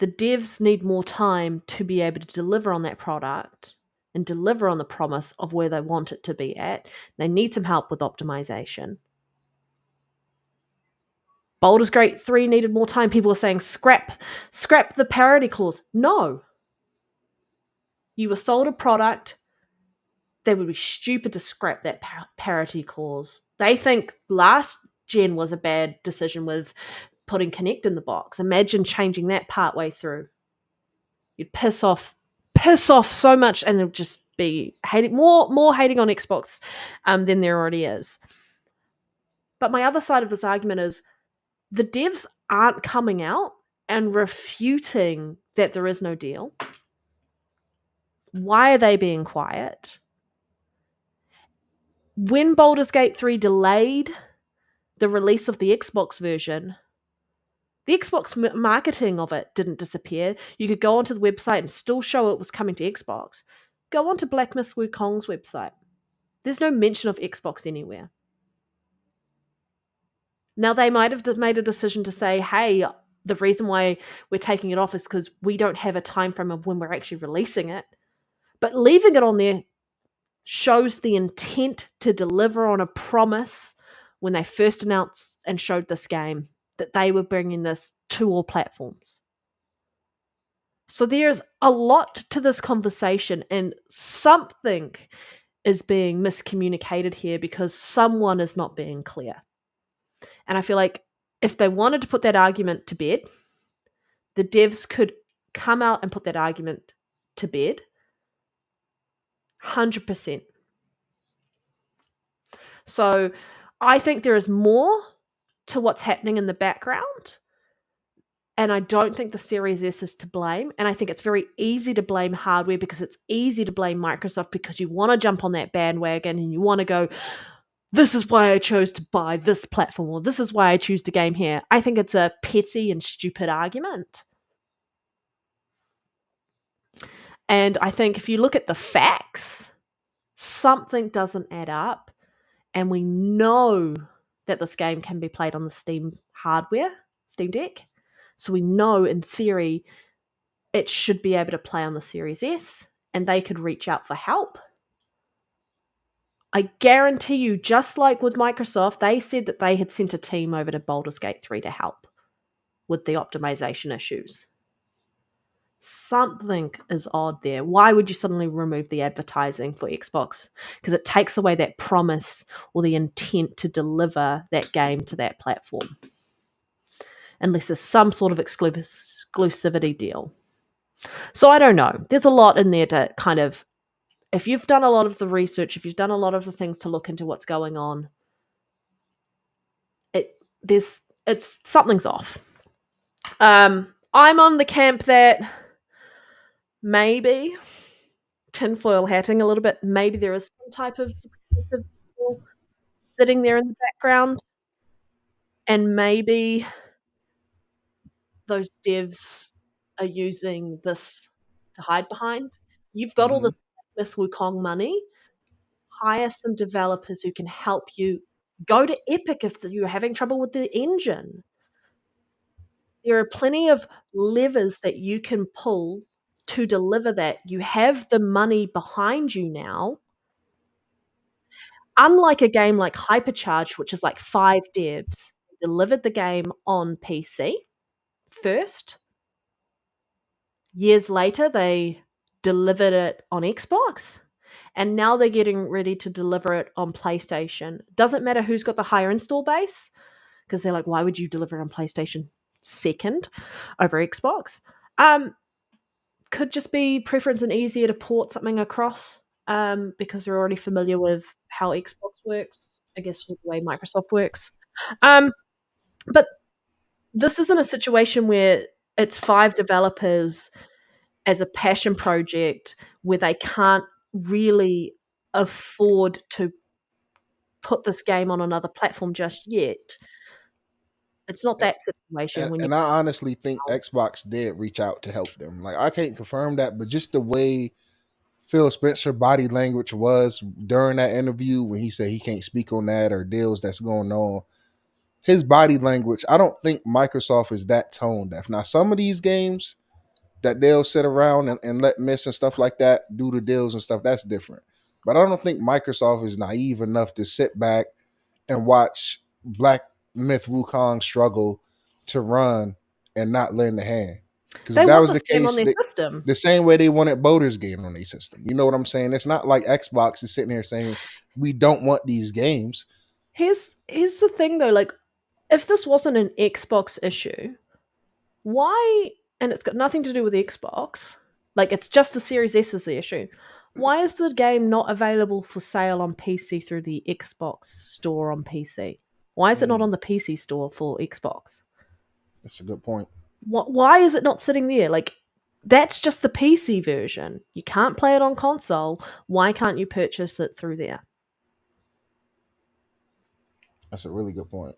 The devs need more time to be able to deliver on that product and deliver on the promise of where they want it to be at. They need some help with optimization. Baldur's Gate 3 needed more time. People are saying scrap the parity clause. No. You were sold a product. They would be stupid to scrap that parity clause. They think last gen was a bad decision with putting Kinect in the box. Imagine changing that part way through. You'd piss off so much, and there'll just be hating, more hating on Xbox than there already is. But my other side of this argument is, the devs aren't coming out and refuting that there is no deal. Why are they being quiet? When Baldur's Gate 3 delayed the release of the Xbox version, the Xbox marketing of it didn't disappear. You could go onto the website and still show it was coming to Xbox. Go onto Black Myth Wukong's website. There's no mention of Xbox anywhere. Now, they might have made a decision to say, hey, the reason why we're taking it off is because we don't have a time frame of when we're actually releasing it. But leaving it on there shows the intent to deliver on a promise when they first announced and showed this game, that they were bringing this to all platforms. So there's a lot to this conversation, and something is being miscommunicated here because someone is not being clear. And I feel like if they wanted to put that argument to bed, the devs could come out and put that argument to bed. 100%. So I think there is more to what's happening in the background. And I don't think the Series S is to blame. And I think it's very easy to blame hardware because it's easy to blame Microsoft because you want to jump on that bandwagon and you want to go, this is why I chose to buy this platform, or this is why I choose to game here. I think it's a petty and stupid argument. And I think if you look at the facts, something doesn't add up. And we know that this game can be played on the Steam hardware, Steam Deck. So we know in theory it should be able to play on the Series S, and they could reach out for help. I guarantee you, just like with Microsoft, they said that they had sent a team over to Baldur's Gate 3 to help with the optimization issues. Something is odd there. Why would you suddenly remove the advertising for Xbox? Because it takes away that promise or the intent to deliver that game to that platform. Unless there's some sort of exclusivity deal. So I don't know. There's a lot in there to kind of, if you've done a lot of the research, if you've done a lot of the things to look into what's going on, it's something's off. I'm on the camp that maybe tinfoil hatting a little bit. Maybe there is some type of sitting there in the background, and maybe those devs are using this to hide behind. You've got all this with Wukong money. Hire some developers who can help you. Go to Epic if you're having trouble with the engine. There are plenty of levers that you can pull to deliver that. You have the money behind you now. Unlike a game like Hypercharged, which is like 5 devs, delivered the game on PC first. Years later, they delivered it on Xbox. And now they're getting ready to deliver it on PlayStation. Doesn't matter who's got the higher install base, because they're like, why would you deliver it on PlayStation second over Xbox? Could just be preference and easier to port something across because they're already familiar with how Xbox works, I guess with the way Microsoft works. But this isn't a situation where it's 5 developers as a passion project where they can't really afford to put this game on another platform just yet. It's not that situation. And I honestly think Xbox did reach out to help them. Like, I can't confirm that, but just the way Phil Spencer body language was during that interview when he said he can't speak on that or deals that's going on, his body language, I don't think Microsoft is that tone deaf. Now, some of these games that they'll sit around and let miss and stuff like that, do the deals and stuff, that's different. But I don't think Microsoft is naive enough to sit back and watch Black Myth Wukong struggle to run and not lend a hand. Because if that was the case, on their system. The same way they wanted Baldur's Gate on their system. You know what I'm saying? It's not like Xbox is sitting here saying, we don't want these games. Here's the thing, though. Like, if this wasn't an Xbox issue, why... And it's got nothing to do with Xbox. Like, it's just the Series S is the issue. Why is the game not available for sale on PC through the Xbox store on PC? Why is it not on the PC store for Xbox? That's a good point. Why is it not sitting there? Like, that's just the PC version. You can't play it on console. Why can't you purchase it through there? That's a really good point.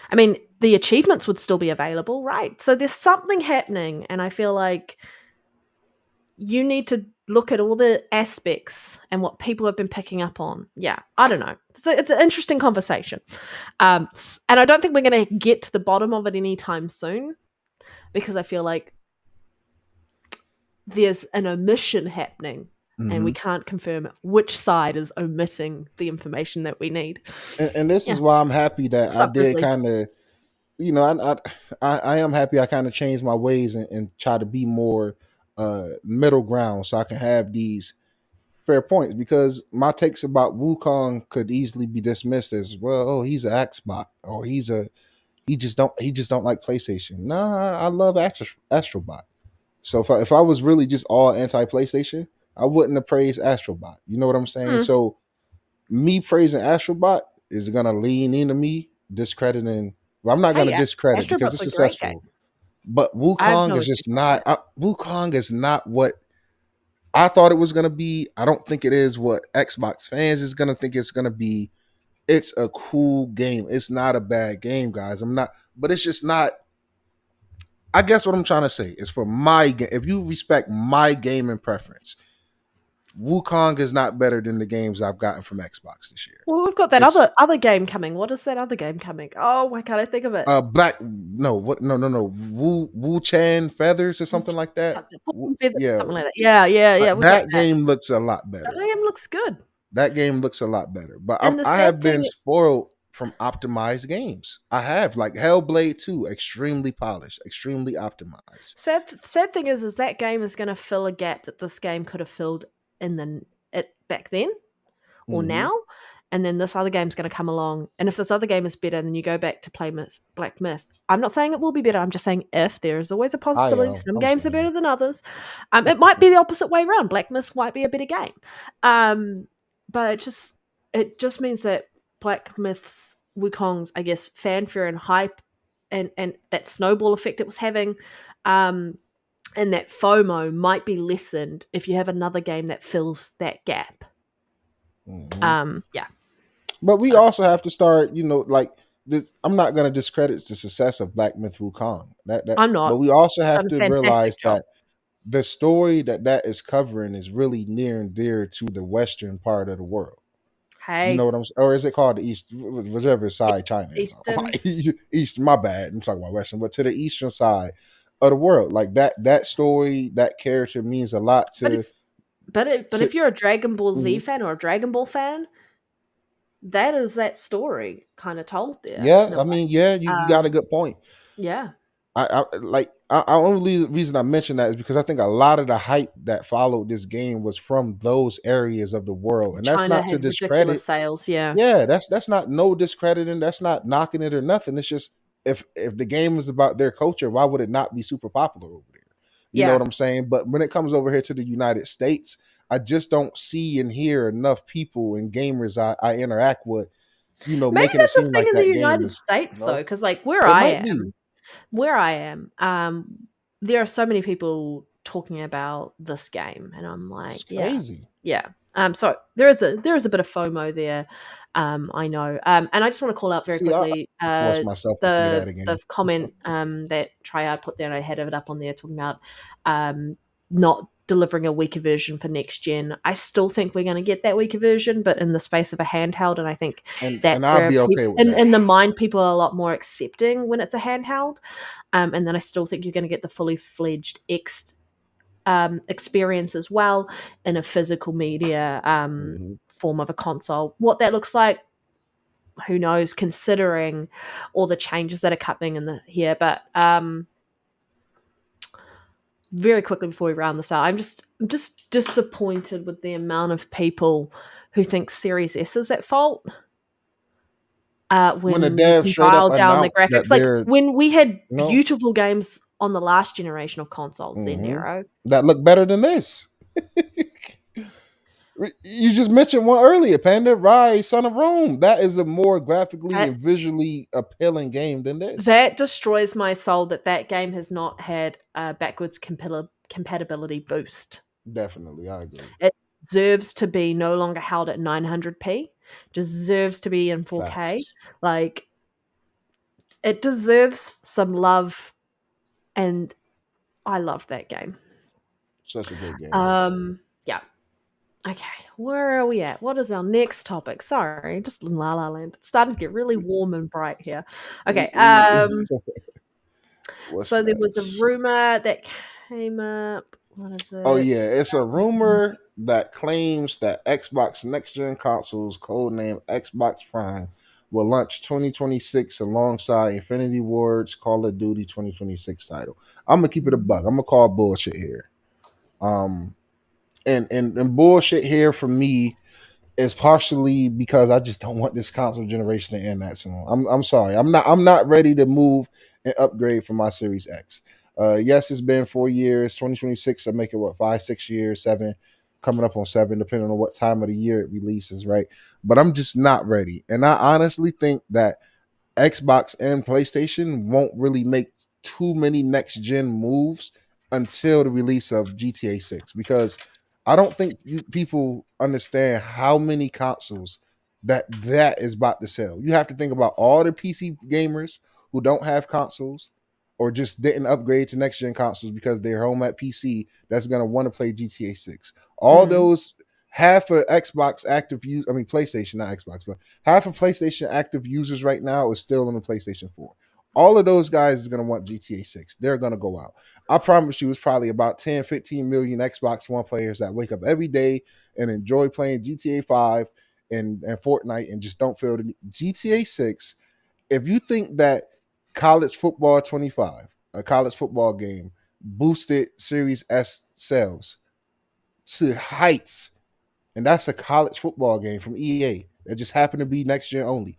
I mean, the achievements would still be available, right? So there's something happening, and I feel like you need to look at all the aspects and what people have been picking up on. Yeah, I don't know. It's an interesting conversation. And I don't think we're going to get to the bottom of it anytime soon because I feel like there's an omission happening. And we can't confirm which side is omitting the information that we need. And this is why I'm happy that I did kind of, you know, I am happy I kind of changed my ways and try to be more middle ground so I can have these fair points, because my takes about Wukong could easily be dismissed as, well, oh, he's an Xbox, or he just don't like PlayStation. Nah, I love Astrobot. So if I was really just all anti-PlayStation, I wouldn't have praised Astrobot. You know what I'm saying? So me praising Astrobot is gonna lean into me discrediting. Well, I'm not gonna Hey, discredit because Astrobot's it's a great game. successful. But I have Wukong no is just excuse for not. it. Wukong is not what I thought it was gonna be. I don't think it is what Xbox fans is gonna think it's gonna be. It's a cool game. It's not a bad game, guys. I'm not, but it's just not. I guess what I'm trying to say is for my game. If you respect my gaming preference, Wukong is not better than the games I've gotten from Xbox this year. Well, we've got that It's other game coming. What is that other game coming? Oh, why can't I think of it? Black. No, what? No. Wu Chan Feathers or something like that. Yeah, Something like that. Yeah. We've got that that. game looks a lot That better. game looks good. That game looks a lot better. But And the I sad have thing, been spoiled from optimized games. I have, like Hellblade 2, extremely polished, extremely optimized. sad thing is that game is going to fill a gap that this game could have filled back then or now. And then this other game's going to come along. And if this other game is better, then you go back to play Black Myth. I'm not saying it will be better. I'm just saying if there is always a possibility. Some games are better than others. It might be the opposite way around. Black Myth might be a better game. But it just means that Black Myth's Wukong's, I guess, fanfare and hype and that snowball effect it was having, and that FOMO might be lessened if you have another game that fills that gap. Yeah. But we also have to start, like this. I'm not going to discredit the success of Black Myth Wukong. I'm not. But we also It's have done a to fantastic realize job. that the story that is covering is really near and dear to the western part of the world. Hey, You know what I'm saying? Or is it called the East? Whichever side China is. East, my bad. I'm talking about Western, but to the eastern side of the world. Like that story, that character means a lot to. But if you're a Dragon Ball Z Mhm. fan or a Dragon Ball fan, that is that story kind of told there. Yeah, I mean, yeah, you got a good point. Yeah. I only reason I mention that is because I think a lot of the hype that followed this game was from those areas of the world, and that's China not to had discredit ridiculous sales. Yeah. Yeah, that's not no discrediting. That's not knocking it or nothing. It's just if the game is about their culture, why would it not be super popular over there? You know what I'm saying? But when it comes over here to the United States, I just don't see and hear enough people and gamers I interact with, Maybe making it that's the seem thing like in that the game United is, States though, because like it might be. where I am, there are so many people talking about this game, and I'm like, It's crazy. yeah. So there is a bit of FOMO there. I know. And I just want to call out very quickly force myself to say that again. the comment that Triad put there, and I had it up on there talking about not delivering a weaker version for next gen. I still think we're going to get that weaker version, but in the space of a handheld, and I think that's I'll where be okay with that. in the mind people are a lot more accepting when it's a handheld. And then I still think you're going to get the fully fledged experience as well in a physical media form of a console. What that looks like, who knows, considering all the changes that are coming in here. But very quickly before we round this out, I'm just disappointed with the amount of people who think Series S is at fault. When the dev straight up down the announced graphics, that like when we had beautiful games on the last generation of consoles, Nero, that look better than this. You just mentioned one earlier, Panda, Rise, Son of Rome. That is a more graphically and visually appealing game than this. That destroys my soul that game has not had a backwards compatibility boost. Definitely, I agree. It deserves to be no longer held at 900p. Deserves to be in 4K. Facts. Like, it deserves some love, and I love that game. Such a great game. Yeah. Okay, where are we at? What is our next topic? Sorry, just in La La Land. It's starting to get really warm and bright here. Okay, so there was a rumor that came up. What is it? Oh yeah, it's a rumor that claims that Xbox next-gen consoles, codenamed Xbox Prime, will launch 2026 alongside Infinity Ward's Call of Duty 2026 title. I'm gonna keep it a buck. I'm gonna call bullshit here. And bullshit here for me is partially because I just don't want this console generation to end that soon. I'm sorry. I'm not ready to move and upgrade from my Series X. Yes, it's been 4 years. 2026, I make it 5, 6 years, 7. coming up on 7, depending on what time of the year it releases, right? But I'm just not ready. And I honestly think that Xbox and PlayStation won't really make too many next gen moves until the release of GTA 6, because I don't think people understand how many consoles that is about to sell. You have to think about all the PC gamers who don't have consoles or just didn't upgrade to next gen consoles because they're home at PC that's going to want to play GTA 6. All those half of Xbox active use, I mean PlayStation, not Xbox, but half of PlayStation active users right now is still on the PlayStation 4. All of those guys is going to want GTA 6. They're going to go out. I promise you, it's probably about 10, 15 million Xbox One players that wake up every day and enjoy playing GTA 5 and Fortnite and just don't feel the GTA 6. If you think that College Football 25, a college football game, boosted Series S sales to heights, and that's a college football game from EA that just happened to be next gen only,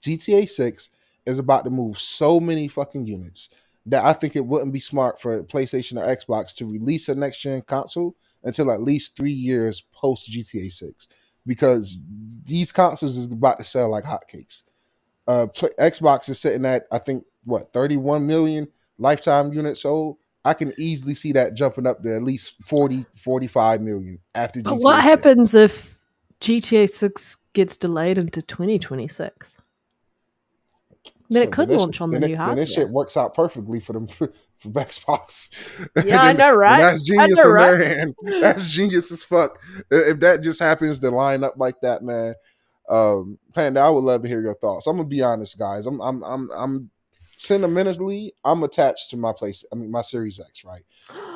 GTA 6 is about to move so many fucking units that I think it wouldn't be smart for PlayStation or Xbox to release a next gen console until at least 3 years post GTA 6, because these consoles is about to sell like hotcakes. Xbox is sitting at, I think, what, 31 million lifetime units sold. I can easily see that jumping up to at least 40, 45 million after GTA 6. But what happens if GTA 6 gets delayed into 2026? Then it could launch on the new hardware. Then this shit works out perfectly for them for Xbox. Yeah, I know, right? That's genius on their hand. That's genius as fuck. If that just happens to line up like that, man. Panda, I would love to hear your thoughts. I'm gonna be honest, guys. I'm sentimentally, I'm attached to my my Series X, right?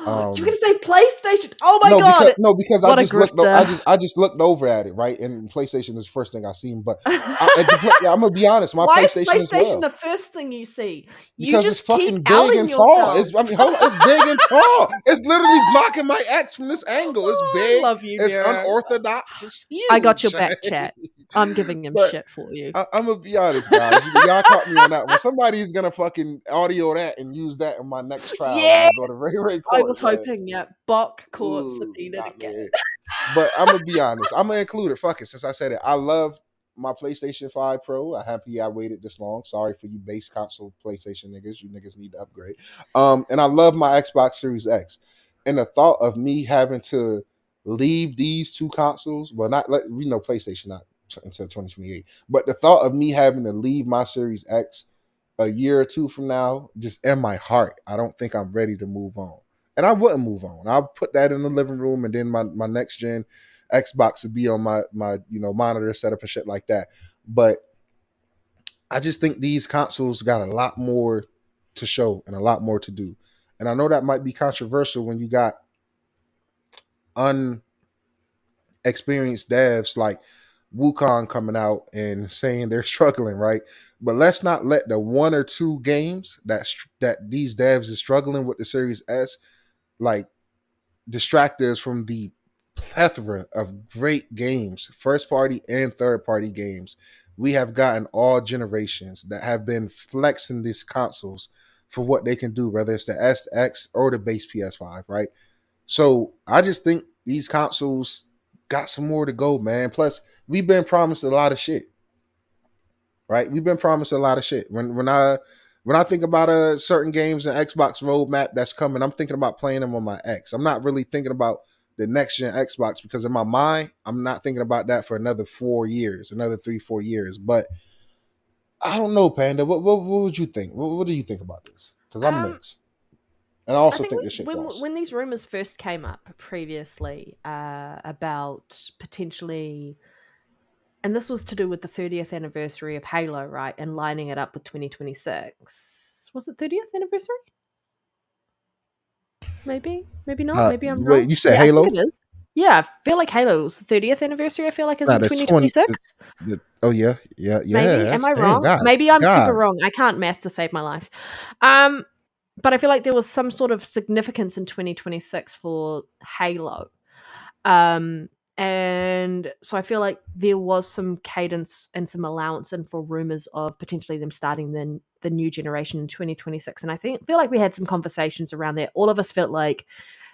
You're gonna say PlayStation? Oh my god! Because I just looked over at it, right? And PlayStation is the first thing I seen. But I'm gonna be honest, my PlayStation is the first thing you see? Because it's fucking big and tall. It's big and tall. It's literally blocking my X from this angle. It's big. I love you, it's Nero. Unorthodox. It's huge. I got your back, chat. I'm giving him shit for you. I'm gonna be honest, guys. Y'all caught me on that one. Somebody's gonna fucking audio that and use that in my next trial. Yeah, go to Ray Court. I was hoping, Bok Court subpoena to get it. But I'm gonna be honest. I'm gonna include it. Fuck it. Since I said it, I love my PlayStation 5 Pro. I'm happy I waited this long. Sorry for you base console PlayStation niggas. You niggas need to upgrade. And I love my Xbox Series X. And the thought of me having to leave these two consoles, well, not PlayStation not until 2028, but the thought of me having to leave my Series X a year or two from now, just in my heart, I don't think I'm ready to move on. And I wouldn't move on. I'll put that in the living room, and then my next gen Xbox would be on my monitor setup and shit like that. But I just think these consoles got a lot more to show and a lot more to do. And I know that might be controversial when you got unexperienced devs like Wukong coming out and saying they're struggling, right? But let's not let the one or two games that these devs are struggling with the Series S like distract us from the plethora of great games, first party and third party games we have gotten all generations that have been flexing these consoles for what they can do, whether it's the S, X, or the base PS5, right? So I just think these consoles got some more to go, man. Plus, we've been promised a lot of shit, right? We've been promised a lot of shit. When I think about certain games and Xbox roadmap that's coming, I'm thinking about playing them on my X. I'm not really thinking about the next gen Xbox because in my mind, I'm not thinking about that for another 4 years, another 3-4 years. But I don't know, Panda. What would you think? What do you think about this? Because I'm mixed. And I also think this shit false. When these rumors first came up previously about potentially, and this was to do with the 30th anniversary of Halo, right? And lining it up with 2026. Was it 30th anniversary? Maybe not. Maybe I'm wrong. Wait, you said Halo? I think it is. Yeah, I feel like Halo's 30th anniversary. I feel like is in 2026. Oh yeah. Maybe. Am I wrong? God, maybe I'm super wrong. I can't math to save my life. But I feel like there was some sort of significance in 2026 for Halo. And so I feel like there was some cadence and some allowance in for rumors of potentially them starting the new generation in 2026. And I feel like we had some conversations around that. All of us felt like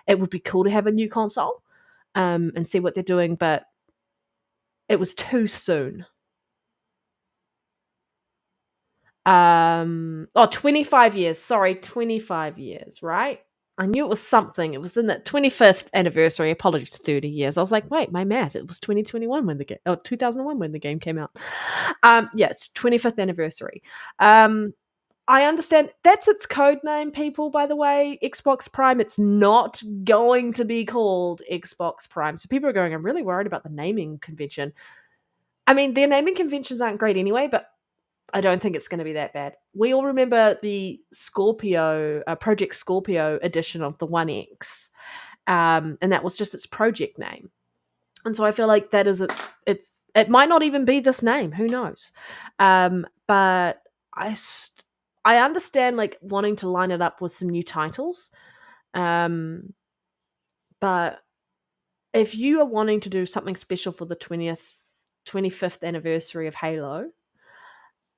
it would be cool to have a new console. and see what they're doing, but it was too soon. 25 years. Sorry, 25 years, right? I knew it was something. It was in that 25th anniversary. Apologies, 30 years. I was like, wait, my math. It was 2021 when the game, 2001 when the game came out. Yeah, it's 25th anniversary. I understand that's its code name, people, by the way. Xbox Prime. It's not going to be called Xbox Prime. So people are going, I'm really worried about the naming convention. I mean, their naming conventions aren't great anyway, but I don't think it's going to be that bad. We all remember the Scorpio, Project Scorpio edition of the One X, and that was just its project name. And so I feel like that is it might not even be this name. Who knows? But I understand like wanting to line it up with some new titles, but if you are wanting to do something special for the 25th anniversary of Halo,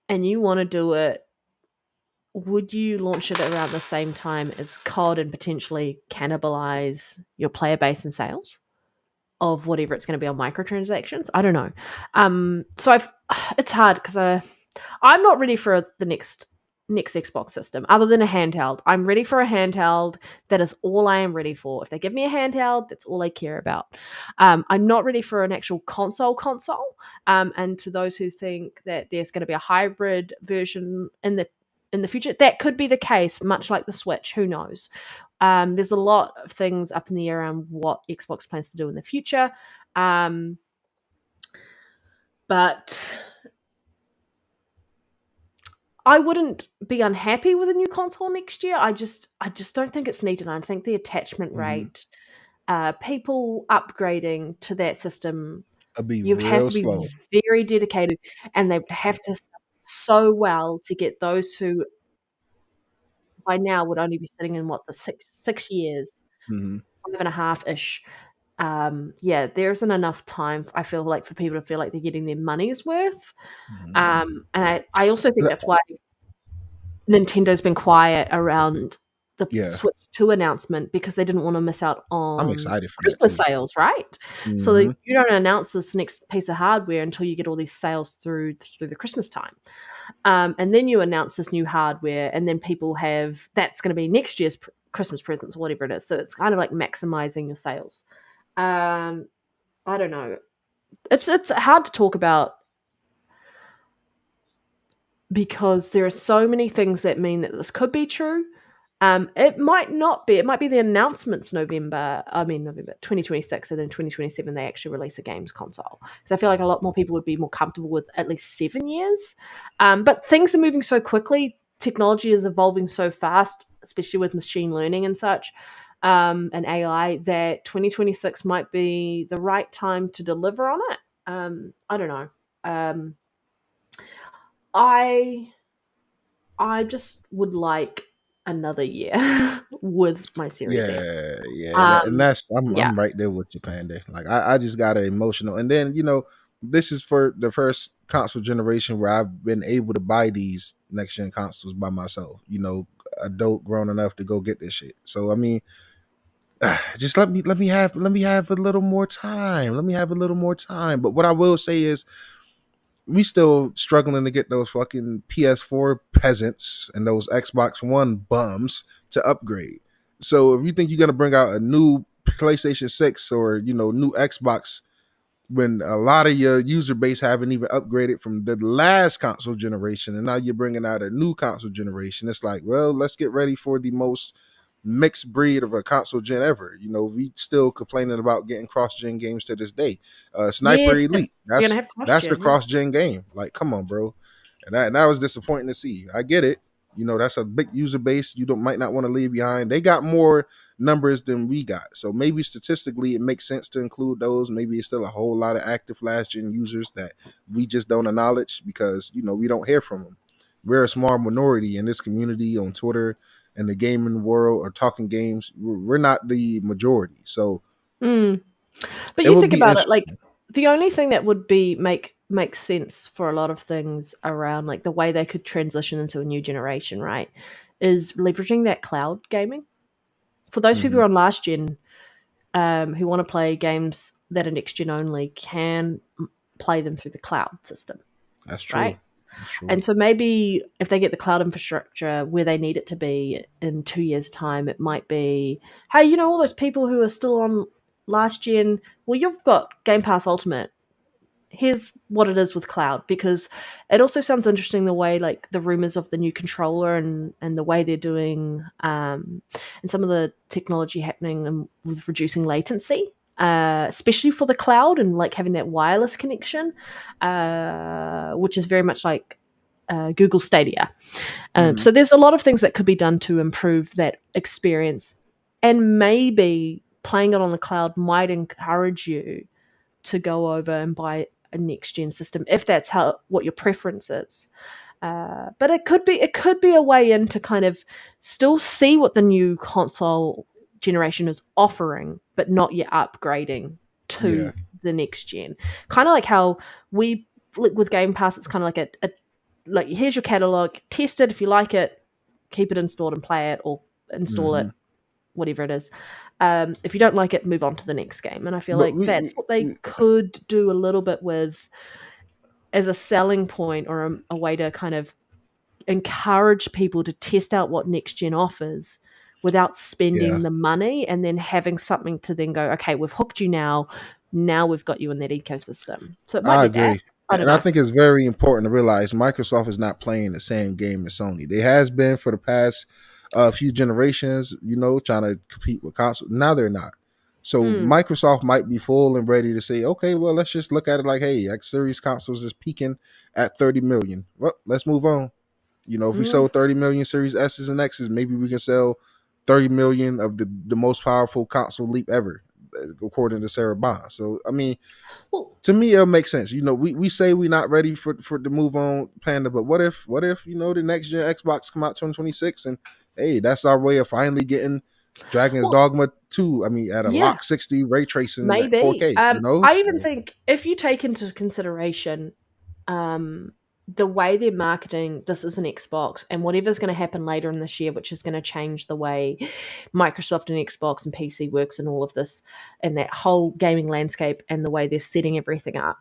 and you want to do it, would you launch it around the same time as COD and potentially cannibalize your player base and sales of whatever it's going to be on microtransactions? I don't know. So it's hard because I'm not ready for the next Xbox system other than a handheld. I'm ready for a handheld. That is all I am ready for. If they give me a handheld, that's all I care about. I'm not ready for an actual console. And to those who think that there's going to be a hybrid version in the future, that could be the case, much like the Switch. Who knows? There's a lot of things up in the air around what Xbox plans to do in the future. But I wouldn't be unhappy with a new console next year. I just don't think it's needed. I think the attachment rate, people upgrading to that system, It'll be you have real to be slow. very dedicated, and they would have to start so well to get those who by now would only be sitting in what the six years, Mm-hmm. 5.5-ish. Yeah, there isn't enough time. I feel like for people to feel like they're getting their money's worth. Mm-hmm. And I also think that's why Nintendo's been quiet around the Yeah, Switch 2 announcement, because they didn't want to miss out I'm on excited for that Christmas too. sales, right? So Mm-hmm. that you don't announce this next piece of hardware until you get all these sales through the Christmas time. And then you announce this new hardware, and then people have that's going to be next year's Christmas presents or whatever it is. So it's kind of like maximizing your sales. I don't know. It's hard to talk about because there are so many things that mean that this could be true. It might not be. It might be the announcements November 2026, and then 2027 they actually release a games console. Because I feel like a lot more people would be more comfortable with at least 7 years. But things are moving so quickly. Technology is evolving so fast, especially with machine learning and such, and AI, that 2026 might be the right time to deliver on it. I don't know. I just would like another year with my Series X. Yeah, and that's Yeah. I'm right there with you, Panda. Like I just got emotional, and then this is for the first console generation where I've been able to buy these next gen consoles by myself. Adult grown enough to go get this shit. So I mean, just let me have a little more time. Let me have a little more time. But what I will say is, we still struggling to get those fucking PS4 peasants and those Xbox One bums to upgrade. So if you think you're gonna bring out a new PlayStation 6 or new Xbox when a lot of your user base haven't even upgraded from the last console generation, and now you're bringing out a new console generation, it's like, well, let's get ready for the most mixed breed of a console gen ever. We still complaining about getting cross gen games to this day. Sniper Yes, Elite, you're gonna that's have that's the question. cross gen game. Like, come on, bro. And that was disappointing to see. I get it. That's a big user base you might not want to leave behind. They got more numbers than we got, so maybe statistically it makes sense to include those. Maybe it's still a whole lot of active last gen users that we just don't acknowledge because we don't hear from them. We're a small minority in this community on Twitter and the gaming world or talking games. We're not the majority, so Mm. But it you will think be about it, like interesting. the only thing that would be make sense for a lot of things around like the way they could transition into a new generation, right, is leveraging that cloud gaming. For those people who Mm-hmm. are on last gen, who want to play games that are next gen only can play them through the cloud system. That's true. Right. That's true. And so maybe if they get the cloud infrastructure where they need it to be in 2 years' time, it might be, hey, you know, all those people who are still on last gen, well, you've got Game Pass Ultimate. Here's what it is with cloud, because it also sounds interesting the way, like, the rumors of the new controller and the way they're doing and some of the technology happening with reducing latency, especially for the cloud and like having that wireless connection, which is very much like Google Stadia. So there's a lot of things that could be done to improve that experience, and maybe playing it on the cloud might encourage you to go over and buy a next gen system if that's what your preference is. But it could be a way in to kind of still see what the new console generation is offering, but not yet upgrading to the next gen. Kind of like how we with Game Pass, it's kind of like a like, here's your catalog, test it. If you like it, keep it installed and play it, or install it, whatever it is. If you don't like it, move on to the next game. And I feel that's what they could do a little bit with as a selling point, or a way to kind of encourage people to test out what next gen offers without spending the money, and then having something to then go, okay, we've hooked you now we've got you in that ecosystem. So it might I be agree. that. I don't And know. I think it's very important to realize Microsoft is not playing the same game as Sony. They has been for the past few generations, you know, trying to compete with consoles. Now they're not. So Microsoft might be full and ready to say, okay, well, let's just look at it like, hey, X Series consoles is peaking at 30 million. Well, let's move on. You know, if we sell 30 million Series S's and X's, maybe we can sell 30 million of the most powerful console leap ever, according to Sarah Bond. So, I mean, to me, it'll make sense. You know, we say we're not ready for the move on Panda, but what if, you know, the next gen Xbox come out 2026, and hey, that's our way of finally getting Dragon's Dogma 2, I mean, at a lock 60 ray tracing at 4K, you know? I even think if you take into consideration the way they're marketing this as an Xbox, and whatever's going to happen later in this year, which is going to change the way Microsoft and Xbox and PC works and all of this, and that whole gaming landscape and the way they're setting everything up,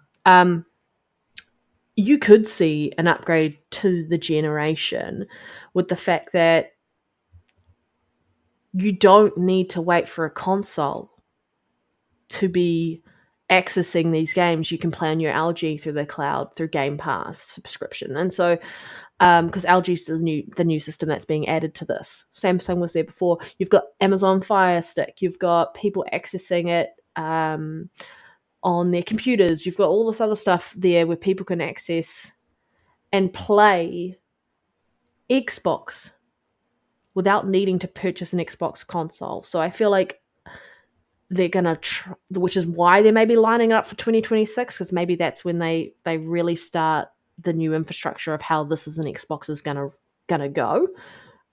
you could see an upgrade to the generation with the fact that you don't need to wait for a console to be accessing these games. You can play on your LG through the cloud through Game Pass subscription. And so because LG is the new system that's being added to this. Samsung was there before. You've got Amazon Fire Stick. You've got people accessing it on their computers. You've got all this other stuff there where people can access and play Xbox without needing to purchase an Xbox console. So I feel like they're going to which is why they may be lining it up for 2026, because maybe that's when they really start the new infrastructure of how this is an Xbox is going to go.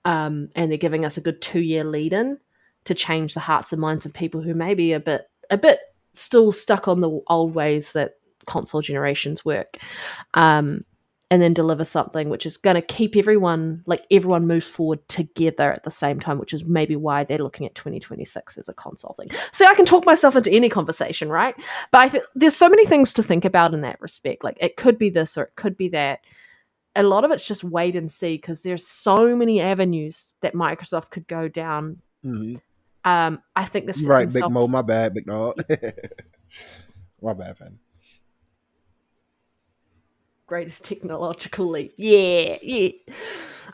And they're giving us a good 2-year lead in to change the hearts and minds of people who may be a bit still stuck on the old ways that console generations work. And then deliver something which is going to keep everyone moves forward together at the same time, which is maybe why they're looking at 2026 as a console thing. So I can talk myself into any conversation, right? But I feel there's so many things to think about in that respect. Like, it could be this or it could be that. A lot of it's just wait and see, because there's so many avenues that Microsoft could go down. I think this right, Big Mo, my bad, big dog. My bad, man. Greatest technological leap. Yeah.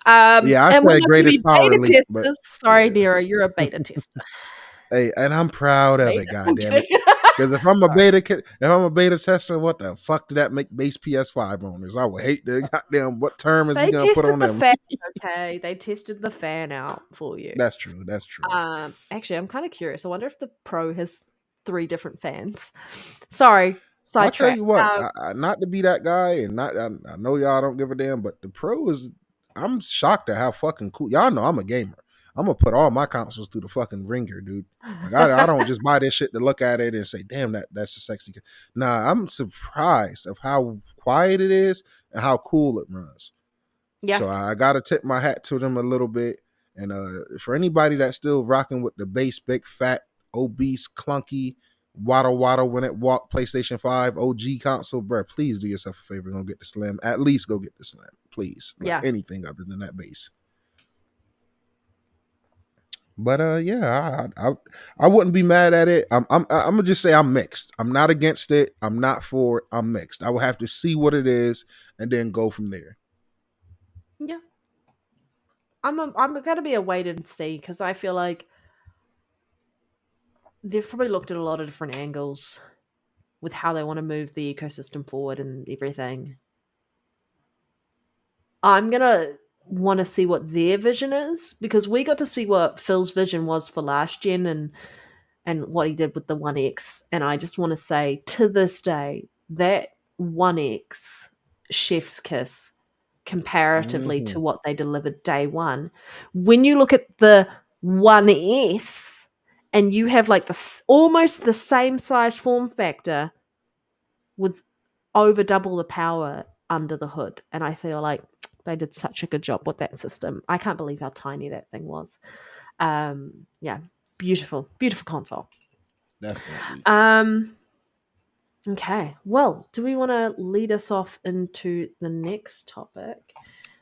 I said greatest power leap. But, sorry, Nero, you're a beta tester. Hey, and I'm proud of it, goddammit. Because if I'm a beta tester, what the fuck did that make base PS5 owners? I would hate the goddamn what term is we gonna put on them. Okay, they tested the fan out for you. That's true. Actually, I'm kind of curious. I wonder if the Pro has 3 different fans. Sorry. I'll tell you what, not to be that guy, and I know y'all don't give a damn, but the Pro is, I'm shocked at how fucking cool. Y'all know I'm a gamer. I'm gonna put all my consoles through the fucking ringer, dude. Like, I don't just buy this shit to look at it and say, damn, that's a sexy. Nah, I'm surprised of how quiet it is and how cool it runs. Yeah. So I gotta tip my hat to them a little bit. And for anybody that's still rocking with the base big fat obese, clunky, waddle waddle when it walked PlayStation 5 OG console, bro, please do yourself a favor. Go get the Slim. At least go get the Slim, please. Like anything other than that base. But yeah, I wouldn't be mad at it. I'm gonna just say I'm mixed. I'm not against it. I'm not for it. I'm mixed. I will have to see what it is and then go from there. Yeah, I'm gonna be a wait and see because I feel like they've probably looked at a lot of different angles with how they want to move the ecosystem forward and everything. I'm gonna want to see what their vision is because we got to see what Phil's vision was for last gen and what he did with the 1X, and I just want to say to this day that 1X chef's kiss comparatively to what they delivered day one. When you look at the 1S and you have like almost the same size form factor with over double the power under the hood, and I feel like they did such a good job with that system. I can't believe how tiny that thing was. Yeah, beautiful console. Definitely. Okay, well, do we want to lead us off into the next topic?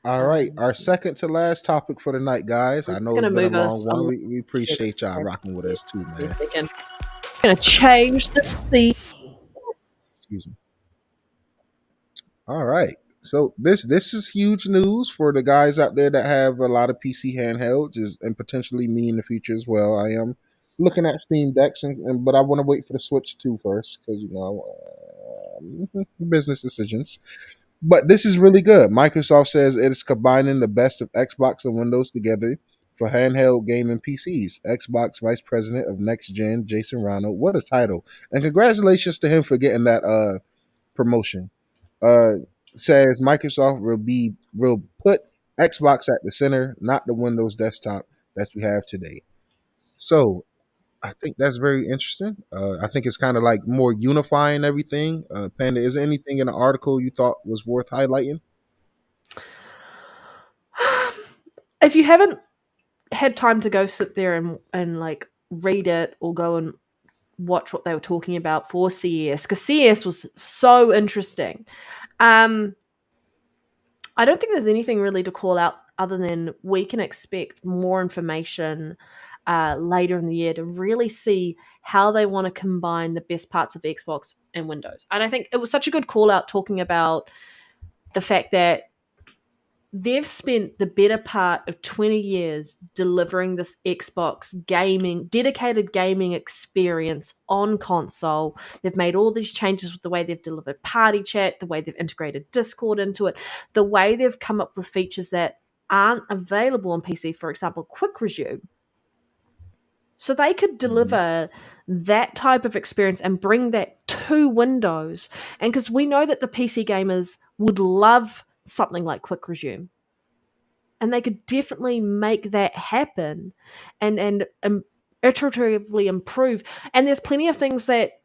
All right, our second to last topic for the night, guys. I know it's been a long one. We appreciate y'all rocking with us too, man. I'm gonna change the scene. Excuse me. All right. So this is huge news for the guys out there that have a lot of PC handhelds, and potentially me in the future as well. I am looking at Steam Decks, but I want to wait for the Switch 2 first because business decisions. But this is really good. Microsoft says it is combining the best of Xbox and Windows together for handheld gaming PCs. Xbox Vice President of Next Gen, Jason Ronald. What a title! And congratulations to him for getting that promotion. Says Microsoft will put Xbox at the center, not the Windows desktop that we have today. So I think that's very interesting. I think it's kind of like more unifying everything. Panda, is there anything in the article you thought was worth highlighting? If you haven't had time to go sit there and like read it or go and watch what they were talking about for CES, because CES was so interesting. I don't think there's anything really to call out other than we can expect more information later in the year to really see how they want to combine the best parts of Xbox and Windows. And I think it was such a good call out talking about the fact that they've spent the better part of 20 years delivering this Xbox dedicated gaming experience on console. They've made all these changes with the way they've delivered party chat, the way they've integrated Discord into it, the way they've come up with features that aren't available on PC, for example, quick resume. So they could deliver that type of experience and bring that to Windows. And because we know that the PC gamers would love something like quick resume, and they could definitely make that happen and iteratively improve. And there's plenty of things that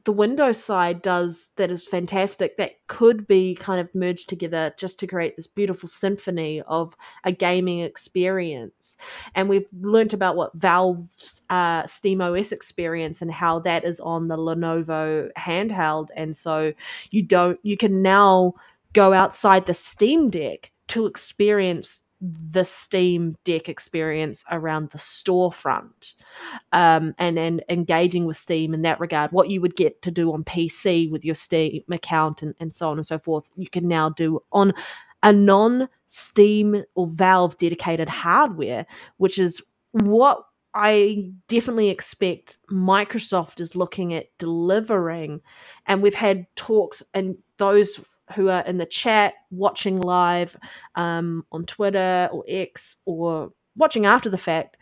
the Windows side does that is fantastic that could be kind of merged together just to create this beautiful symphony of a gaming experience. And we've learnt about what Valve's Steam OS experience and how that is on the Lenovo handheld. And so you can now go outside the Steam Deck to experience the Steam Deck experience around the storefront. And engaging with Steam in that regard, what you would get to do on PC with your Steam account and so on and so forth, you can now do on a non-Steam or Valve dedicated hardware, which is what I definitely expect Microsoft is looking at delivering. And we've had talks, and those who are in the chat, watching live on Twitter or X or watching after the fact,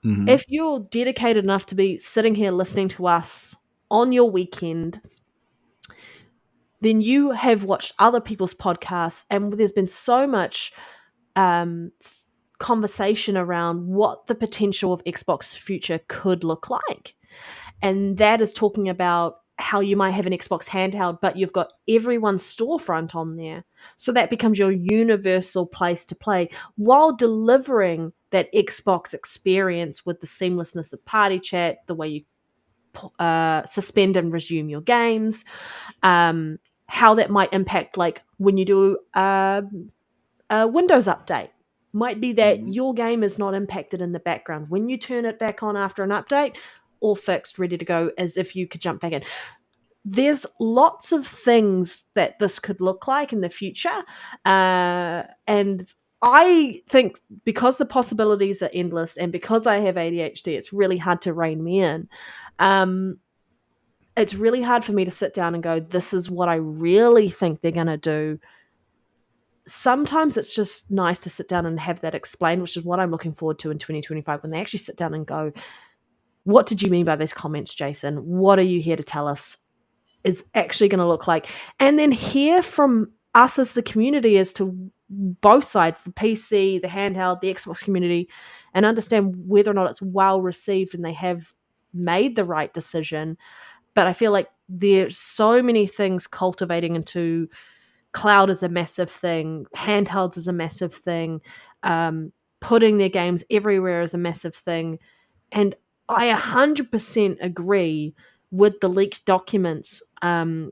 if you're dedicated enough to be sitting here listening to us on your weekend, then you have watched other people's podcasts, and there's been so much conversation around what the potential of Xbox future could look like. And that is talking about how you might have an Xbox handheld, but you've got everyone's storefront on there. So that becomes your universal place to play while delivering that Xbox experience with the seamlessness of party chat, the way you suspend and resume your games, how that might impact, like when you do a Windows update. Might be that your game is not impacted in the background. When you turn it back on after an update, all fixed, ready to go, as if you could jump back in. There's lots of things that this could look like in the future. And I think because the possibilities are endless and because I have ADHD, it's really hard to rein me in. It's really hard for me to sit down and go, this is what I really think they're going to do. Sometimes it's just nice to sit down and have that explained, which is what I'm looking forward to in 2025, when they actually sit down and go, what did you mean by these comments, Jason? What are you here to tell us is actually going to look like? And then hear from us as the community as to both sides, the PC, the handheld, the Xbox community, and understand whether or not it's well received and they have made the right decision. But I feel like there's so many things cultivating into cloud is a massive thing, handhelds is a massive thing, putting their games everywhere is a massive thing. And I 100% agree with the leaked documents from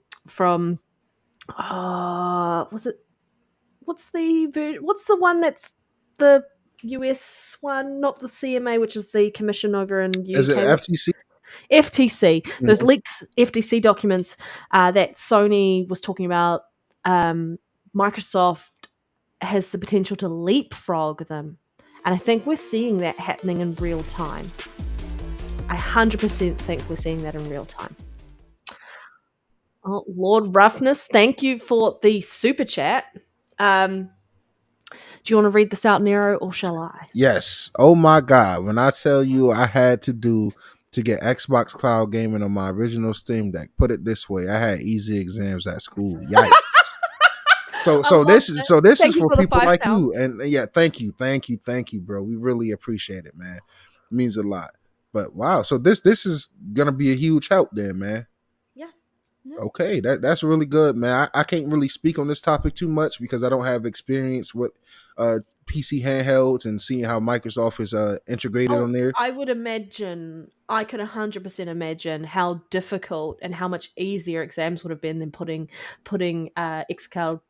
what's the one that's the US one, not the CMA, which is the commission over in UK. Is it FTC? FTC. Those leaked FTC documents that Sony was talking about, Microsoft has the potential to leapfrog them. And I think we're seeing that happening in real time. I 100% think we're seeing that in real time. Oh, Lord Roughness, thank you for the super chat. Do you want to read this out, Nero, or shall I? Yes. Oh my God. When I tell you I had to get Xbox Cloud Gaming on my original Steam Deck, put it this way, I had easy exams at school. Yikes. So this is for people like you. And yeah, thank you, bro. We really appreciate it, man. It means a lot. But wow, so this is gonna be a huge help then, man. Yeah. Okay, that's really good, man. I can't really speak on this topic too much because I don't have experience with PC handhelds and seeing how Microsoft is integrated on there. I would imagine, I could 100% imagine how difficult and how much easier exams would have been than putting xCloud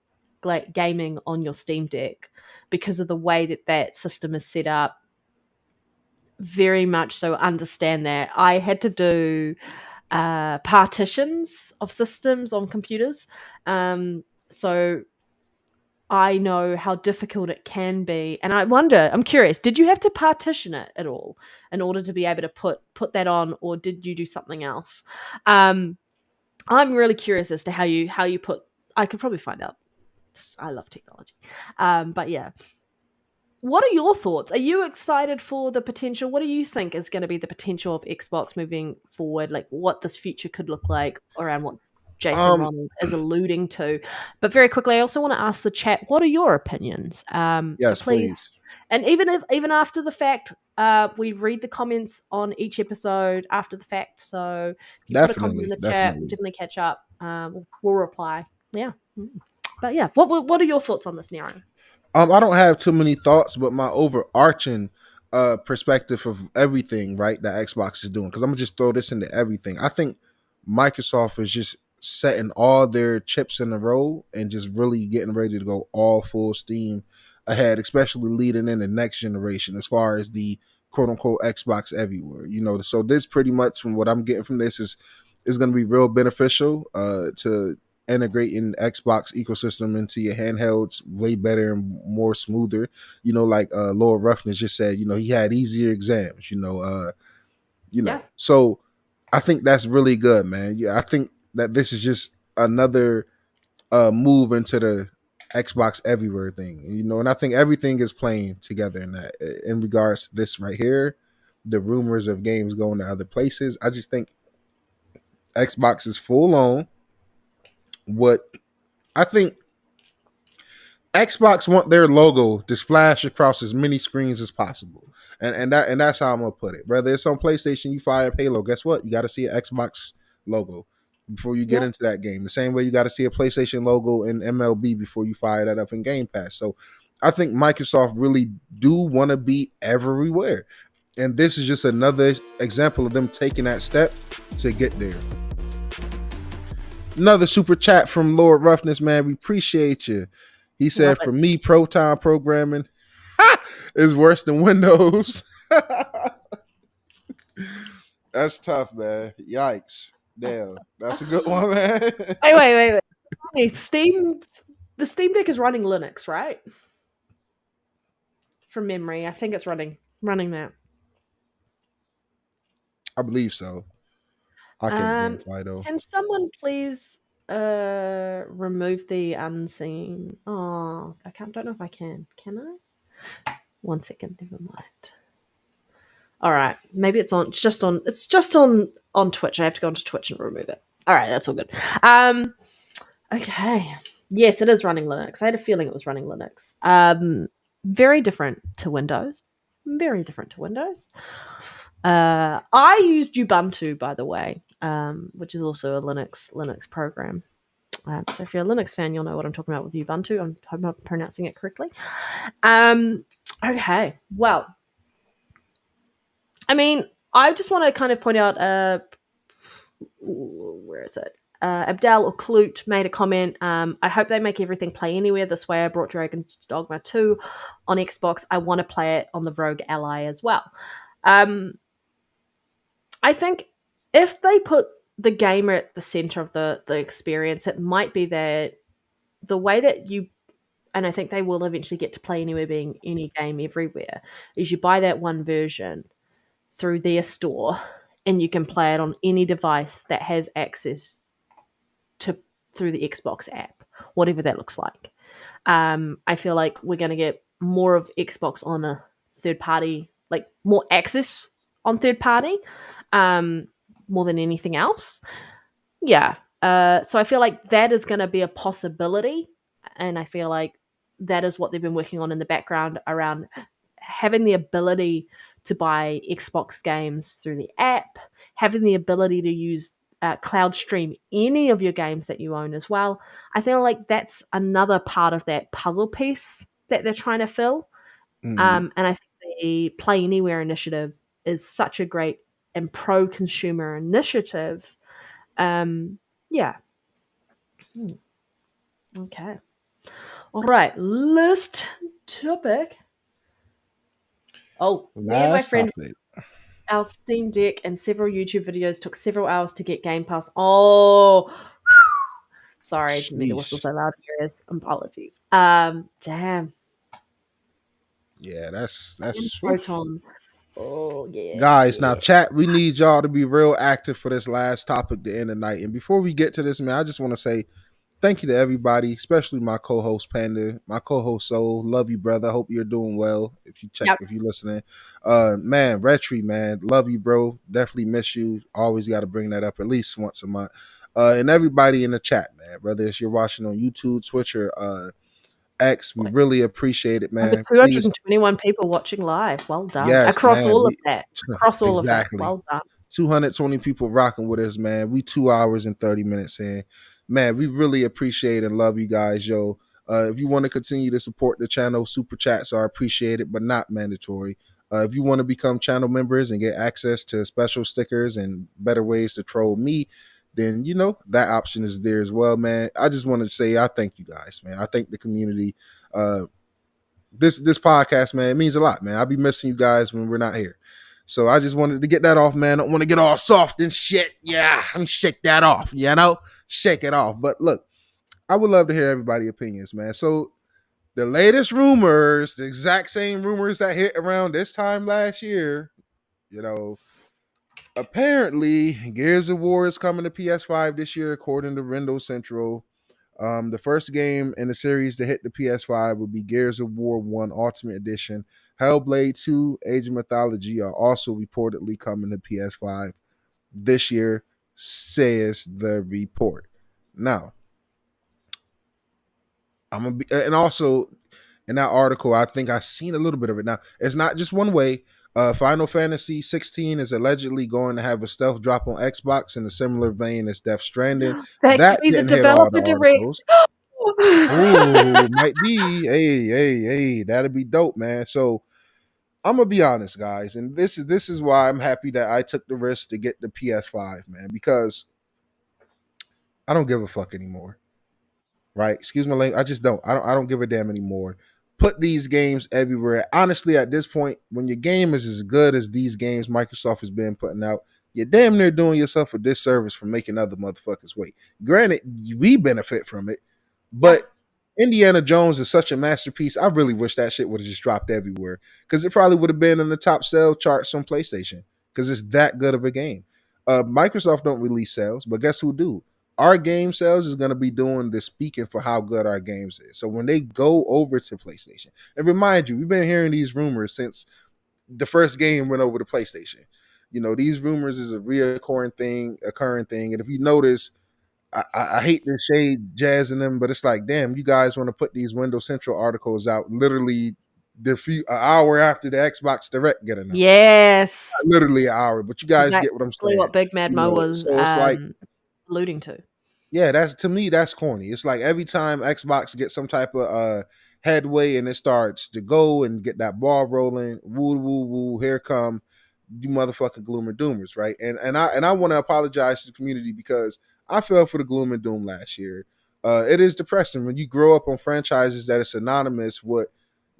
gaming on your Steam Deck, because of the way that system is set up. Very much so understand that. I had to do partitions of systems on computers, so I know how difficult it can be. And I'm curious, did you have to partition it at all in order to be able to put that on, or did you do something else? I'm really curious as to how you put. I could probably find out. I love technology, but yeah. What are your thoughts? Are you excited for the potential? What do you think is going to be the potential of Xbox moving forward? Like what this future could look like around what Jason Ronald is alluding to. But very quickly, I also want to ask the chat, what are your opinions? Yes, so please. And even after the fact, we read the comments on each episode after the fact. So if you put a comment in the chat, we'll definitely catch up. We'll reply. Yeah. But yeah, what are your thoughts on this, Nero? I don't have too many thoughts, but my overarching perspective of everything, right, that Xbox is doing, because I'm gonna just throw this into everything. I think Microsoft is just setting all their chips in a row and just really getting ready to go all full steam ahead, especially leading in the next generation as far as the quote unquote Xbox everywhere. So this pretty much, from what I'm getting from this, is going to be real beneficial to integrating Xbox ecosystem into your handhelds way better and more smoother. Like Lord Roughness just said, he had easier exams. So I think that's really good, man. Yeah, I think that this is just another move into the Xbox everywhere thing, and I think everything is playing together in that. In regards to this right here, the rumors of games going to other places, I just think Xbox is full on. What I think Xbox want their logo to splash across as many screens as possible, and that's how I'm gonna put it. Whether it's on PlayStation, you fire up Halo, guess what? You got to see an Xbox logo before you get into that game. The same way you got to see a PlayStation logo in MLB before you fire that up in Game Pass. So I think Microsoft really do want to be everywhere. And this is just another example of them taking that step to get there. Another super chat from Lord Roughness, man. We appreciate you. He said, for me, Proton programming is worse than Windows. That's tough, man. Yikes. Damn. That's a good one, man. Wait. The Steam Deck is running Linux, right? From memory. I think it's running that. I believe so. I can't verify though. Can someone please remove the unseen? Oh, don't know if I can. Can I? 1 second, never mind. All right, maybe it's just on Twitch. I have to go onto Twitch and remove it. All right, that's all good. Okay. Yes, it is running Linux. I had a feeling it was running Linux. Very different to Windows. I used Ubuntu, by the way, which is also a Linux program. So if you're a Linux fan, you'll know what I'm talking about with Ubuntu. I hope I'm pronouncing it correctly. Okay, well, I mean, I just want to kind of point out, where is it? Abdel or Clute made a comment. I hope they make everything play anywhere. This way I brought Dragon's Dogma 2 on Xbox. I want to play it on the Rogue Ally as well. I think if they put the gamer at the center of the experience, it might be that the way that you, and I think they will eventually get to play anywhere being any game everywhere, is you buy that one version through their store and you can play it on any device that has access to through the Xbox app, whatever that looks like. I feel like we're going to get more of Xbox on a third party, like more access on third party, more than anything else. Yeah. So I feel like that is going to be a possibility. And I feel like that is what they've been working on in the background around having the ability to buy Xbox games through the app, having the ability to use cloud stream any of your games that you own as well. I feel like that's another part of that puzzle piece that they're trying to fill. And I think the Play Anywhere initiative is such a great and pro-consumer initiative. Yeah. Okay. All right. Last topic. Oh, me and my friend, our Steam Deck and several YouTube videos took several hours to get Game Pass. Oh, sorry, I didn't mean to whistle so loud in your ears. Apologies. Damn. Yeah, that's Proton. Oh yeah, guys. Now, chat. We need y'all to be real active for this last topic to end the night. And before we get to this, man, I just want to say thank you to everybody, especially my co-host Panda, my co-host Soul. Love you, brother. Hope you're doing well. If you're listening, man, Retry, man, love you, bro. Definitely miss you. Always got to bring that up at least once a month. And everybody in the chat, man, whether it's you're watching on YouTube, Twitch, or X, we really appreciate it, man. 221 people watching live. Well done. Yes, Across man, all of that. Across all exactly. of that. Well done. 220 people rocking with us, man. We 2 hours and 30 minutes in. Man, we really appreciate and love you guys, yo. If you want to continue to support the channel, super chats are appreciated, but not mandatory. If you want to become channel members and get access to special stickers and better ways to troll me, then, you know, that option is there as well, man. I just want to say I thank you guys, man. I thank the community. This podcast, man, it means a lot, man. I'll be missing you guys when we're not here. So I just wanted to get that off, man. I don't want to get all soft and shit. Yeah, let me shake that off, you know? Shake it off. But look, I would love to hear everybody's opinions, man. So the latest rumors, the exact same rumors that hit around this time last year, you know, apparently Gears of War is coming to PS5 this year, according to Rendo Central. The first game in the series to hit the PS5 will be Gears of War 1 Ultimate Edition. Hellblade 2, Age of Mythology are also reportedly coming to PS5 this year, says the report. Now, and also in that article, I think I've seen a little bit of it. Now, it's not just one way. Final Fantasy 16 is allegedly going to have a stealth drop on Xbox in a similar vein as Death Stranding. That could be the developer direct. Oh, might be. Hey, that'd be dope, man. So I'm gonna be honest, guys, and this is why I'm happy that I took the risk to get the PS5, man, because I don't give a fuck anymore. Right? Excuse my language. I just don't. I don't give a damn anymore. Put these games everywhere. Honestly, at this point, when your game is as good as these games Microsoft has been putting out, you're damn near doing yourself a disservice for making other motherfuckers wait. Granted, we benefit from it, Yeah. but Indiana Jones is such a masterpiece. I really wish that shit would have just dropped everywhere because it probably would have been in the top sale charts on PlayStation because it's that good of a game. Microsoft don't release sales, but guess who do? Our game sales is going to be doing the speaking for how good our games is. So when they go over to PlayStation, and remind you, we've been hearing these rumors since the first game went over to PlayStation. You know, these rumors is a reoccurring thing. And if you notice, I hate this shade jazzing them, but it's like, damn, you guys want to put these Windows Central articles out literally an hour after the Xbox Direct get announced. Yes. Literally an hour, but you guys get what I'm Exactly saying. what Big Mad You Mo know, was so it's like, alluding to. yeah, that's to me, that's corny. It's like every time Xbox gets some type of headway and it starts to go and get that ball rolling, woo woo woo, here come you motherfucking gloom and doomers, right? And I want to apologize to the community because I fell for the gloom and doom last year. It is depressing when you grow up on franchises that are synonymous with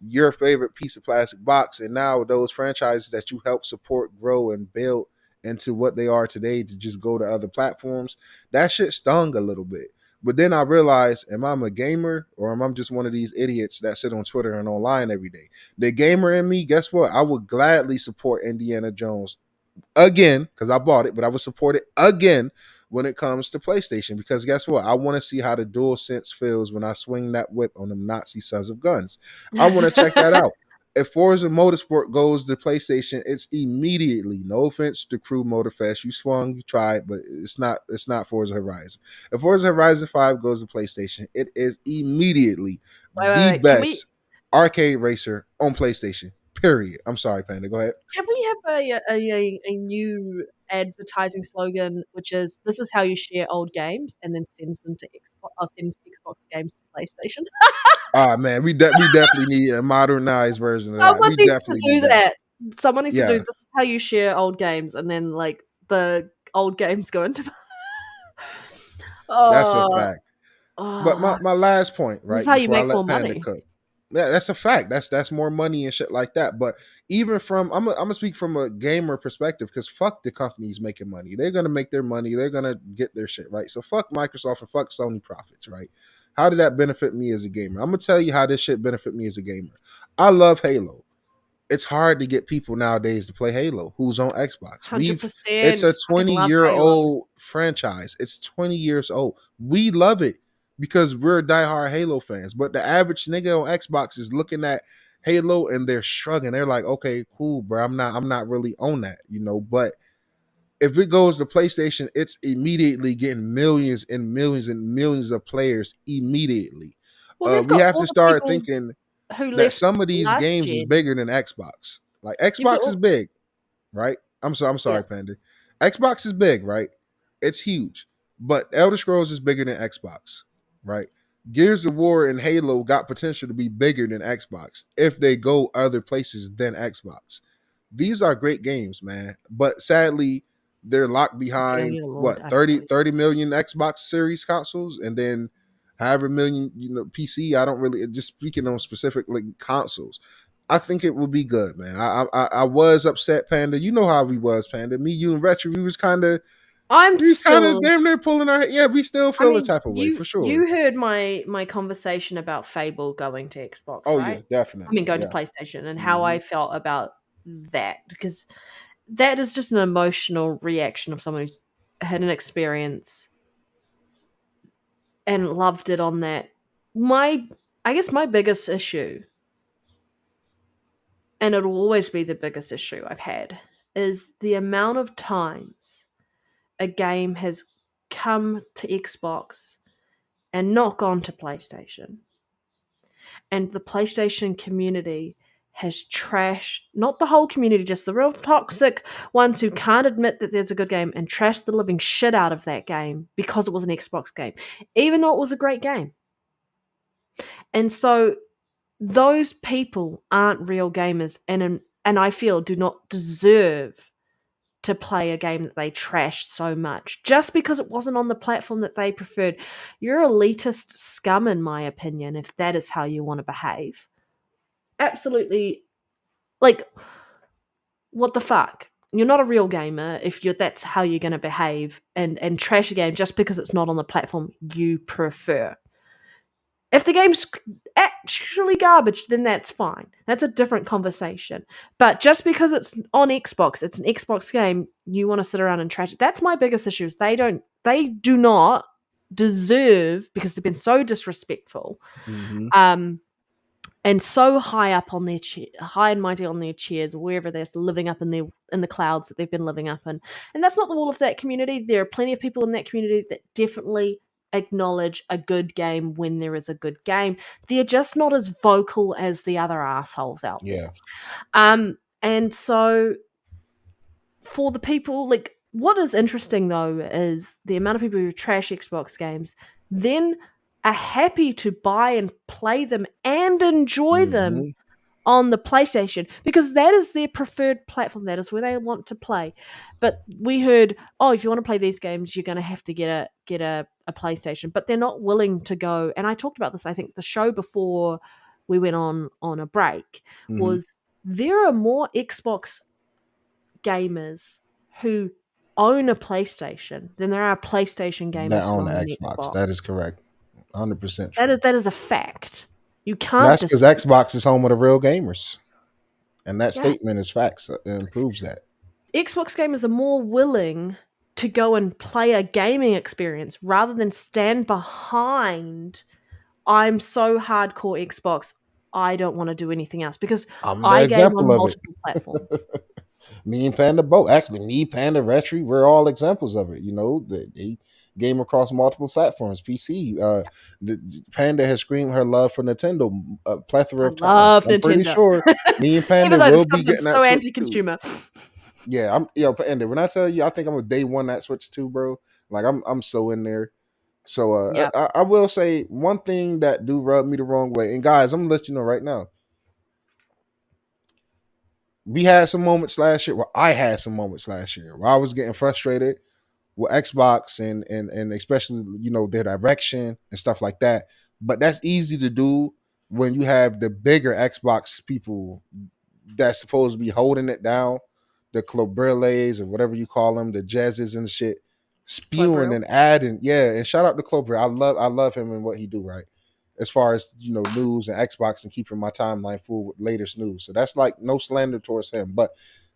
your favorite piece of plastic box, and now those franchises that you help support, grow, and build into what they are today to just go to other platforms. That shit stung a little bit. But then I realized, am I a gamer or am I just one of these idiots that sit on Twitter and online every day? The gamer in me, guess what? I would gladly support Indiana Jones again because I bought it, but I would support it again when it comes to PlayStation because guess what? I want to see how the DualSense feels when I swing that whip on them Nazi sons of guns. I want to check that out. If Forza Motorsport goes to PlayStation, it's immediately, no offense to Crew Motorfest, you swung, you tried, but it's not Forza Horizon. If Forza Horizon 5 goes to PlayStation, it is immediately the Wait. best arcade racer on PlayStation. Period. I'm sorry, Panda. Go ahead. Can we have a new advertising slogan, which is "This is how you share old games," and then sends them to Xbox, or sends Xbox games to PlayStation? Ah man, we definitely need a modernized version of that. Someone We needs to definitely do need that. that. Someone needs to do Yeah, this is how you share old games, and then like the old games go into. that's a Oh, fact. But oh, my last point, this is right how you before I make more let Panda money. cook. Yeah, that's a fact. That's more money and shit like that. But even from I'm gonna speak from a gamer perspective because fuck the companies making money. They're gonna make their money. They're gonna get their shit right. So fuck Microsoft and fuck Sony profits, right? How did that benefit me as a gamer? I'm gonna tell you how this shit benefit me as a gamer. I love Halo. It's hard to get people nowadays to play Halo who's on Xbox. It's 100%. a People love 20-year Halo. old franchise. It's 20 years old. We love it because we're diehard Halo fans. But the average nigga on Xbox is looking at Halo and they're shrugging. They're like, okay, cool, bro. I'm not really on that, you know. But if it goes to PlayStation, it's immediately getting millions and millions and millions of players immediately. Well, they've We got have all to the start people thinking who that left some of these last games is gen. bigger than Xbox. Like You've got Xbox is all, big, right? I'm yeah. sorry, Panda. Xbox is big, right? It's huge. But Elder Scrolls is bigger than Xbox, right? Gears of War and Halo got potential to be bigger than Xbox if they go other places than Xbox. These are great games, man. But sadly, they're locked Dear behind Lord, what I can't 30, believe 30 million Xbox series consoles and then however million, PC. I don't really just speaking on specific like consoles. I think it would be good, man. I was upset, Panda. You know how we was, Panda. Me, you, and Retro, I'm we was kind of still. damn near pulling our yeah. We still I feel the mean, type of way for sure. you heard my conversation about Fable going to Xbox, Oh right? yeah, I mean, definitely, going to yeah. PlayStation, and how Hmm. I felt about that because that is just an emotional reaction of someone who's had an experience and loved it on that. I guess my biggest issue, and it'll always be the biggest issue I've had, is the amount of times a game has come to Xbox and not gone to PlayStation. And the PlayStation community has trashed, not the whole community, just the real toxic ones who can't admit that there's a good game and trashed the living shit out of that game because it was an Xbox game, even though it was a great game. And so those people aren't real gamers. And and I feel do not deserve to play a game that they trashed so much just because it wasn't on the platform that they preferred. You're elitist scum, in my opinion, if that is how you want to behave. Absolutely. Like, what the fuck? You're not a real gamer if that's how you're going to behave and trash a game just because it's not on the platform you prefer. If the game's actually garbage, then that's fine. That's a different conversation. But just because it's on Xbox, it's an Xbox game, you want to sit around and trash it. That's my biggest issue. Is they do not deserve, because they've been so disrespectful, and so high up on their high and mighty on their chairs, wherever they're living up in the clouds that they've been living up in. And that's not the wall of that community. There are plenty of people in that community that definitely acknowledge a good game when there is a good game. They're just not as vocal as the other assholes out there. And so for the people, like, what is interesting though is the amount of people who trash Xbox games then are happy to buy and play them and enjoy them on the PlayStation, because that is their preferred platform. That is where they want to play. But we heard, if you want to play these games, you're going to have to get a PlayStation. But they're not willing to go. And I talked about this, I think, the show before we went on a break, was there are more Xbox gamers who own a PlayStation than there are PlayStation gamers that who own own an an Xbox. Xbox. That is correct. 100% true. That is a fact. You can't. That's because Xbox is home of the real gamers, and that statement is facts and proves that. Xbox gamers are more willing to go and play a gaming experience rather than stand behind, I'm so hardcore Xbox, I don't want to do anything else, because I game on multiple platforms. Me and Panda both. Actually, me, Panda, Retri, we're all examples of it. You know, they game across multiple platforms. PC. Panda has screamed her love for Nintendo a plethora of times. I'm pretty sure me and Panda will be getting that so Switch anti-consumer. Too. Yeah, Panda. When I tell you, I think I'm a day one that Switch too, bro. Like I'm so in there. So I will say one thing that do rub me the wrong way. And guys, I'm gonna let you know right now. We had some moments last year. Well, I had some moments last year where I was getting frustrated with Xbox and especially, you know, their direction and stuff like that. But that's easy to do when you have the bigger Xbox people that's supposed to be holding it down, the Clobrelles or whatever you call them, the Jazzes and shit, spewing and adding. Yeah, and shout out to Clobrel. I love him and what he do, right? As far as, you know, news and Xbox and keeping my timeline full with latest news. So that's like no slander towards him. But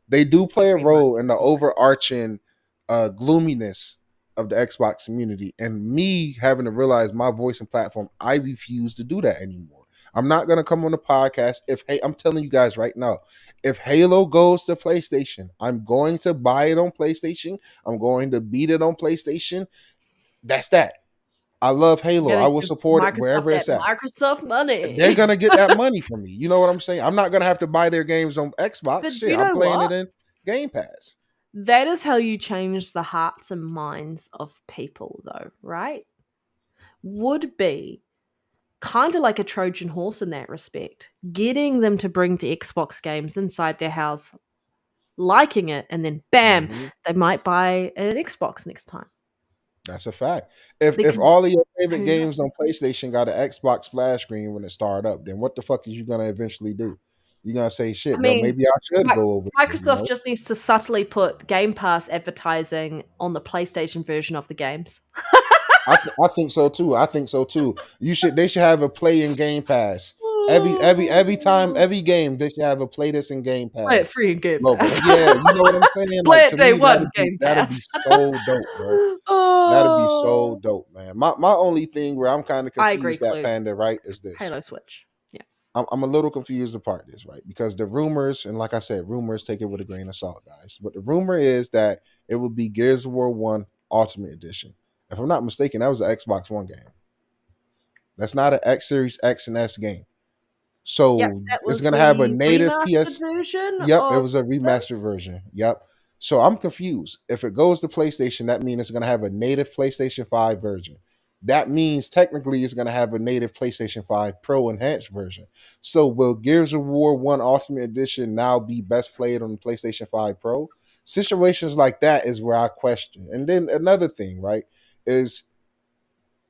they do play a role in the overarching gloominess of the Xbox community. And me having to realize my voice and platform, I refuse to do that anymore. I'm not going to come on the podcast. I'm telling you guys right now, if Halo goes to PlayStation, I'm going to buy it on PlayStation. I'm going to beat it on PlayStation. That's that. I love Halo. I will support it wherever it's at. Microsoft money. They're going to get that money from me. You know what I'm saying? I'm not going to have to buy their games on Xbox. But shit, I'm playing it in Game Pass. That is how you change the hearts and minds of people, though, right? Would be kind of like a Trojan horse in that respect. Getting them to bring the Xbox games inside their house, liking it, and then bam, they might buy an Xbox next time. That's a fact. If all of your favorite games on PlayStation got an Xbox splash screen when it started up, then what the fuck is you gonna eventually do? You're gonna say, shit, maybe I should go over. Microsoft just needs to subtly put Game Pass advertising on the PlayStation version of the games. I think so too. They should have a play in Game Pass. Every time, every game, they should have a play this in Game Pass. Play it free in Game Pass. Yeah, you know what I'm saying? Play it day one, Game Pass. That'd be so dope, bro. That'd be so dope, man. My only thing where I'm kind of confused that Panda, right, is this. Halo Switch. Yeah. I'm a little confused apart this, right? Because the rumors, and like I said, rumors, take it with a grain of salt, guys. But the rumor is that it would be Gears of War 1 Ultimate Edition. If I'm not mistaken, that was an Xbox One game. That's not an X Series X and S game. So it's going to have a native PS version. Yep, it was a remastered version. Yep. So I'm confused. If it goes to PlayStation, that means it's going to have a native PlayStation 5 version. that means technically it's going to have a native PlayStation 5 Pro enhanced version. So will Gears of War 1 Ultimate Edition now be best played on the PlayStation 5 Pro? Situations like that is where I question. And then another thing, right, is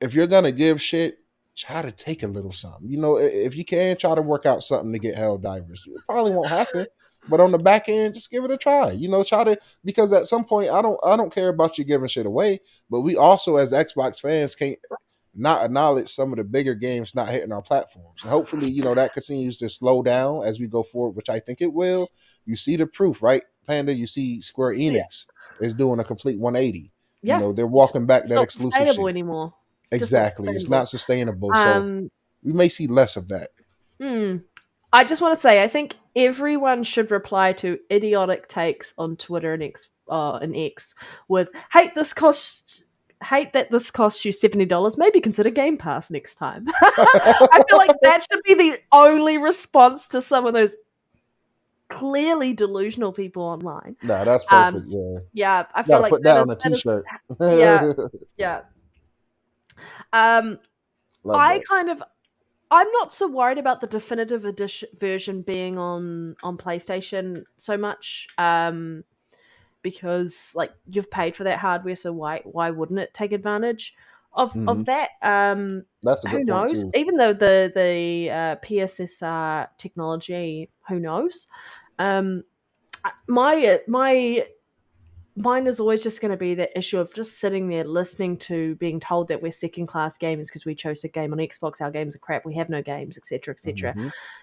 if you're going to give shit, try to take a little something. You know, if you can, try to work out something to get Helldivers. It probably won't happen, but on the back end, just give it a try. You know, try to, because at some point, I don't care about you giving shit away, but we also as Xbox fans can't not acknowledge some of the bigger games not hitting our platforms. And hopefully, you know, that continues to slow down as we go forward, which I think it will. You see the proof, right, Panda? You see Square Enix is doing a complete 180. You Yeah. know, they're walking back It's that not exclusive sustainable shit. anymore. It's Exactly. It's not sustainable. So we may see less of that. I just want to say, I think everyone should reply to idiotic takes on Twitter and X with hate that this costs you $70. Maybe consider Game Pass next time. I feel like that should be the only response to some of those clearly delusional people online. Nah, that's perfect. Yeah, I feel Gotta like put that on a t-shirt. yeah. Love that. I'm not so worried about the definitive edition version being on PlayStation so much, because like you've paid for that hardware, so why wouldn't it take advantage of that? That's a Who good point knows? too. Even though the PSSR technology, who knows? Mine is always just going to be the issue of just sitting there listening to being told that we're second class gamers because we chose a game on Xbox, our games are crap, we have no games, etc., etc.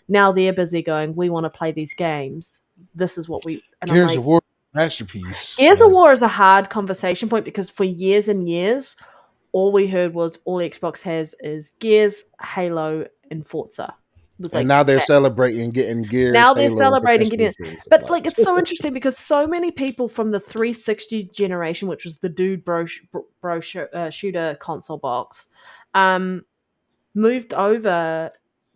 Now they're busy going, we want to play these games. This is what we... And Gears I'm of like, War masterpiece. Gears of War is a hard conversation point because for years and years, all we heard was all Xbox has is Gears, Halo, and Forza. And now they're celebrating getting Gears, now they're Halo, and celebrating potentially getting it. Forza. But like, it's so interesting because so many people from the 360 generation, which was the dude shooter console box, moved over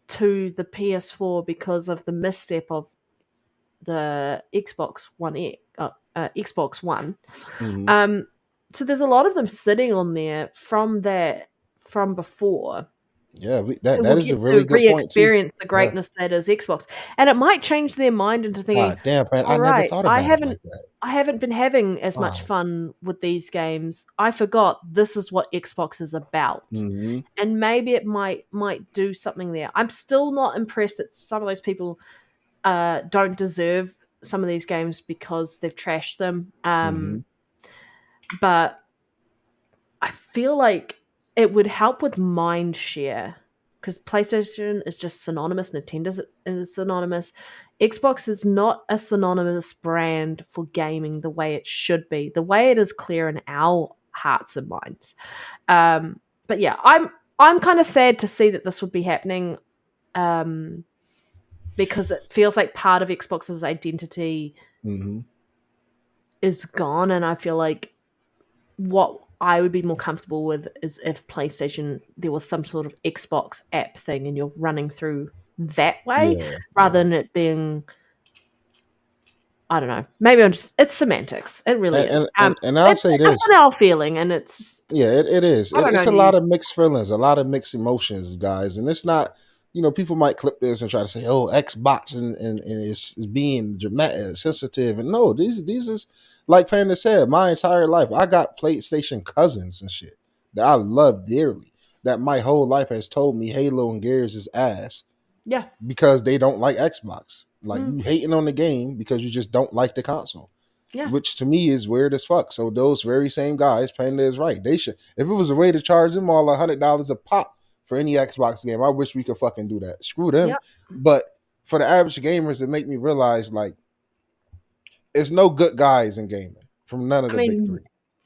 to the PS4 because of the misstep of the Xbox Xbox One. So there's a lot of them sitting on there from before. Yeah, that is a really good point too. Re-experience the greatness that is Xbox, and it might change their mind into thinking, God damn, man, "All I never right, thought about it like that. I haven't been having as much fun with these games. I forgot this is what Xbox is about, and maybe it might do something there." I'm still not impressed that some of those people don't deserve some of these games because they've trashed them. But I feel like it would help with mind share because PlayStation is just synonymous. Nintendo is synonymous. Xbox is not a synonymous brand for gaming the way it should be, the way it is clear in our hearts and minds. But yeah, I'm kind of sad to see that this would be happening because it feels like part of Xbox's identity is gone, and I feel like what I would be more comfortable with is if PlayStation, there was some sort of Xbox app thing and you're running through that way rather than it being, I don't know, maybe it's semantics. It really is. And I'll say this. It's an our feeling, and it's... Yeah, it is. It's a lot of mixed feelings, a lot of mixed emotions, guys. And it's not, you know, people might clip this and try to say, oh, Xbox and is being dramatic, sensitive. And no, these is, like Panda said, my entire life, I got PlayStation cousins and shit that I love dearly, that my whole life has told me Halo and Gears is ass. Yeah. Because they don't like Xbox. Like, you hating on the game because you just don't like the console. Yeah. Which to me is weird as fuck. So those very same guys, Panda is right. They should, if it was a way to charge them all $100 a pop for any Xbox game, I wish we could fucking do that. Screw them. Yep. But for the average gamers, it make me realize, like, it's no good guys in gaming from none of the big three.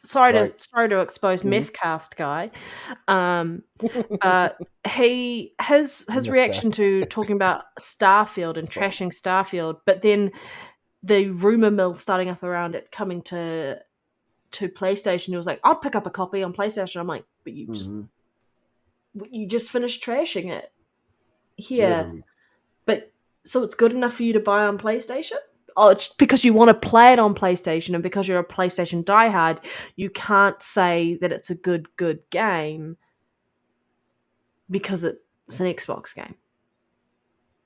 Sorry to expose Methcast guy. His reaction to talking about Starfield and trashing Starfield, but then the rumor mill starting up around it coming to PlayStation, he was like, "I'll pick up a copy on PlayStation." I'm like, "But you just finished trashing it here, literally. But so it's good enough for you to buy on PlayStation? Oh, it's because you want to play it on PlayStation, and because you're a PlayStation diehard, you can't say that it's a good game because it's an Xbox game,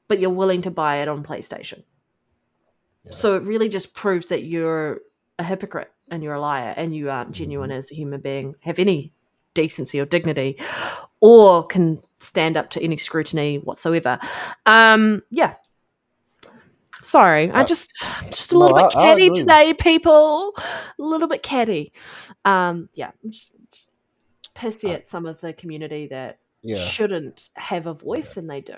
but you're willing to buy it on PlayStation. Yeah. So it really just proves that you're a hypocrite and you're a liar and you aren't genuine as a human being, have any decency or dignity, or can stand up to any scrutiny whatsoever. Yeah. Sorry, I'm just a little bit I catty agree. today, people. A little bit catty. Yeah, I'm just pissy at some of the community that shouldn't have a voice, and they do.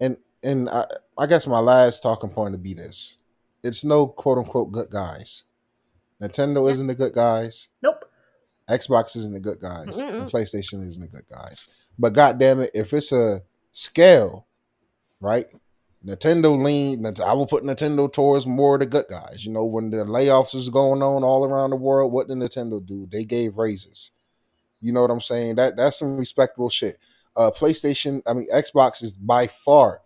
And I guess my last talking point would be this: it's no quote unquote good guys. Nintendo isn't the good guys. Nope. Xbox isn't the good guys. And PlayStation isn't the good guys. But goddamn it, if it's a scale, right? Nintendo I will put Nintendo towards more of the good guys. You know, when the layoffs was going on all around the world, what did Nintendo do? They gave raises. You know what I'm saying? That's some respectable shit. Xbox is by far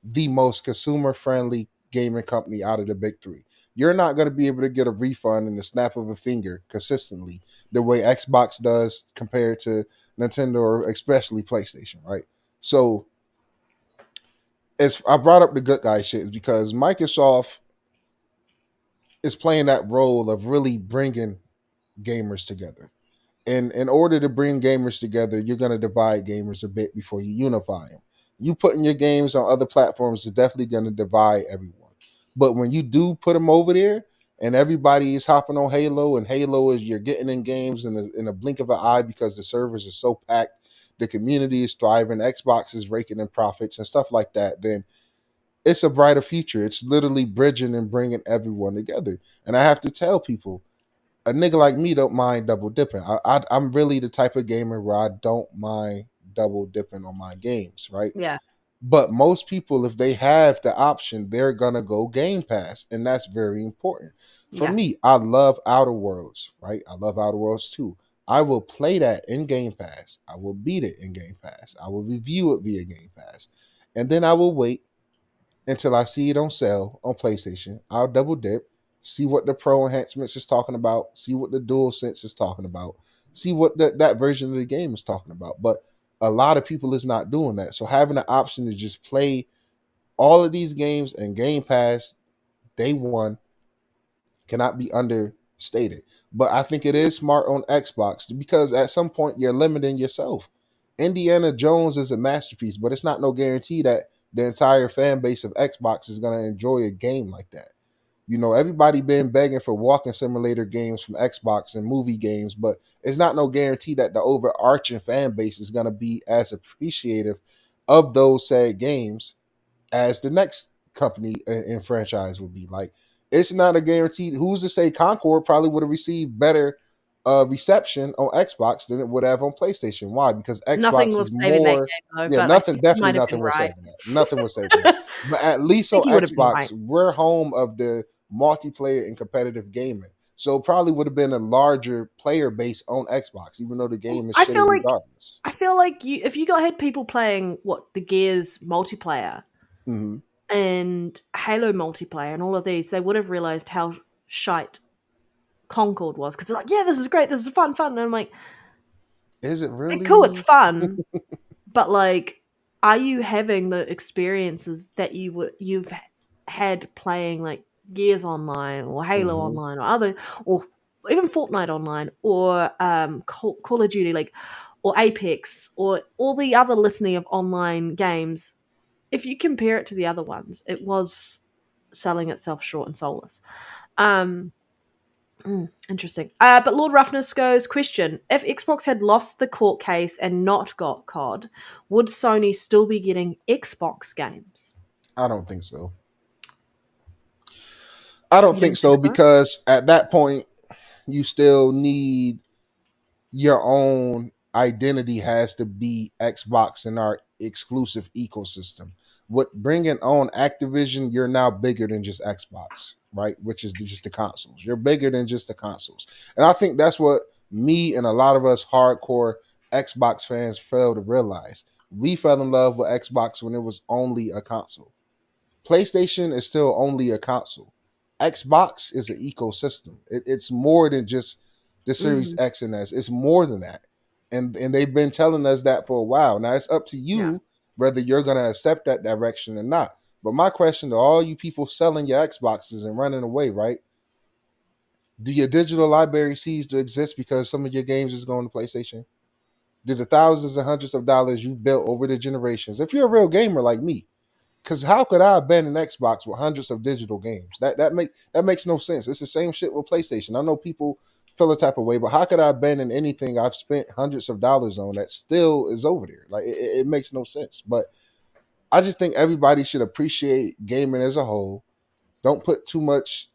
the most consumer friendly gaming company out of the big three. You're not going to be able to get a refund in the snap of a finger consistently the way Xbox does compared to Nintendo or especially PlayStation, right? So I brought up the good guy shit is because Microsoft is playing that role of really bringing gamers together. And in order to bring gamers together, you're going to divide gamers a bit before you unify them. You putting your games on other platforms is definitely going to divide everyone. But when you do put them over there and everybody is hopping on Halo, and Halo is you're getting in games in a blink of an eye because the servers are so packed, the community is thriving, Xbox is raking in profits and stuff like that, then it's a brighter future. It's literally bridging and bringing everyone together. And I have to tell people, a nigga like me don't mind double dipping. I'm really the type of gamer where I don't mind double dipping on my games, right? Yeah. But most people, if they have the option, they're gonna go Game Pass, and that's very important. For me, I love Outer Worlds, right? I love Outer Worlds 2. I will play that in Game Pass. I will beat it in Game Pass. I will review it via Game Pass. And then I will wait until I see it on sale on PlayStation. I'll double dip, see what the Pro enhancements is talking about, see what the DualSense is talking about, see what that version of the game is talking about. But a lot of people is not doing that. So having the option to just play all of these games and Game Pass day one cannot be understated. But I think it is smart on Xbox because at some point you're limiting yourself. Indiana Jones is a masterpiece, but it's not no guarantee that the entire fan base of Xbox is going to enjoy a game like that. You know, everybody been begging for walking simulator games from Xbox and movie games, but it's not no guarantee that the overarching fan base is going to be as appreciative of those said games as the next company and franchise would be. Like, it's not a guarantee. Who's to say Concord probably would have received better reception on Xbox than it would have on PlayStation? Why? Because Nothing Xbox was is saving that more. game, though. Yeah, But nothing. Definitely might have nothing been was right. saving that. Nothing was saving that. But at least on he would have been Xbox, right. we're home of the multiplayer and competitive gaming. So it probably would have been a larger player base on Xbox, even though the game is I shitty feel like regardless. if you had people playing the Gears multiplayer Mm-hmm. and Halo multiplayer and all of these, they would have realized how shite Concord was, because they're like, yeah, this is great, this is fun. And I'm like, Is it really cool, it's fun, but like, are you having the experiences that you've had playing like Gears Online or Halo Online or even Fortnite Online or Call of Duty, like, or Apex or all the other litany of online games? If you compare it to the other ones, it was selling itself short and soulless. Interesting. But Lord Roughness goes, question: if Xbox had lost the court case and not got COD, would Sony still be getting Xbox games? I don't think so. I don't think so because at that point, you still need your own identity has to be Xbox in our exclusive ecosystem. With bringing on Activision, you're now bigger than just Xbox, right? Which is just the consoles. You're bigger than just the consoles. And I think that's what me and a lot of us hardcore Xbox fans fail to realize. We fell in love with Xbox when it was only a console. PlayStation is still only a console. Xbox is an ecosystem. It's more than just the Series X and S. It's more than that. And they've been telling us that for a while. Now it's up to you Yeah. whether you're going to accept that direction or not. But my question to all you people selling your Xboxes and running away, right? Do your digital library cease to exist because some of your games is going to PlayStation? Do the thousands and hundreds of dollars you've built over the generations, if you're a real gamer like me, because how could I abandon Xbox with hundreds of digital games? That makes no sense. It's the same shit with PlayStation. I know people feel a type of way, but how could I abandon anything I've spent hundreds of dollars on that still is over there? Like it makes no sense. But I just think everybody should appreciate gaming as a whole. Don't put too much,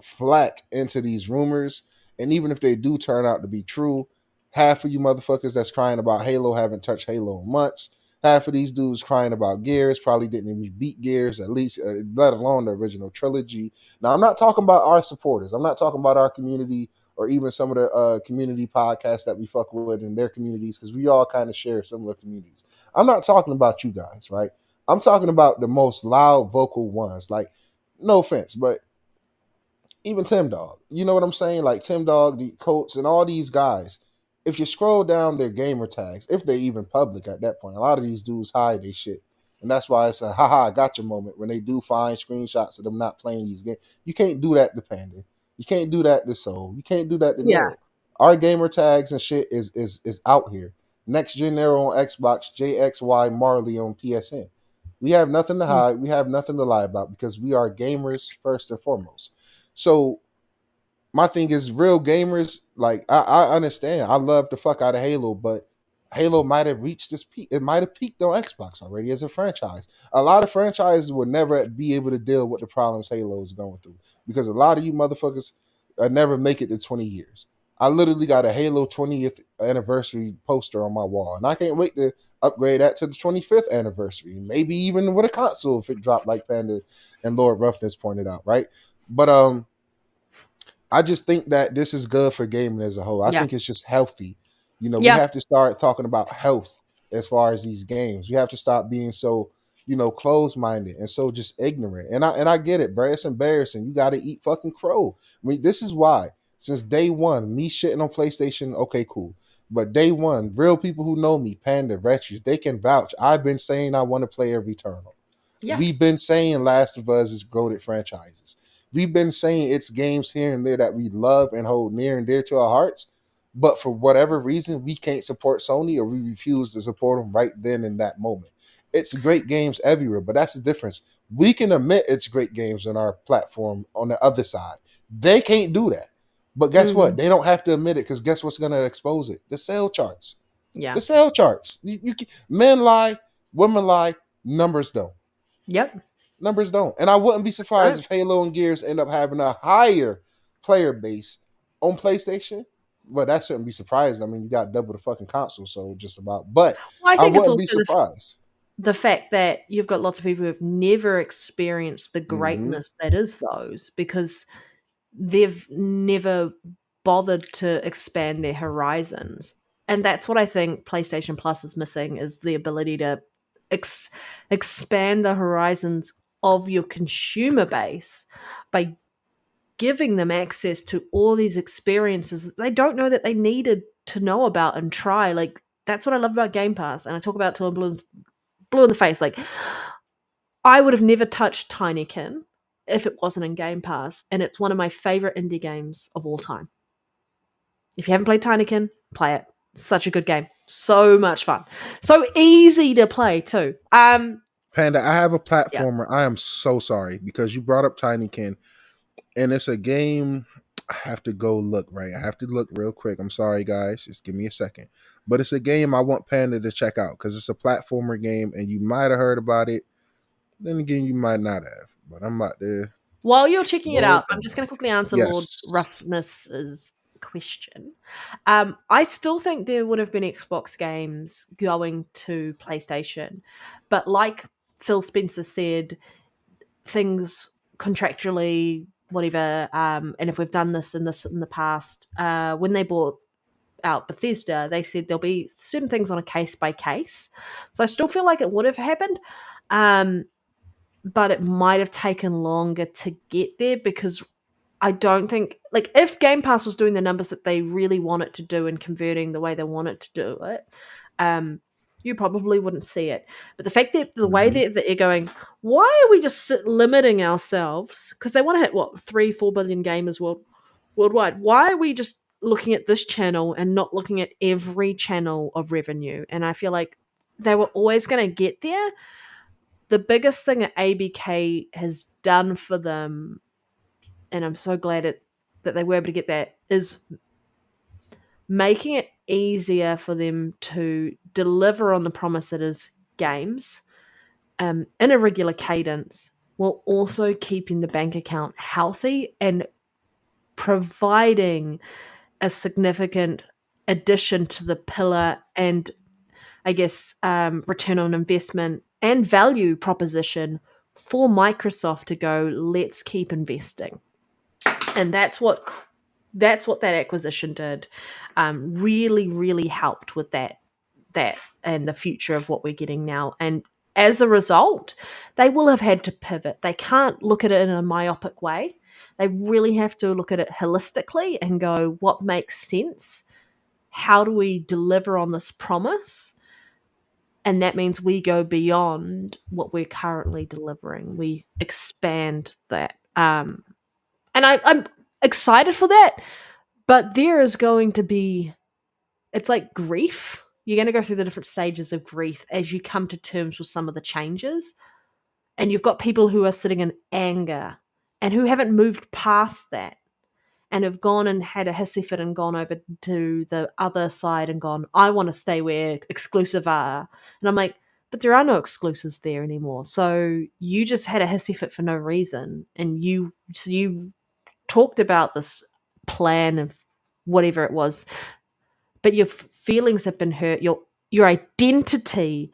flack into these rumors. And even if they do turn out to be true, half of you motherfuckers that's crying about Halo haven't touched Halo in months. Half of these dudes crying about Gears probably didn't even beat Gears, at least, let alone the original trilogy. Now, I'm not talking about our supporters. I'm not talking about our community or even some of the community podcasts that we fuck with in their communities, because we all kind of share similar communities. I'm not talking about you guys, right? I'm talking about the most loud vocal ones. Like, no offense, but even Tim Dog. You know what I'm saying? Like Tim Dog, the Colts, and all these guys. If you scroll down their gamer tags, if they even public at that point, a lot of these dudes hide their shit. And that's why it's a haha, I gotcha moment when they do find screenshots of them not playing these games. You can't do that to Panda. You can't do that to Soul. You can't do that to Yeah. Nero. Our gamer tags and shit is out here. NextGenNero on Xbox, JXY Marley on PSN. We have nothing to hide. We have nothing to lie about because we are gamers first and foremost. So my thing is, real gamers, like I understand. I love the fuck out of Halo, but Halo might have reached this peak. It might have peaked on Xbox already as a franchise. A lot of franchises would never be able to deal with the problems Halo is going through because a lot of you motherfuckers never make it to 20 years. I literally got a Halo 20th anniversary poster on my wall, and I can't wait to upgrade that to the 25th anniversary, maybe even with a console if it dropped like Panda and Lord Roughness pointed out, right? But I just think that this is good for gaming as a whole. I Yeah. think it's just healthy. We Yeah. have to start talking about health as far as these games. We have to stop being so, closed minded and so just ignorant. And I get it, bro. It's embarrassing. You got to eat fucking crow. This is why. Since day one, me shitting on PlayStation, okay, cool. But day one, real people who know me, Panda, Retries, they can vouch. I've been saying I want to play a Returnal. Yeah. We've been saying Last of Us is goated franchises. We've been saying it's games here and there that we love and hold near and dear to our hearts. But for whatever reason, we can't support Sony or we refuse to support them right then in that moment. It's great games everywhere, but that's the difference. We can admit it's great games on our platform on the other side. They can't do that. But guess what? They don't have to admit it because guess what's going to expose it? The sale charts. Yeah. The sale charts. Men lie, women lie, numbers don't. Yep. Numbers don't. And I wouldn't be surprised Right. if Halo and Gears end up having a higher player base on PlayStation. Well, that shouldn't be surprised. I mean, you got double the fucking console, so just about. But Well, I I think it's wouldn't also be surprised. the fact that you've got lots of people who have never experienced the Mm-hmm. greatness that is those because they've never bothered to expand their horizons. And that's what I think PlayStation Plus is missing is the ability to expand the horizons of your consumer base by giving them access to all these experiences that they don't know that they needed to know about and try. Like that's what I love about Game Pass. And I talk about it till I'm blue in the face. Like I would have never touched Tinykin if it wasn't in Game Pass, and it's one of my favorite indie games of all time. If you haven't played Tinykin, play it. Such a good game. So much fun. So easy to play too. Panda, I have a Yeah. platformer. I am so sorry because you brought up Tinykin, and it's a game. I have to go look, right? I have to look real quick. I'm sorry, guys. Just give me a second. But it's a game I want Panda to check out because it's a platformer game, and you might have heard about it. Then again, you might not have. But I'm about to While you're checking it slow out, it I'm just down. going to quickly answer Lord Yes. Roughness's question. I still think there would have been Xbox games going to PlayStation, but like Phil Spencer said, things contractually, whatever, and if we've done this in the past, when they bought out Bethesda, they said there'll be certain things on a case by case. So I still feel like it would have happened. But it might have taken longer to get there because I don't think, like, if Game Pass was doing the numbers that they really want it to do and converting the way they want it to do it, you probably wouldn't see it. But the fact that the way that they're going, why are we just limiting ourselves? Because they want to hit, what, 3-4 billion gamers worldwide. Why are we just looking at this channel and not looking at every channel of revenue? And I feel like they were always going to get there. The biggest thing that ABK has done for them, and I'm so glad that they were able to get that, is making it easier for them to deliver on the promise that is games in a regular cadence, while also keeping the bank account healthy and providing a significant addition to the pillar and, I guess, return on investment and value proposition for Microsoft to go, let's keep investing. And that's what that acquisition did. Really, really helped with that and the future of what we're getting now. And as a result, they will have had to pivot. They can't look at it in a myopic way. They really have to look at it holistically and go, what makes sense? How do we deliver on this promise? And that means we go beyond what we're currently delivering. We expand that. And I'm excited for that. But there is going to be, it's like grief. You're going to go through the different stages of grief as you come to terms with some of the changes. And you've got people who are sitting in anger and who haven't moved past that and have gone and had a hissy fit and gone over to the other side and gone, I want to stay where exclusive are. And I'm like, but there are no exclusives there anymore. So you just had a hissy fit for no reason. And you talked about this plan and whatever it was, but your feelings have been hurt. Your identity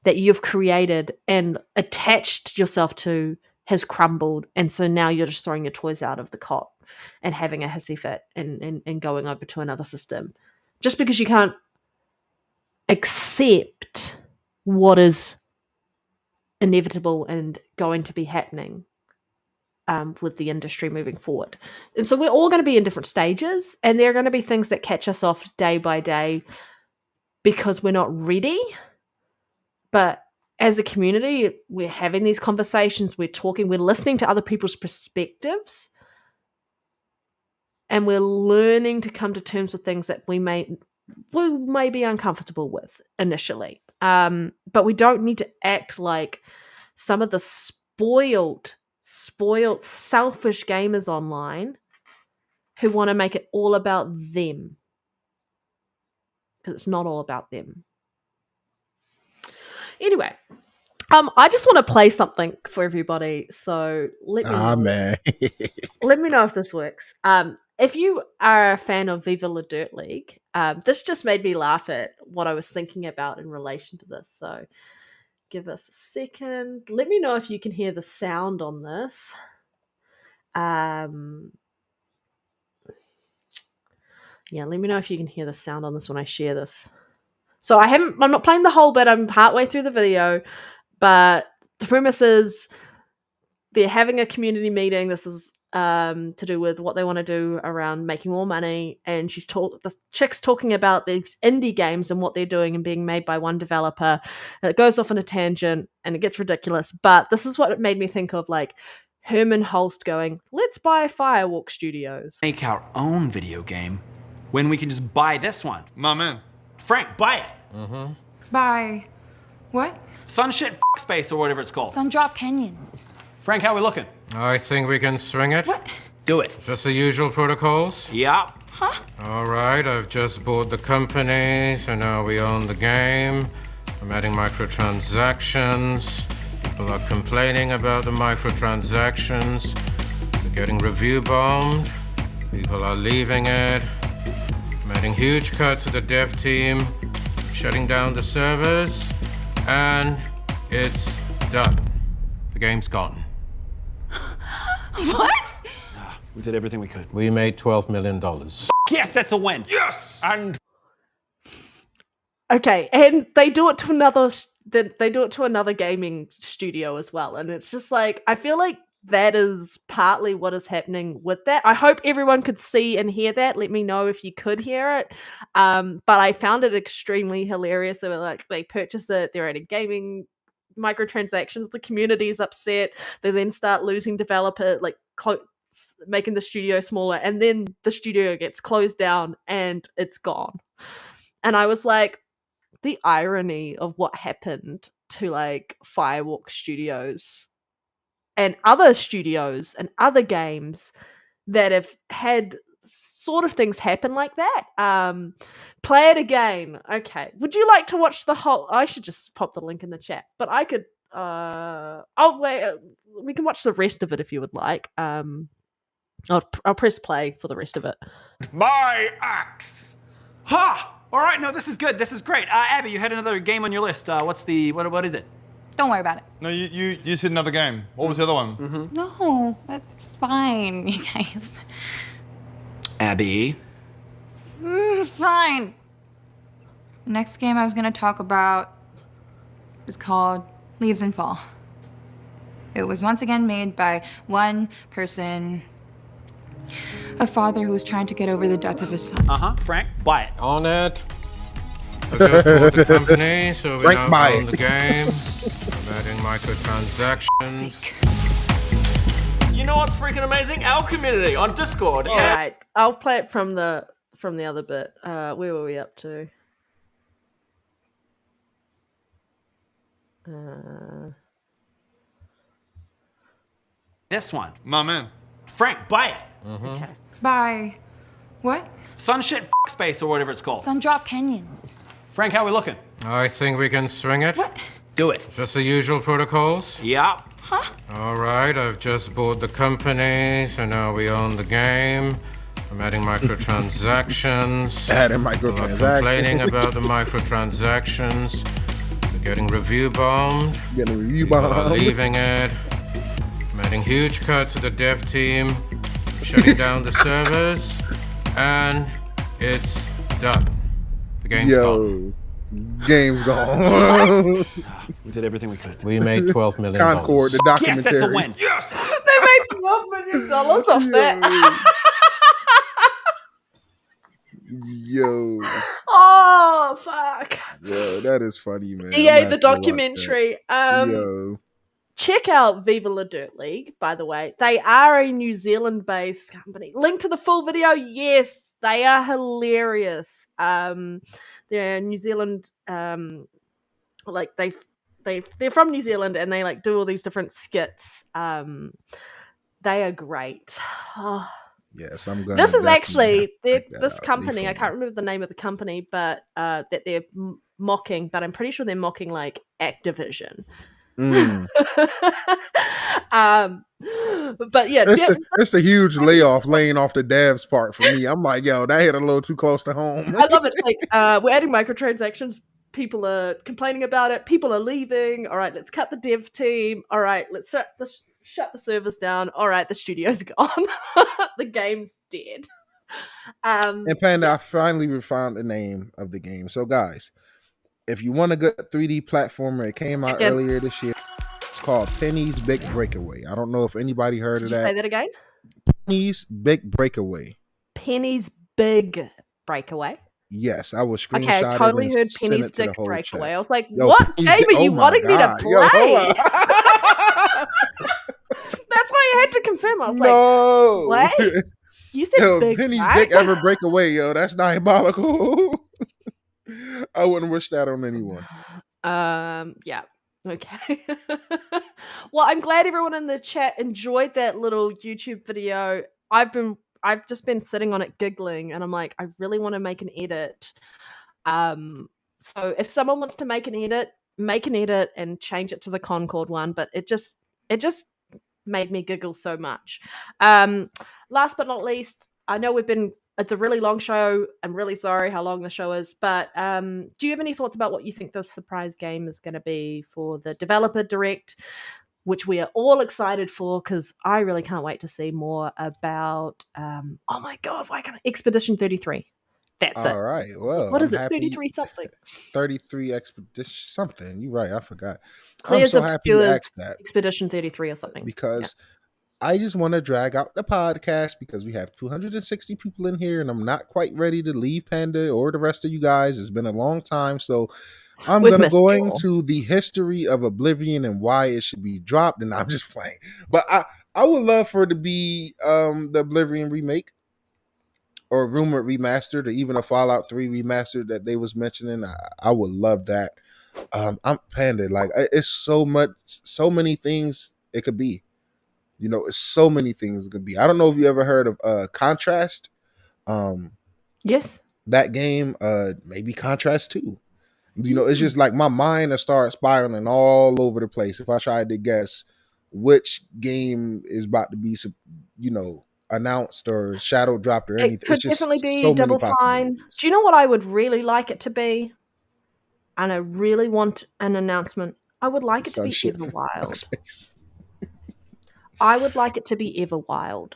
that you've created and attached yourself to has crumbled, and so now you're just throwing your toys out of the cot and having a hissy fit and going over to another system just because you can't accept what is inevitable and going to be happening with the industry moving forward. And so we're all going to be in different stages, and there are going to be things that catch us off day by day because we're not ready. But as a community, we're having these conversations, we're talking, we're listening to other people's perspectives, and we're learning to come to terms with things that we may be uncomfortable with initially. But we don't need to act like some of the spoiled, selfish gamers online who want to make it all about them. Because it's not all about them. Anyway, I just want to play something for everybody. So let me know. Man. Let me know if this works. If you are a fan of Viva La Dirt League, this just made me laugh at what I was thinking about in relation to this. So give us a second. Let me know if you can hear the sound on this. Yeah, let me know if you can hear the sound on this when I share this. So I'm not playing the whole bit. I'm partway through the video, but the premise is they're having a community meeting. This is to do with what they want to do around making more money. And the chick's talking about these indie games and what they're doing and being made by one developer. And it goes off on a tangent and it gets ridiculous. But this is what it made me think of, like Herman Holst going, let's buy Firewalk Studios. Make our own video game when we can just buy this one. My man. Frank, buy it. Mm-hmm. Buy what? Sunshit Space or whatever it's called. Sundrop Canyon. Frank, how we looking? I think we can swing it. What? Do it. Just the usual protocols? Yeah. Huh? All right, I've just bought the company, so now we own the game. I'm adding microtransactions. People are complaining about the microtransactions. They're getting review bombed. People are leaving it. I'm adding huge cuts to the dev team, shutting down the servers, and it's done. The game's gone. What? We did everything we could. We made $12 million. Yes, that's a win. Yes! And okay, and they do it to another gaming studio as well. And it's just like, I feel like that is partly what is happening with that. I hope everyone could see and hear that. Let me know if you could hear it. But I found it extremely hilarious. So like they purchase it, they're adding gaming microtransactions, the community is upset. They then start losing developer, like making the studio smaller, and then the studio gets closed down and it's gone. And I was like, the irony of what happened to like Firewalk Studios and other studios and other games that have had sort of things happen like that. Play it again. Okay. Would you like to watch the whole? I should just pop the link in the chat, but I could. Oh wait, we can watch the rest of it if you would like. I'll press play for the rest of it. My axe. Ha! All right, no, this is good. This is great. Abby, you had another game on your list. What is it? Don't worry about it. No, you said another game. What was the other one? Mm-hmm. No, that's fine, you guys. Abby. Fine. The next game I was gonna talk about is called Leaves and Fall. It was once again made by one person, a father who was trying to get over the death of his son. Frank, buy it. On it. I just bought the company, so we Frank, now buy own it. the game. I'm adding microtransactions. You know what's freaking amazing? Our community on Discord. All right, I'll play it from the other bit. Where were we up to? This one. My man. Frank, buy it. Okay. By what? Sunshit Space or whatever it's called. Sundrop Canyon. Frank, how we looking? I think we can swing it. What? Do it. Just the usual protocols. Yeah. All right, I've just bought the company, so now we own the game. I'm adding microtransactions. Adding People are microtransactions. complaining about the microtransactions. They're getting review bombed. Getting a review People are bomb. leaving it. I'm adding huge cuts to the dev team, shutting down the servers, and it's done. The game's gone. Yo, game's gone. We did everything we could. We made $12 million. Concord, the Yes, documentary. that's a win. Yes! They made $12 million off that. Yo, Oh fuck! yo, that is funny, man. I'm EA gonna the have to watch documentary. that. Yo, Check out Viva La Dirt League, by the way. They are a New Zealand-based company. Link to the full video. Yes, they are hilarious. They're New Zealand. Like they're from New Zealand and they like do all these different skits. They are great. Oh. yes, I'm gonna. This is definitely actually have to check that this out. company. They I can't remember the name of the company, but that they're mocking. But I'm pretty sure they're mocking like Activision. Mm. But yeah, It's the huge layoff, laying off the devs part for me. I'm like, yo, that hit a little too close to home. I love it. It's like we're adding microtransactions. People are complaining about it. People are leaving. All right, let's cut the dev team. All right, let's shut the servers down. All right, the studio's gone. The game's dead. And Panda, I finally found the name of the game. So, guys, if you want a good 3D platformer, it came out earlier this year. It's called Penny's Big Breakaway. I don't know if anybody heard of Did you that. say that again? Penny's Big Breakaway. Penny's Big Breakaway. Yes, I was screenshotting. Okay, I totally and heard sent Penny's it to the Big whole Breakaway. chat. I was like, Yo, what Penny's game Big- are you oh my wanting me to God. play? Yo, hold on. That's why I had to confirm. I was No. like, what? You said Yo, big, Penny's right? Big Ever Breakaway, yo. That's diabolical. I wouldn't wish that on anyone. Yeah. Okay. Well, I'm glad everyone in the chat enjoyed that little YouTube video. I've just been sitting on it giggling and I'm like, I really want to make an edit. So if someone wants to make an edit and change it to the Concord one, but it just made me giggle so much. Last but not least, I know it's a really long show. I'm really sorry how long the show is, but do you have any thoughts about what you think the surprise game is going to be for the Developer Direct, which we are all excited for because I really can't wait to see more about, oh my God, why can't Expedition 33? That's All it. right. Well, What is I'm it? happy- 33 something. 33 Expedition something. You're right. I forgot. Clears I'm so happy you Obscures asked that Expedition 33 or something. because I just want to drag out the podcast because we have 260 people in here, and I'm not quite ready to leave Panda or the rest of you guys. It's been a long time, so I'm We've gonna missed go you all. into the history of Oblivion and why it should be dropped. And I'm just playing, but I would love for it to be the Oblivion remake or rumored remastered, or even a Fallout 3 remastered that they was mentioning. I would love that. I'm Panda. Like it's so many things it could be. You know, it's so many things it could be. I don't know if you ever heard of Contrast. Yes. That game, maybe Contrast 2. You know, it's just like my mind will start spiraling all over the place if I tried to guess which game is about to be, you know, announced or shadow dropped or It anything. could It's definitely just be so many Double Fine. possibilities. Do you know what I would really like it to be? And I really want an announcement. I would like it to Some be shit from Everwild. space. I would like it to be Everwild.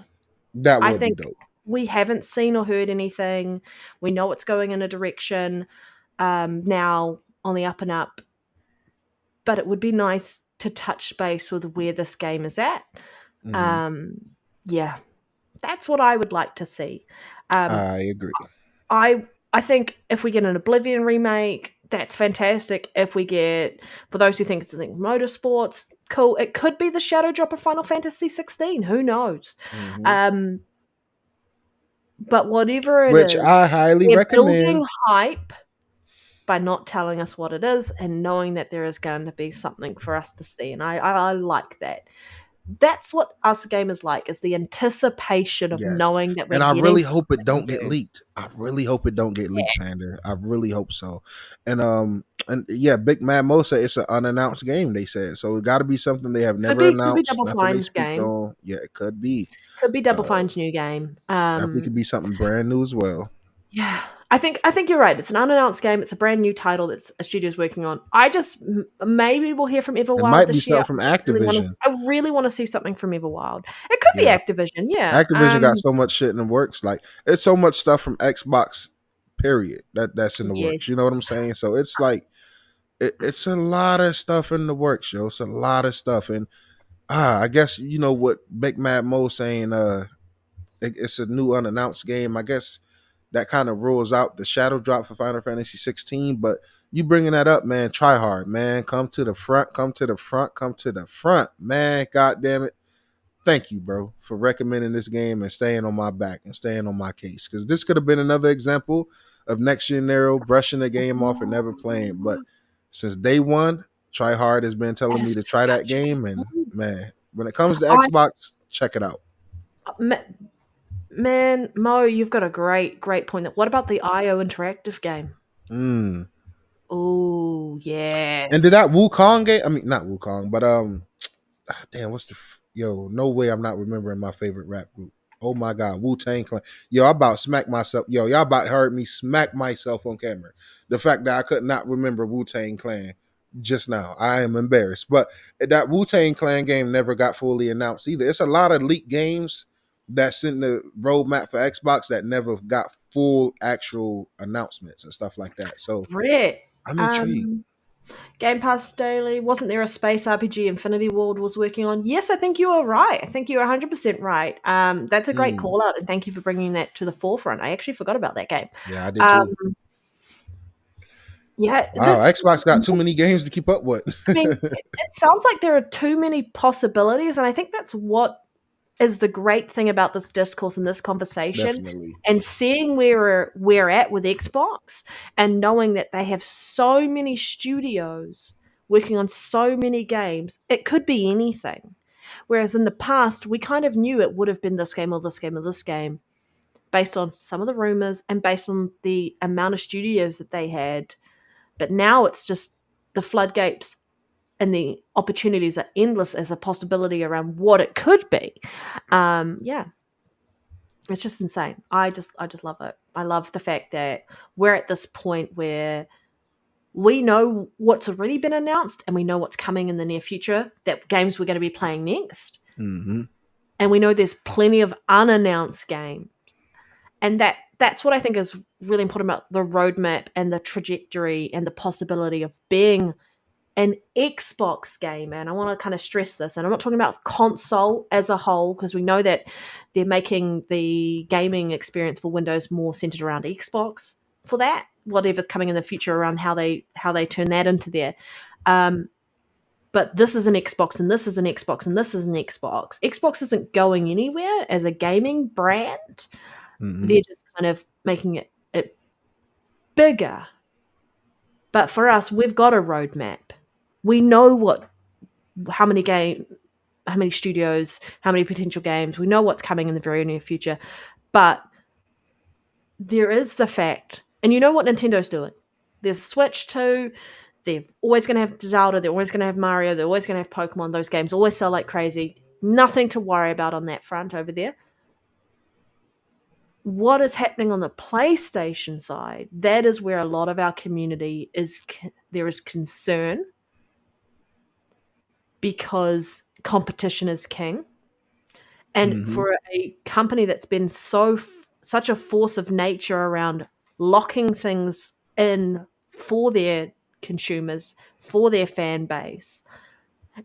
That I would be think dope. we haven't seen or heard anything. We know it's going in a direction now on the up and up. But it would be nice to touch base with where this game is at. Yeah, that's what I would like to see. I agree. I think if we get an Oblivion remake, that's fantastic. If we get, for those who think it's something motorsports, cool. It could be the shadow drop of Final Fantasy 16. Who knows? But whatever it Which is, I highly they're recommend. building hype by not telling us what it is and knowing that there is going to be something for us to see. And I like that. That's what us gamers like, is the anticipation of Yes. knowing that we're And I getting really hope it something don't get new. leaked. I really hope it don't get leaked, Panda. I really hope so. And yeah, Big Mad Mo said it's an unannounced game, they said. So it gotta be something they have never Could be announced, Double nothing they Fine's speak game. on. Yeah, it could be. Could be Double Fine's new game. Definitely could be something brand new as well. Yeah, I think you're right. It's an unannounced game. It's a brand new title that a studio's working on. I just maybe we'll hear from Everwild It might be this year. something from Activision. I really want to see something from Everwild. It could be Yeah. Activision. Yeah, Activision got so much shit in the works. Like it's so much stuff from Xbox, period. That's in the works. You know what I'm saying? So it's like it's a lot of stuff in the works, yo. It's a lot of stuff. And I guess you know what Big Mad Mo saying, it's a new unannounced game. I guess that kind of rules out the shadow drop for Final Fantasy 16. But you bringing that up, man, try hard, man. Come to the front, come to the front, come to the front, man. God damn it. Thank you, bro, for recommending this game and staying on my back and staying on my case. Because this could have been another example of NextGenNero brushing the game off and never playing. But since day one, Try Hard has been telling me to try that game. And man, when it comes to Xbox, check it out. Man, Mo, you've got a great point. What about the IO Interactive game? Oh, yes. And did that Wukong game? I mean, not Wukong, but damn, what's the yo? No way, I'm not remembering my favorite rap group. Oh my god, Wu-Tang Clan. Yo, I about smack myself. Yo, y'all about heard me smack myself on camera. The fact that I could not remember Wu-Tang Clan just now, I am embarrassed. But that Wu-Tang Clan game never got fully announced either. It's a lot of leaked games that's in the roadmap for Xbox that never got full actual announcements and stuff like that. So Brett, I'm intrigued. Game Pass Daily, wasn't there a space RPG Infinity Ward was working on? Yes, I think you are right. I think you are 100% right. That's a great call out, and thank you for bringing that to the forefront. I actually forgot about that game. Yeah, I did too. Yeah, wow, Xbox got too many games to keep up with. I mean, it sounds like there are too many possibilities, and I think that's what is the great thing about this discourse and this conversation. Definitely. And seeing where we're at with Xbox and knowing that they have so many studios working on so many games, it could be anything. Whereas in the past, we kind of knew it would have been this game or this game or this game based on some of the rumors and based on the amount of studios that they had. But now it's just the floodgates and the opportunities are endless as a possibility around what it could be. Yeah, it's just insane. I just love it. I love the fact that we're at this point where we know what's already been announced and we know what's coming in the near future, that games we're going to be playing next. Mm-hmm. And we know there's plenty of unannounced games. And that's what I think is really important about the roadmap and the trajectory and the possibility of being an Xbox game, and I want to kind of stress this, and I'm not talking about console as a whole, because we know that they're making the gaming experience for Windows more centered around Xbox for that, whatever's coming in the future around how they turn that into there. But this is an Xbox, and this is an Xbox, and this is an Xbox. Xbox isn't going anywhere as a gaming brand. They're just kind of making it bigger. But for us, we've got a roadmap. We know how many studios, how many potential games. We know what's coming in the very near future. But there is the fact, and you know what Nintendo's doing. There's Switch 2. They're always going to have Zelda. They're always going to have Mario. They're always going to have Pokemon. Those games always sell like crazy. Nothing to worry about on that front over there. What is happening on the PlayStation side, that is where a lot of our community there is concern, because competition is king. And for a company that's been such a force of nature around locking things in for their consumers, for their fan base,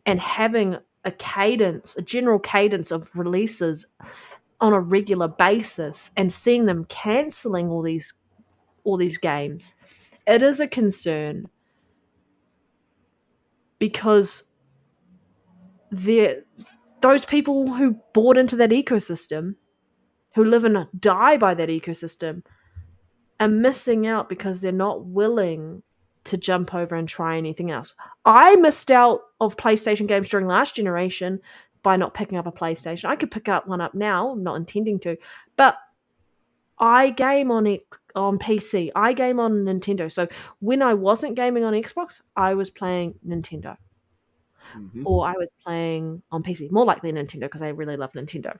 and having a general cadence of releases on a regular basis, and seeing them canceling all these games, it is a concern, because those people who bought into that ecosystem, who live and die by that ecosystem, are missing out because they're not willing to jump over and try anything else. I missed out of PlayStation games during last generation by not picking up a PlayStation. I could pick one up now, I'm not intending to, but I game on PC. I game on Nintendo. So when I wasn't gaming on Xbox, I was playing Nintendo. Or I was playing on PC. More likely Nintendo, because I really love Nintendo.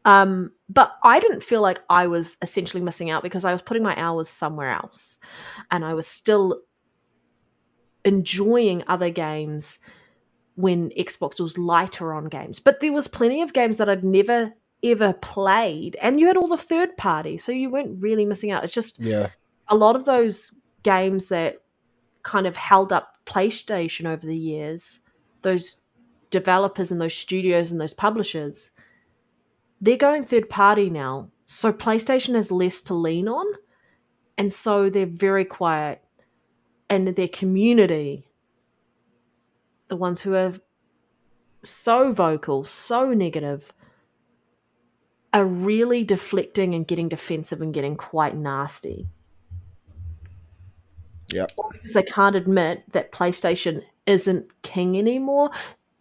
But I didn't feel like I was essentially missing out, because I was putting my hours somewhere else. And I was still enjoying other games when Xbox was lighter on games. But there was plenty of games that I'd never ever played, and you had all the third party, so you weren't really missing out. It's just a lot of those games that kind of held up PlayStation over the years, those developers and those studios and those publishers, they're going third party now, so PlayStation has less to lean on, and so they're very quiet, and their community, the ones who are so vocal, so negative, are really deflecting and getting defensive and getting quite nasty. Yep. Because they can't admit that PlayStation isn't king anymore.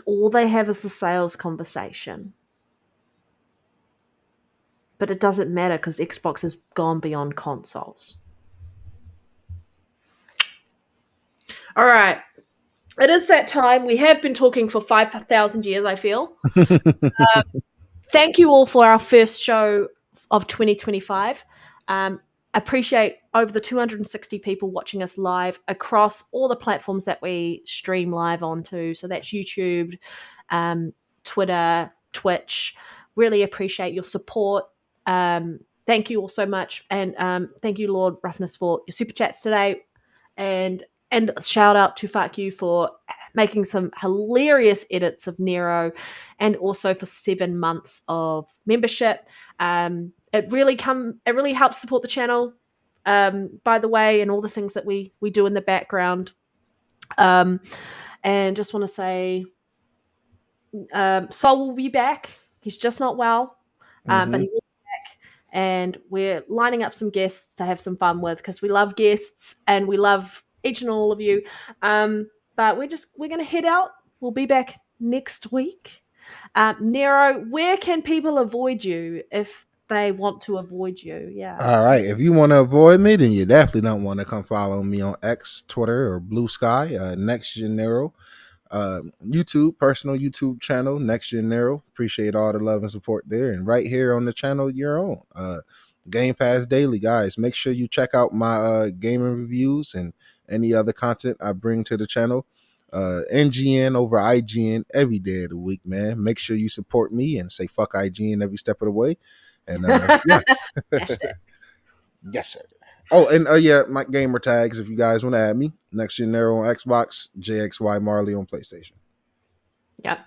All they have is the sales conversation. But it doesn't matter, because Xbox has gone beyond consoles. All right. It is that time. We have been talking for 5,000 years, I feel. Thank you all for our first show of 2025. Appreciate over the 260 people watching us live across all the platforms that we stream live onto. So that's YouTube, Twitter, Twitch. Really appreciate your support. Thank you all so much. And thank you, Lord Roughness, for your super chats today. And shout out to Fark Que for making some hilarious edits of Nero, and also for 7 months of membership. It really helps support the channel, by the way, and all the things that we do in the background. And just want to say, Sol will be back. He's just not well, but he will be back. And we're lining up some guests to have some fun with, because we love guests and we love each and all of you. But we're going to head out. We'll be back next week. Nero, where can people avoid you if they want to avoid you? Yeah. All right. If you want to avoid me, then you definitely don't want to come follow me on X, Twitter, or Blue Sky. NextGenNero. YouTube, personal YouTube channel, NextGenNero. Appreciate all the love and support there. And right here on the channel, your own. Game Pass Daily, guys. Make sure you check out my gaming reviews and any other content I bring to the channel. NGN over IGN every day of the week, man. Make sure you support me and say fuck IGN every step of the way. And yeah. Yes, sir. Oh, and yeah, my gamer tags. If you guys want to add me, NextGenNero on Xbox, JXY Marley on PlayStation. Yep.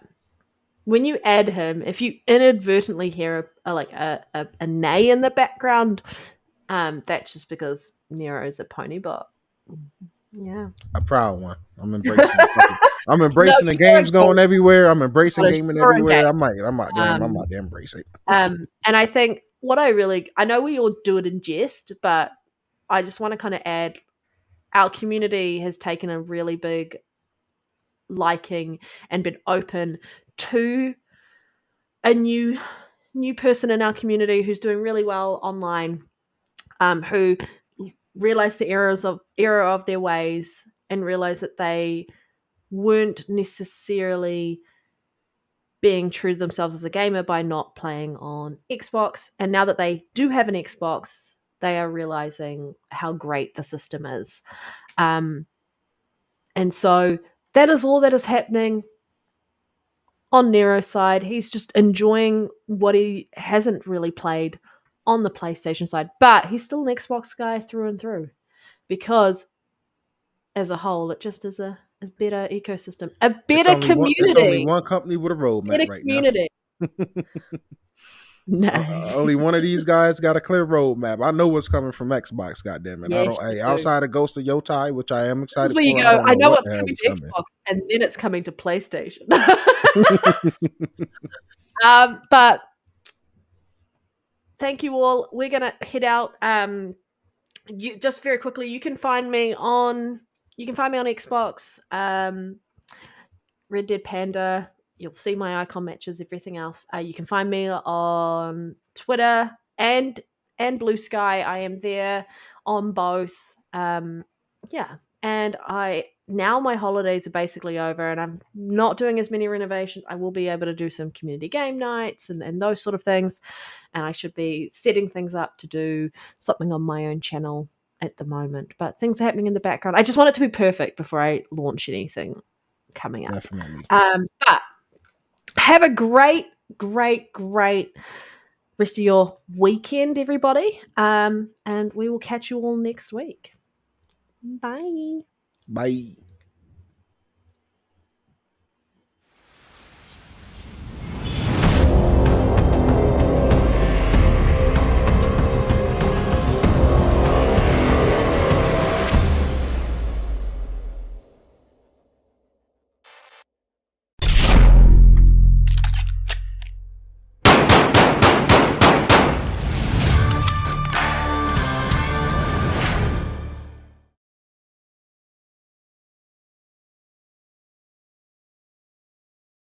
When you add him, if you inadvertently hear a neigh in the background, that's just because Nero's a pony bot. Yeah. A proud one. I'm embracing. I'm embracing the you're games okay. going everywhere. I'm embracing gaming You're everywhere. okay. I'm out to embrace it. And I think I know we all do it in jest, but I just want to kind of add, our community has taken a really big liking and been open to a new person in our community who's doing really well online, who realized the error of their ways and realized that they weren't necessarily being true to themselves as a gamer by not playing on Xbox. And now that they do have an Xbox, they are realizing how great the system is. And so that is all that is happening on Nero's side. He's just enjoying what he hasn't really played on the PlayStation side, but he's still an Xbox guy through and through, because as a whole, it just is a better ecosystem, a better community. It's only one company with a roadmap right community. now. No. Only one of these guys got a clear roadmap. I know what's coming from Xbox, goddammit. Yes, Outside of Ghost of Yotai, which I am excited where you for. go, I know what's coming coming to Xbox, and then it's coming to PlayStation. But thank you all. We're gonna head out. You just very quickly, you can find me on Xbox, Red Dead Panda. You'll see my icon matches, everything else. You can find me on Twitter and Blue Sky. I am there on both. Yeah. And now my holidays are basically over and I'm not doing as many renovations. I will be able to do some community game nights and those sort of things. And I should be setting things up to do something on my own channel at the moment. But things are happening in the background. I just want it to be perfect before I launch anything coming up. Definitely. But have a great rest of your weekend, everybody. And we will catch you all next week. Bye. Bye.